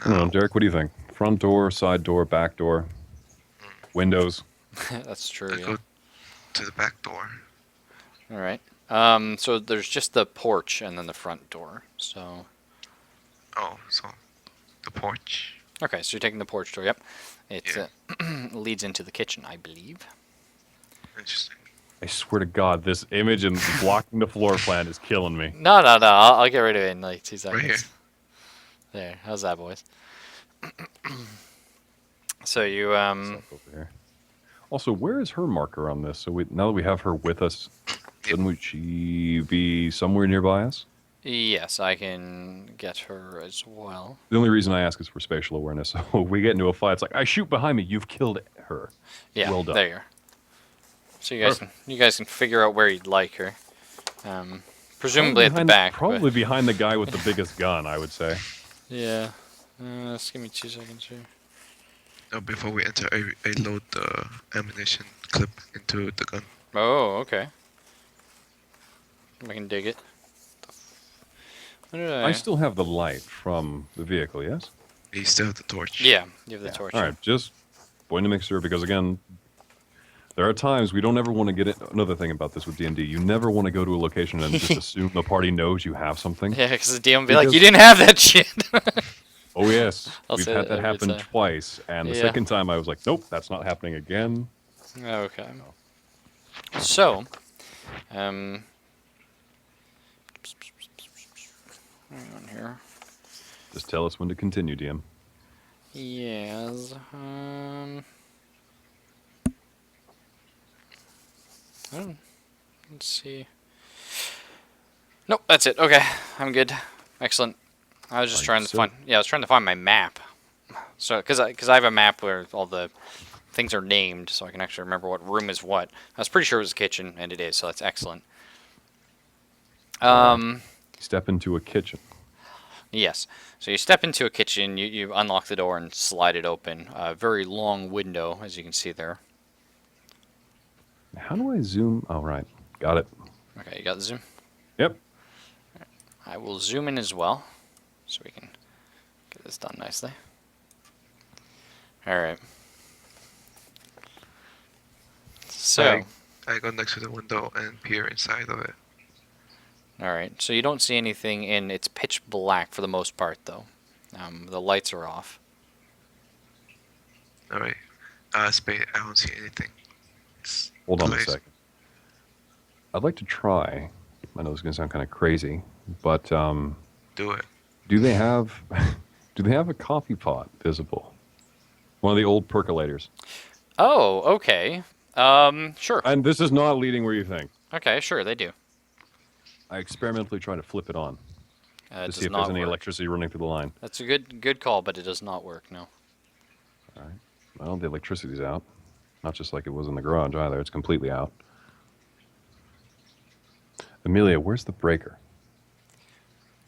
I don't know, Derek, what do you think? Front door, side door, back door, windows? That's true. I Yeah. go to the back door. All right. So there's just the porch and then the front door. So Oh, so the porch. okay, so you're taking the porch door. Yep. It Yeah. leads into the kitchen, I believe. Interesting. I swear to God, this image and blocking the floor plan is killing me. No. I'll get rid of it in like 2 seconds. here. There. How's that, boys? So you Over here. Also, where is her marker on this? So now that we have her with us, shouldn't she be somewhere nearby us? yes, I can get her as well. The only reason I ask is for spatial awareness. So if we get into a fight, it's like, I shoot behind me, you've killed her. Yeah. Well done. There you are. So you guys can figure out where you'd like her. Presumably at the back. but- Probably behind the guy with the biggest gun, I would say. Yeah. Just give me 2 seconds here. Now, before we enter, I load the ammunition clip into the gun. Oh, okay. I can dig it. What did I still have the light from the vehicle, yes? You still have the torch. Yeah, you have the torch. All right, just going to make sure, because again, there are times we don't ever want to get it. Another thing about this with D&D, you never want to go to a location and just assume the party knows you have something. Yeah, because the DM will be like, Because- you didn't have that shit. Oh yes, I'll we've say had that that every happen time. twice, and the Yeah. second time I was like, nope, that's not happening again. Okay. So, hang on here. Just tell us when to continue, DM. Yes. Let's see. Nope, that's it. Okay, I'm good. Excellent. I was just Are you trying to sick? find. Yeah, I was trying to find my map. So, because I have a map where all the things are named, so I can actually remember what room is what. I was pretty sure it was the kitchen, and it is, so that's excellent. Step into a kitchen. Yes. So you step into a kitchen, you unlock the door and slide it open. A very long window, as you can see there. How do I zoom? Oh, right. Got it. Okay, you got the zoom? Yep. I will zoom in as well, so we can get this done nicely. Alright. So, I go next to the window and peer inside of it. alright, so you don't see anything in, it's pitch black for the most part, though. The lights are off. Alright. Spade, I don't see anything. It's Hold on a place. second. I'd like to try. I know this is gonna sound kind of crazy, but Do it. do they have a coffee pot visible? One of the old percolators. Oh, okay. Sure. And this is not leading where you think. Okay, sure, they do. I experimentally try to flip it on It to does see if not there's any work. electricity running through the line. That's a good call, but it does not work, no. All right. Well, the electricity's out. Not just like it was in the garage either. It's completely out. Amelia, where's the breaker?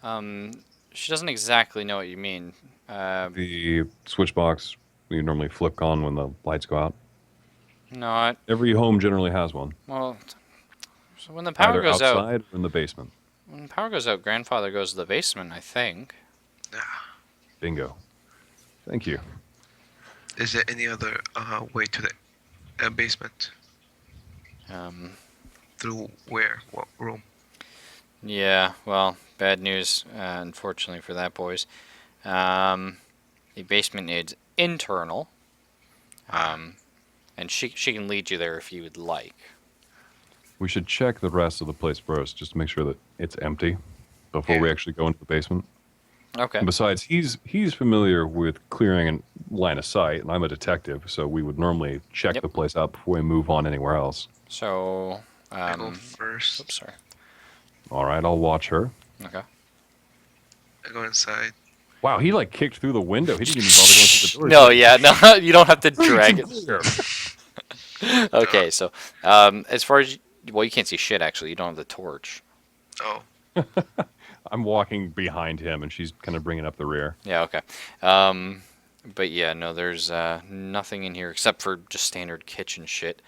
She doesn't exactly know what you mean. The switch box you normally flick on when the lights go out. No, Every home generally has one. well, so when the power Either goes out, outside or in the basement. when the power goes out, grandfather goes to the basement, I think. Nah. Bingo. Thank you. Is there any other way to the basement? Through where? What room? Yeah, well, bad news, unfortunately for that, boys. The basement is internal, and she can lead you there if you would like. We should check the rest of the place first, just to make sure that it's empty before we Yeah. actually go into the basement. Okay. And besides, he's familiar with clearing and line of sight, and I'm a detective, so we would normally check Yep. the place out before we move on anywhere else. So, I go first. oops, sorry. All right, I'll watch her. Okay. I go inside. Wow, he like kicked through the window. He didn't even bother going through the door. No, yeah, no, you don't have to drag it. Clear. Okay, so, as far as, well, you can't see shit, actually. You don't have the torch. Oh, I'm walking behind him, and she's kind of bringing up the rear. Yeah, okay. But yeah, no, there's nothing in here except for just standard kitchen shit.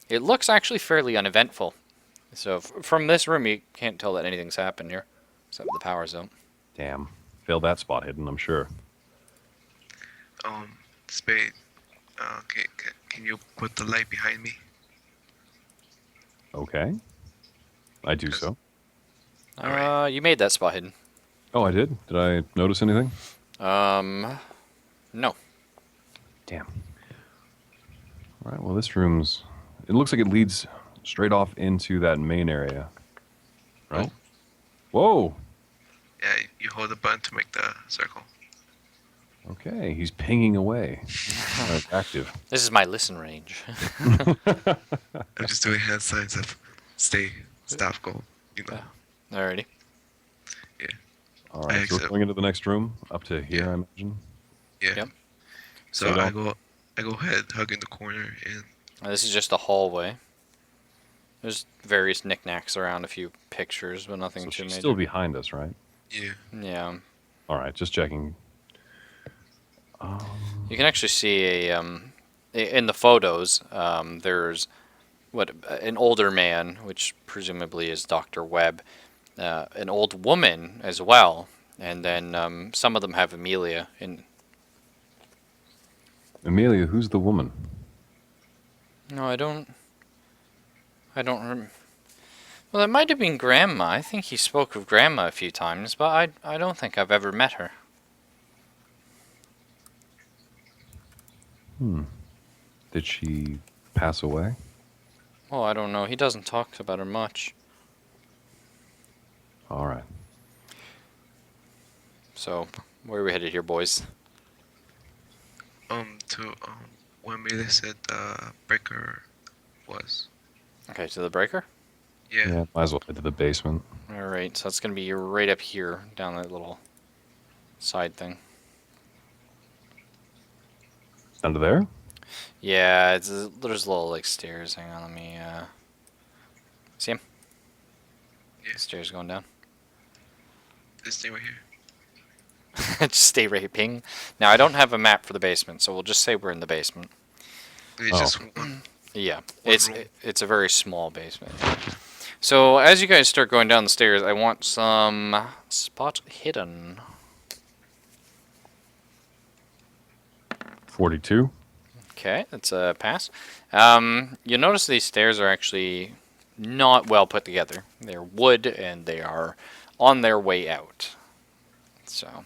It looks actually fairly uneventful. So from this room, you can't tell that anything's happened here, except the power's out. Damn. Failed that spot hidden, I'm sure. Spade. Can you put the light behind me? Okay. I do so. Alright. You made that spot hidden. Oh, I did? Did I notice anything? No. Damn. All right, well, this room's... It looks like it leads straight off into that main area. Right? Whoa! Yeah, you hold the button to make the circle. Okay, he's pinging away. Active. This is my listen range. I'm just doing hand signs of stay, stop, go. You know. Alrighty. All right, so we're going into the next room, up to here, Yeah. I imagine. Yeah. Yep. So So I go ahead, hug in the corner, and This is just a hallway. There's various knickknacks around, a few pictures, but nothing So too she's major. still behind us, right? yeah. Yeah. All right, just checking. You can actually see in the photos, there's an older man, which presumably is Dr. Webb, an old woman as well, and then some of them have Amelia in. Amelia, who's the woman? No, I don't. Well, it might have been Grandma. I think he spoke of Grandma a few times, but I don't think I've ever met her. Did she pass away? Oh, I don't know. He doesn't talk about her much. All right. So, where are we headed here, boys? To when Amelia said breaker was. Okay, to the breaker? Yeah. Yeah, might as well head to the basement. Alright, so that's going to be right up here, down that little side thing. Under there? Yeah, there's little like stairs. Hang on, let me see him. Yeah. Stairs going down. This thing right here. Just stay right ping. Now I don't have a map for the basement, so we'll just say we're in the basement. It's Oh. just one. Yeah, One it's room. it's a very small basement. So as you guys start going down the stairs, I want some spot hidden. 42. Okay, that's a pass. You'll notice these stairs are actually not well put together. They're wood and they are on their way out. So,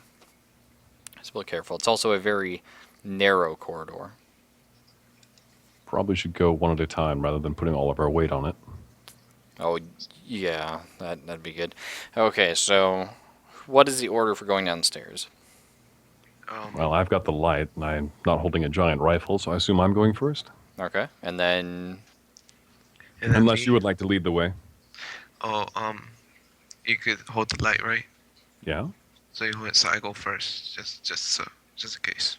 just be careful. It's also a very narrow corridor. Probably should go one at a time rather than putting all of our weight on it. Oh, yeah, that'd be good. Okay, so what is the order for going down the stairs? Well, I've got the light, and I'm not holding a giant rifle, so I assume I'm going first. Okay, and then And then Unless me- you would like to lead the way. Oh, you could hold the light, right? Yeah? So you hold it, so I go first, just in case.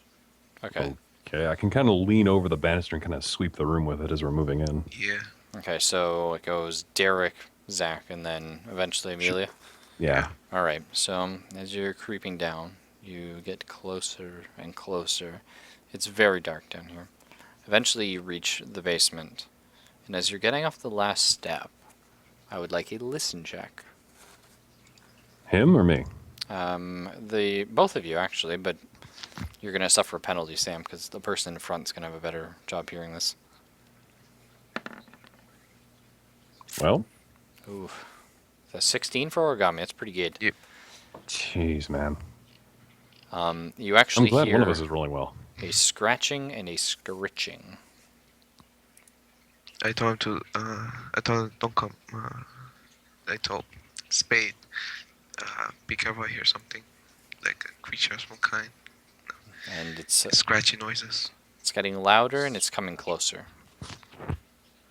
okay. Okay, I can kind of lean over the banister and kind of sweep the room with it as we're moving in. Yeah. Okay, so it goes Derek, Zach, and then eventually Amelia. Yeah. All right. So as you're creeping down, you get closer and closer. It's very dark down here. Eventually, you reach the basement, and as you're getting off the last step, I would like a listen check. Him or me? The both of you actually, but you're gonna suffer a penalty, Sam, because the person in front's gonna have a better job hearing this. Well, Ooh, the 16 for origami. That's pretty good. Yep. jeez, man. You I'm actually glad hear one of us is rolling well. a scratching and a scritching. I told him to. I told him don't come. I told Spade, be careful. I hear something, like a creature of some kind. And it's Scratchy noises. getting louder and it's coming closer.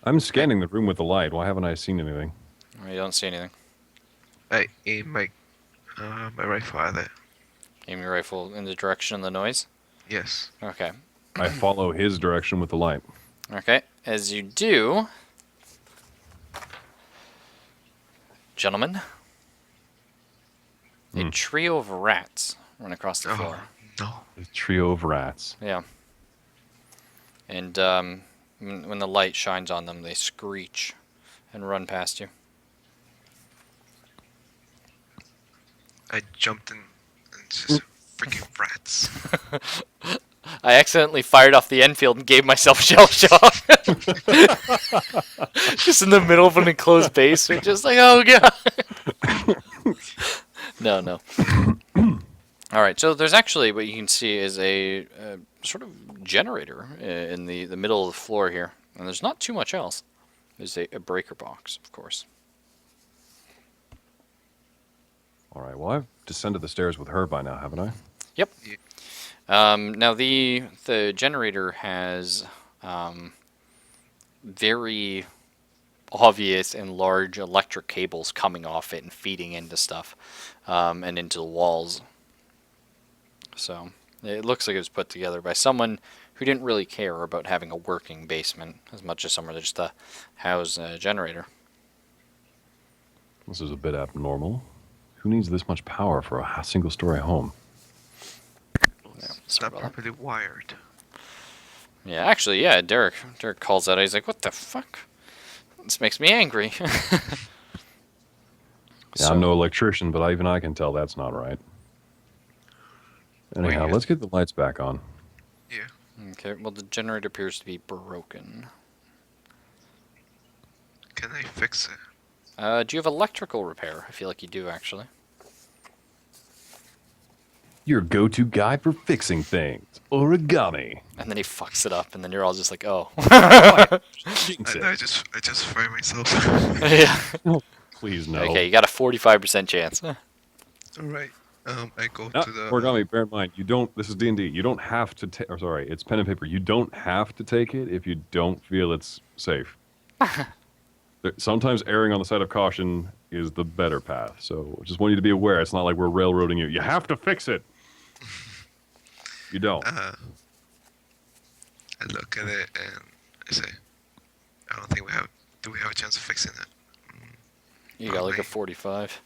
I'm scanning the room with the light. Why haven't I seen anything? You don't see anything. I aim my rifle at it. Aim your rifle in the direction of the noise. Yes. Okay. I follow his direction with the light. Okay. As you do, gentlemen, a trio of rats run across the floor. No. A trio of rats. Yeah. And when the light shines on them, they screech and run past you. I jumped in and it's just freaking rats. I accidentally fired off the Enfield and gave myself shell shock. Just in the middle of an enclosed base, we're just like, oh god. No. All right, so there's actually what you can see is a sort of generator in the middle of the floor here, and there's not too much else. There's a breaker box, of course. All right, well, I've descended the stairs with her by now, haven't I? Yep. Yeah. Now the generator has very obvious and large electric cables coming off it and feeding into stuff and into the walls. So it looks like it was put together by someone who didn't really care about having a working basement as much as somewhere just to house a generator. This is a bit abnormal. Who needs this much power for a single-story home? Yeah, It's sorry not about that. properly wired. Yeah, actually, yeah, Derek calls out. He's like, "What the fuck? This makes me angry." Yeah, I'm no electrician, but even I can tell that's not right. Anyhow, yes. let's get the lights back on. Yeah. Okay, well, the generator appears to be broken. Can I fix it? Do you have electrical repair? I feel like you do, actually. Your go-to guy for fixing things. Origami. And then he fucks it up, and then you're all just like, oh. Jinx it. I just fire myself. Yeah. Please, no. Okay, you got a 45% chance. All right. I go No, to the. origami, bear in mind, you don't, this is D&D, you don't have to take, or sorry, it's pen and paper, you don't have to take it if you don't feel it's safe. Sometimes erring on the side of caution is the better path, so just want you to be aware, it's not like we're railroading you. You have to fix it! You don't. I look at it and I say, I don't think we have. Do we have a chance of fixing it? You got like a Probably. 45.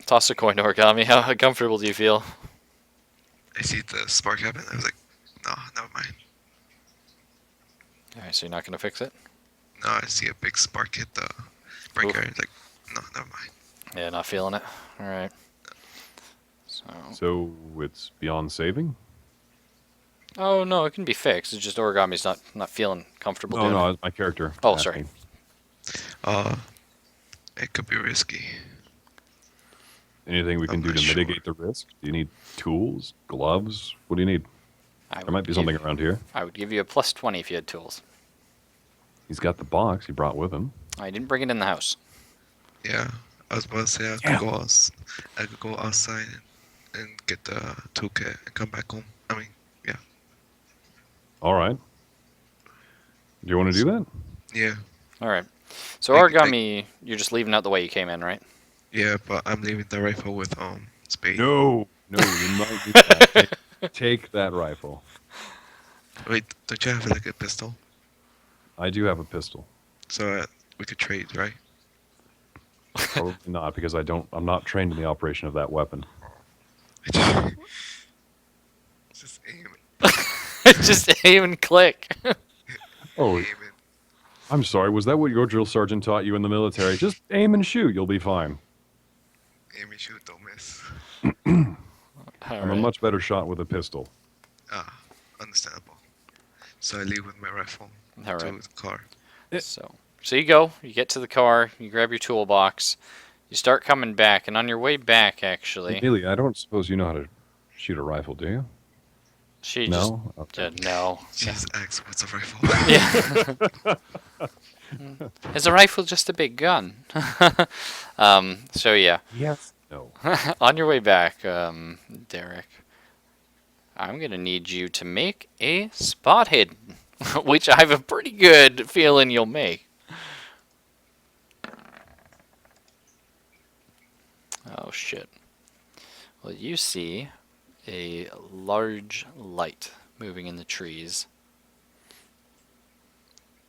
Toss a coin to Origami. How comfortable do you feel? I see the spark happen. I was like, no, never mind. Alright, so you're not going to fix it? No, I see a big spark hit the breaker. Oof. Like, no, never mind. Yeah, not feeling it. Alright. So. So it's beyond saving? Oh, no, it can be fixed. It's just Origami's not feeling comfortable No, doing no, it. it's my character. Oh, sorry. asking. It could be risky. Anything we can I'm do not to sure. mitigate the risk? Do you need tools, gloves? What do you need? I There might would be something give- around here. I would give you a plus 20 if you had tools. He's got the box he brought with him. I didn't bring it in the house. Yeah, I was about to say I could go outside and get the toolkit and come back home. I mean, yeah, All right. Do you want to do that? yeah, Alright. So Like- Origami, you're just leaving out the way you came in, right? yeah. But I'm leaving the rifle with Spade. No, you might need that. Take that rifle. Wait, don't you have like a pistol? I do have a pistol. So we could trade, right? Probably not, because I'm not trained in the operation of that weapon. Just aim Just aim and click. Oh, it. I'm sorry. Was that what your drill sergeant taught you in the military? Just aim and shoot. You'll be fine. Aim and shoot, don't miss. I'm a Alright. much better shot with a pistol. Understandable. So I leave with my rifle to Alright. the car. So you go, you get to the car, you grab your toolbox, you start coming back, and on your way back, actually, Amelia, I don't suppose you know how to shoot a rifle, do you? she No? Okay. just said no. She just asks, what's a rifle? Yeah. Is a rifle just a big gun? So yeah, Yes. No. on your way back, Derek, I'm gonna need you to make a spot hidden, which I have a pretty good feeling you'll make. Oh shit. Well, you see a large light moving in the trees.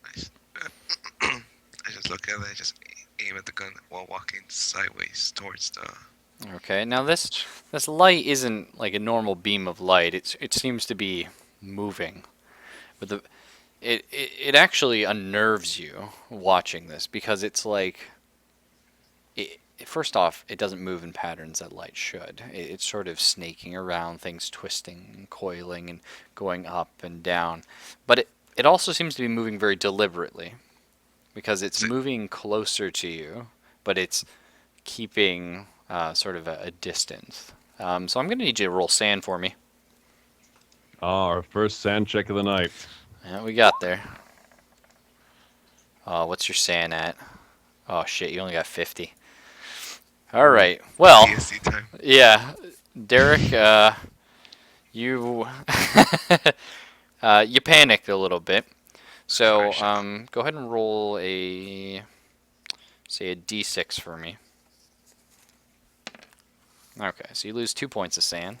I just look at it, I just aim at the gun while walking sideways towards the... Okay, now this light isn't like a normal beam of light. It seems to be moving, but it actually unnerves you watching this, because it's like first off, it doesn't move in patterns that light should. It's sort of snaking around, things twisting and coiling and going up and down, but it also seems to be moving very deliberately, because it's moving closer to you, but it's keeping sort of a distance. So I'm going to need you to roll sand for me. Our first sand check of the night. Yeah, we got there. What's your sand at? Oh shit, you only got 50. All right. Well, DSC time. yeah, Derek, you you panicked a little bit. So go ahead and roll a D6 for me. Okay, so you lose 2 points of sand.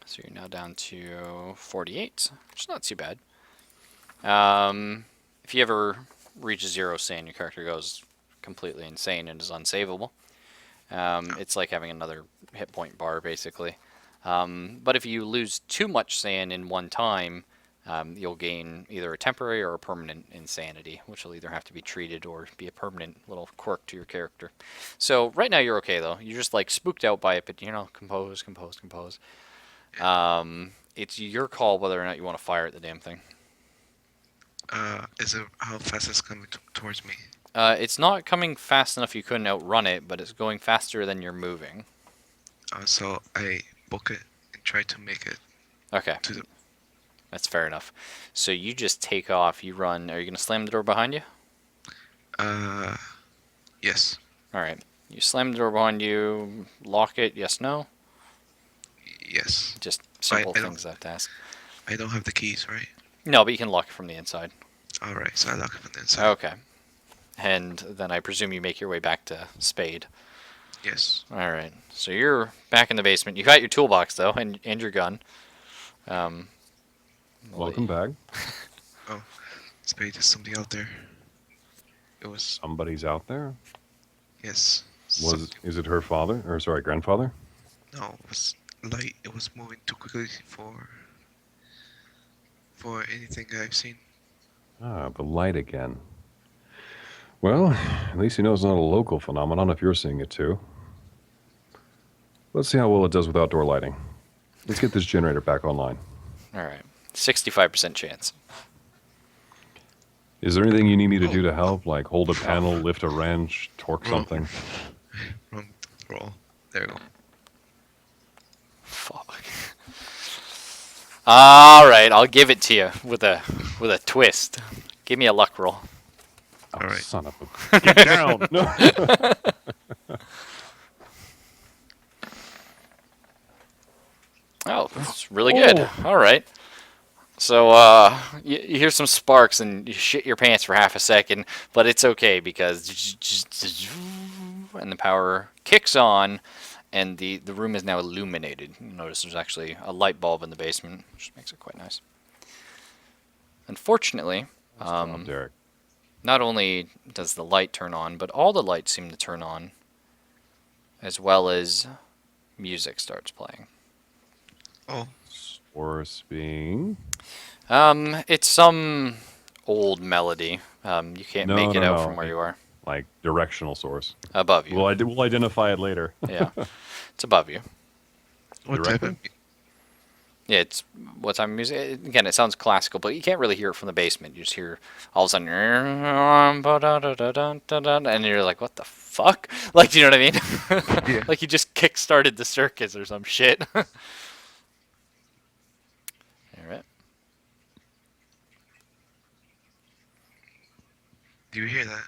So you're now down to 48, which is not too bad. If you ever reach 0 sand, your character goes completely insane and is unsavable. It's like having another hit point bar, basically. But if you lose too much sand in one time, you'll gain either a temporary or a permanent insanity, which will either have to be treated or be a permanent little quirk to your character. So right now you're okay, though. You're just like spooked out by it, but compose. It's your call whether or not you want to fire at the damn thing. Is it how fast it's coming towards me? It's not coming fast enough you couldn't outrun it, but it's going faster than you're moving. So I book it and try to make it Okay, to the... that's fair enough. So you just take off, you run. Are you going to slam the door behind you? Yes. Alright. You slam the door behind you, lock it, yes, no? Yes. Just simple I don't- things I have to ask. I don't have the keys, right? No, but you can lock it from the inside. Alright, so I lock it from the inside. Okay. And then I presume you make your way back to Spade. Yes. All right. So you're back in the basement. You got your toolbox though, and your gun. Um, Welcome back. Oh, Spade, there's something out there. It was, Somebody's out there. yes. Is it her father? Or sorry, grandfather? No, it was light. It was moving too quickly for anything I've seen. Ah, the light again. Well, at least you know it's not a local phenomenon if you're seeing it too. Let's see how well it does with outdoor lighting. Let's get this generator back online. all right. 65% chance. Is there anything you need me to do to help? Like hold a panel, lift a wrench, torque something? Wrong roll. There we go. Fuck. All right, I'll give it to you with a twist. Give me a luck roll. Oh, All right. son of a... Get down! No. Oh, that's really good. All right. So you hear some sparks and you shit your pants for half a second, but it's okay because and the power kicks on, and the room is now illuminated. You notice there's actually a light bulb in the basement, which makes it quite nice. Unfortunately, Derek. not only does the light turn on, but all the lights seem to turn on, as well as music starts playing. Oh, Source being... It's some old melody. You can't No, make it no, out no. from where you are. like directional source. Above you. We'll identify it later. Yeah. It's above you. what type of? Yeah, it's what type of music? Again, it sounds classical, but you can't really hear it from the basement. You just hear all of a sudden, and you're like, what the fuck? Like, do you know what I mean? Yeah. Like you just kick-started the circus or some shit. All right. Do you hear that?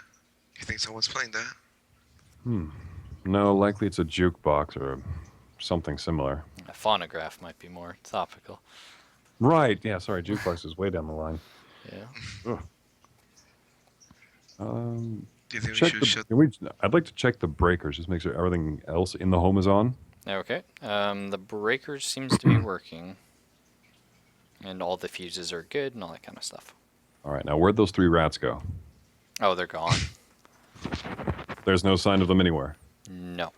You think someone's playing that? No, likely it's a jukebox or something similar. A phonograph might be more topical. Right. Yeah. Sorry, jukebox is way down the line. Yeah. Ugh. Do you think we Check should the. shut? I'd like to check the breakers. Just make sure everything else in the home is on. Okay. The breaker seems to be working. And all the fuses are good and all that kind of stuff. All right. Now, where'd those 3 rats go? Oh, they're gone. There's no sign of them anywhere. No.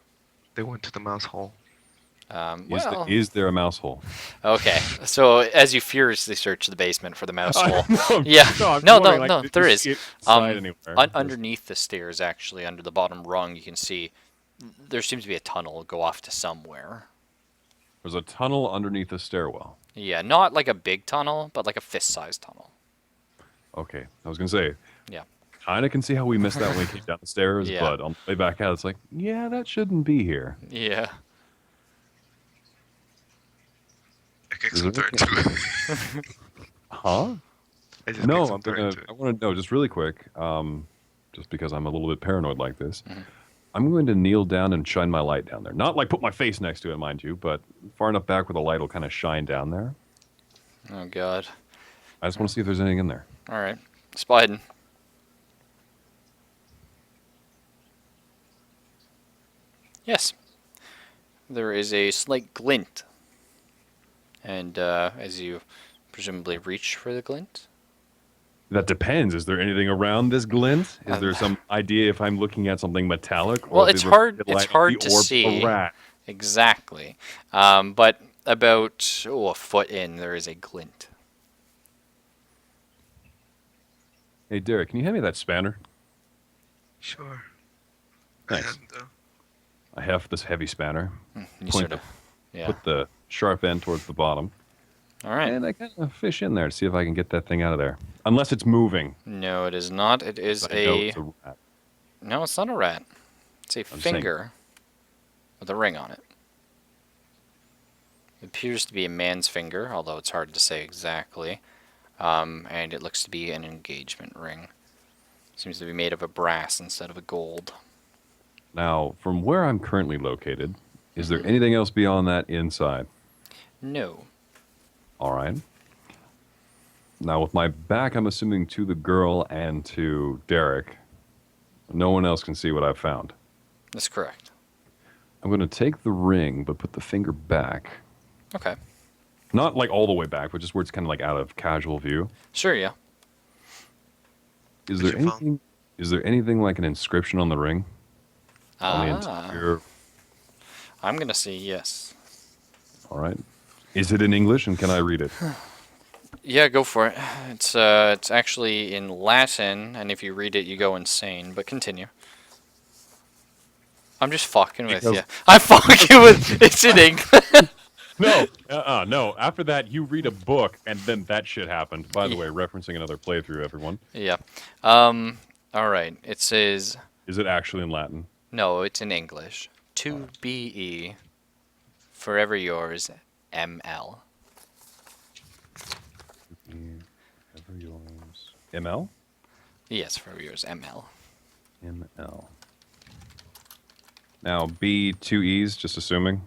They went to the mouse hole. Well, Is there a mouse hole? okay. So as you furiously search the basement for the mouse hole, No, yeah, I'm no, wondering, like, did there you is. see it slide anywhere? Underneath the stairs, actually, under the bottom rung, you can see there seems to be a tunnel go off to somewhere. There's a tunnel underneath the stairwell. Yeah, not like a big tunnel, but like a fist-sized tunnel. Okay, I was gonna say. Yeah. Kind of can see how we missed that when we came down the stairs, Yeah. but on the way back out, it's like, yeah, that shouldn't be here. Yeah. I kicked Is some there dirt too. Huh? I just No, kicked some I'm dirt gonna. into it. I want to know just really quick, just because I'm a little bit paranoid like this. Mm-hmm. I'm going to kneel down and shine my light down there. Not like put my face next to it, mind you, but far enough back where the light will kind of shine down there. Oh God. I just want to see if there's anything in there. All right. Spot hidden. Yes. There is a slight glint. And as you presumably reach for the glint, That depends. Is there anything around this glint? Is there some idea if I'm looking at something metallic? Well, if it's the hard- reflected it's light hard of the to orb of a see. rat? exactly. But about a foot in, there is a glint. Hey, Derek, can you hand me that spanner? Sure. Thanks. And, I have this heavy spanner. You Point sort the- of, yeah. Put the sharp end towards the bottom. All right. And I kind of fish in there to see if I can get that thing out of there. Unless it's moving. No, it is not. It is I know a. it's a rat. No, it's not a rat. It's a saying- finger with a ring on it. It appears to be a man's finger, although it's hard to say exactly. And it looks to be an engagement ring. Seems to be made of a brass instead of a gold. Now, from where I'm currently located, is there anything else beyond that inside? No. All right. Now, with my back, I'm assuming to the girl and to Derek. No one else can see what I've found. That's correct. I'm going to take the ring, but put the finger back. Okay. Not like all the way back, but just where it's kind of like out of casual view. Sure, yeah. Is What's there your phone? anything? Is there anything like an inscription on the ring? On the interior? I'm gonna say yes. All right. Is it in English, and can I read it? Yeah, go for it. It's actually in Latin, and if you read it, you go insane. But continue. I'm just fucking with Because- you. I'm fucking with. It's in English. No, no. After that, you read a book, and then that shit happened. By the way, referencing another playthrough, everyone. Yeah. All right. It says Is it actually in Latin? no. It's in English. To be forever yours, ML. Ever yours. ML? Yes, forever yours, ML. ML. Now, B, two E's, just assuming.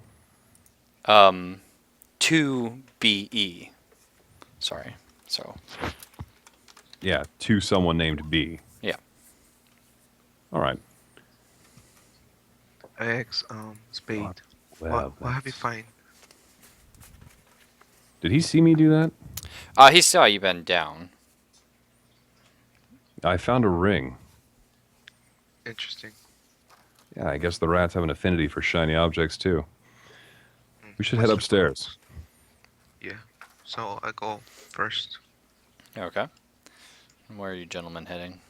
To be. Sorry. So Yeah, to someone named B. yeah. All right. X, spade. Well, What have you find? did he see me do that? He saw you bend down. I found a ring. Interesting. Yeah, I guess the rats have an affinity for shiny objects, too. We should head What's your- upstairs. Yeah. So I go first. Okay. And where are you gentlemen heading?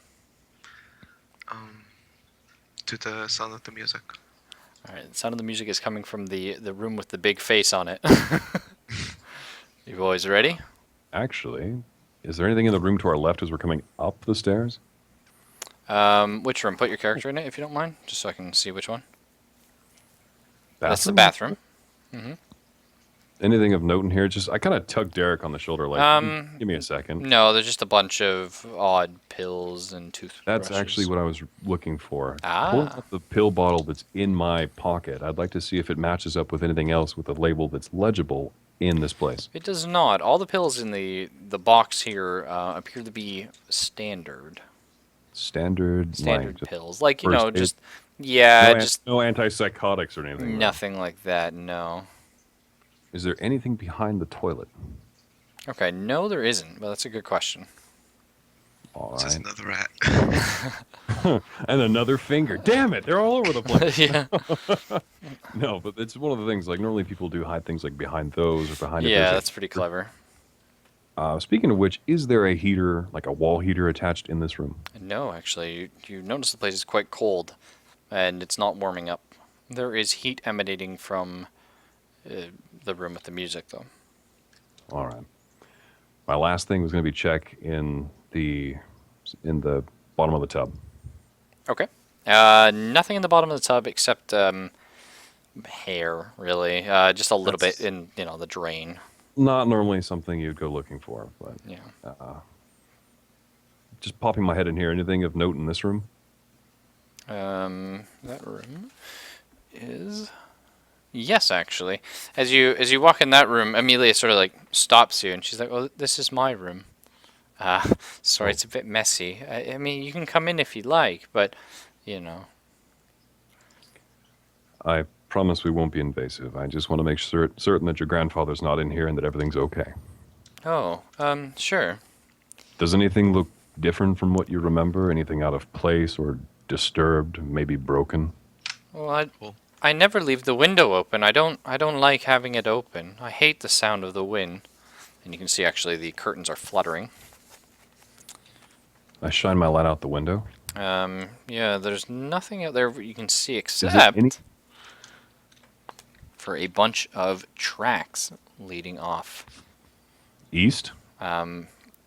To the sound of the music. All right. The sound of the music is coming from the room with the big face on it. You boys ready? Actually, is there anything in the room to our left as we're coming up the stairs? Which room? Put your character in it if you don't mind, just so I can see which one. That's the Bathroom? bathroom. Anything of note in here? Just I kind of tugged Derek on the shoulder, like, give me a second. No, there's just a bunch of odd pills and toothbrushes. That's actually what I was looking for. Ah. Pulling up the pill bottle that's in my pocket. I'd like to see if it matches up with anything else with a label that's legible in this place. It does not. All the pills in the box here appear to be standard Standard like, pills, like first aid? just yeah, just no antipsychotics or anything. right? nothing like that. No. Is there anything behind the toilet? Okay, no, there isn't. But that's a good question. All This is right. another rat. And another finger. Damn it! They're all over the place. Yeah. No, but it's one of the things. Like normally people do hide things like behind those or behind. if Yeah, there's a- that's pretty clever. Speaking of which, is there a heater, like a wall heater, attached in this room? No, actually, you notice the place is quite cold, and it's not warming up. There is heat emanating from the room with the music, though. All right. My last thing was going to be check in the bottom of the tub. Okay. Nothing in the bottom of the tub except hair, really. Just a little That's- bit in, the drain. Not normally something you'd go looking for, but Yeah. just popping my head in here. Anything of note in this room? That room is. Yes, actually. As you walk in that room, Amelia sort of like stops you, and she's like, "Oh, this is my room. Sorry, it's a bit messy. I mean, you can come in if you like, but, I promise we won't be invasive. I just want to make certain that your grandfather's not in here and that everything's okay. Oh, sure. Does anything look different from what you remember? Anything out of place or disturbed, maybe broken? Well, Cool. I never leave the window open. I don't like having it open. I hate the sound of the wind. And you can see actually the curtains are fluttering. I shine my light out the window. Yeah, there's nothing out there you can see Is there except any? for a bunch of tracks leading off. East?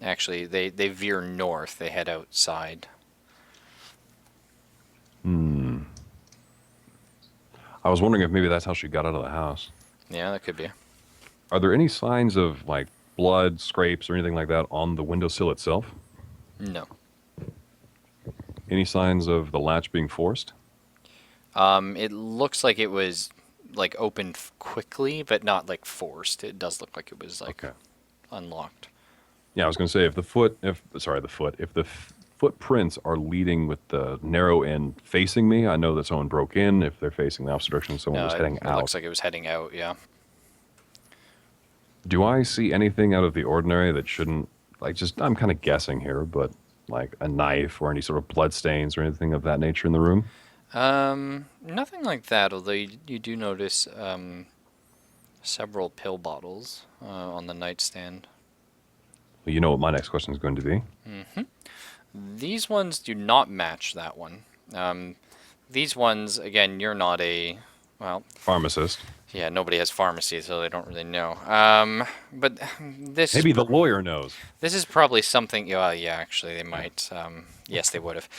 Actually, they veer north. They head outside. I was wondering if maybe that's how she got out of the house. Yeah, that could be. Are there any signs of like blood, scrapes, or anything like that on the windowsill itself? No. Any signs of the latch being forced? It looks like it was like opened quickly, but not like forced. It does look like it was like Okay. unlocked. Yeah, I was going to say if the foot footprints are leading with the narrow end facing me, I know that someone broke in. If they're facing the opposite direction, someone No, was heading it out. looks like it was heading out. Yeah. Do I see anything out of the ordinary that shouldn't, like, just, I'm kind of guessing here, but like a knife or any sort of blood stains or anything of that nature in the room? Nothing like that. Although you do notice several pill bottles on the nightstand. Well, you know what my next question is going to be. These ones do not match that one. These ones, again, you're not a, well, Pharmacist. yeah, nobody has pharmacy, so they don't really know. But this Maybe the lawyer knows. this is probably something. Yeah, yeah, actually, they might. Yes, they would have.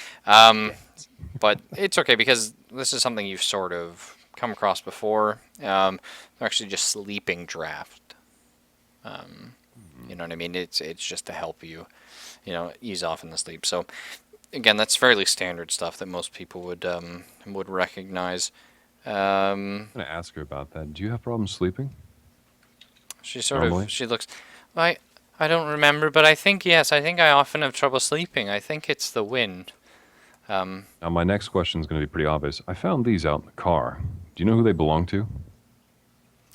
But it's okay because this is something you've sort of come across before. They're actually just sleeping draft. You know what I mean? It's just to help you, ease off in the sleep. So again, that's fairly standard stuff that most people would recognize. I'm going to ask her about that. Do you have problems sleeping? She sort Normally? of she looks. I don't remember, but I think yes. I think I often have trouble sleeping. I think it's the wind. Now, my next question is going to be pretty obvious. I found these out in the car. Do you know who they belong to?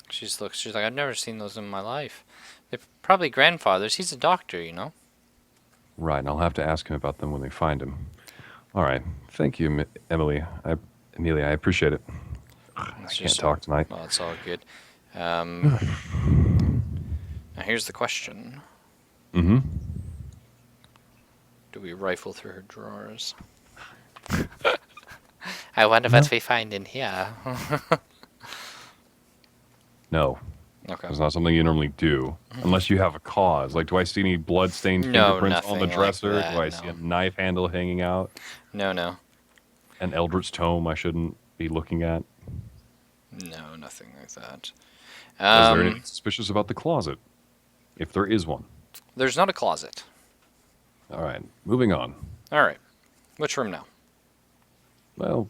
She's like, I've never seen those in my life. They're probably grandfather's. He's a doctor, you know. Right, and I'll have to ask him about them when they find him. All right. Thank you, Emily. Amelia, I appreciate it. I can't talk tonight. Well, it's all good. Now here's the question. Mm-hmm. Do we rifle through her drawers? I wonder what we find in here. No. Okay. It's not something you normally do, unless you have a cause. Like, do I see any blood-stained No, fingerprints on the nothing like dresser? that, Do I see no. a knife handle hanging out? No. An Eldritch tome I shouldn't be looking at? No, nothing like that. Is there anything suspicious about the closet? If there is one. There's not a closet. All right, moving on. All right. Which room now? Well,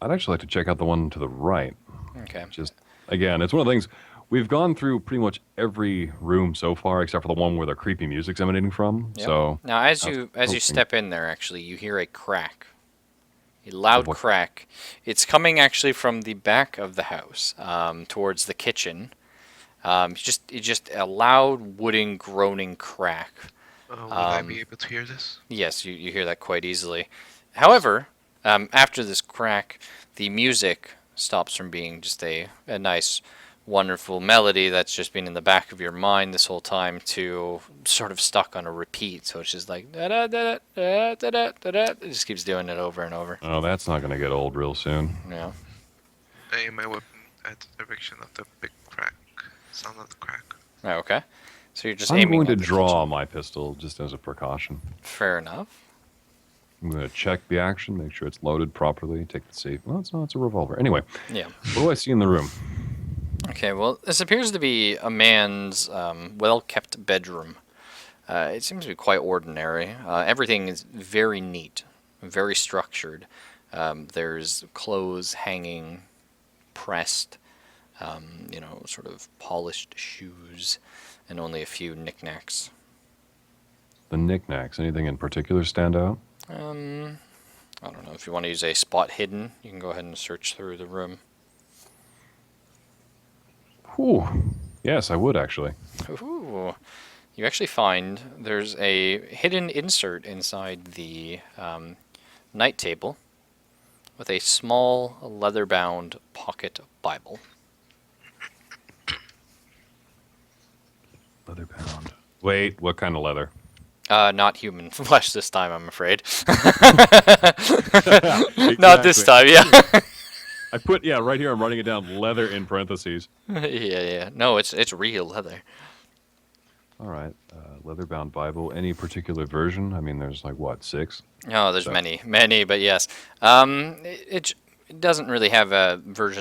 I'd actually like to check out the one to the right. Okay. Just, again, it's one of the things, we've gone through pretty much every room so far, except for the one where the creepy music's emanating from. Yep. So Now, as I was you hoping- step in there, actually, you hear a crack, a loud what? crack. It's coming actually from the back of the house, towards the kitchen. Just a loud wooden groaning crack. Would I be able to hear this? Yes, you hear that quite easily. However, after this crack, the music stops from being just a nice, wonderful melody that's just been in the back of your mind this whole time to sort of stuck on a repeat. So it's just like da da da da da da da da. It just keeps doing it over and over. Oh, that's not going to get old real soon. Yeah. I aim my weapon at the direction of the big crack. Sound of the crack. Oh, okay. So you're just I'm aiming going to at the draw kitchen. my pistol just as a precaution. Fair enough. I'm going to check the action, make sure it's loaded properly, take the safe. Well, it's not, it's a revolver. Anyway, Yeah. what do I see in the room? Okay, well, this appears to be a man's well-kept bedroom. It seems to be quite ordinary. Everything is very neat, very structured. There's clothes hanging, pressed, sort of polished shoes, and only a few knickknacks. The knickknacks. Anything in particular stand out? I don't know. If you want to use a spot hidden, you can go ahead and search through the room. Whew. Yes, I would actually. Ooh. You actually find there's a hidden insert inside the night table with a small leather-bound pocket Bible. Leather bound. Wait, what kind of leather? Not human flesh this time, I'm afraid. Not this time, yeah. I put, right here, I'm writing it down, leather in parentheses. yeah. No, it's real leather. All right, leather-bound Bible. Any particular version? I mean, there's like, what, 6? No, there's many, but yes. It doesn't really have a version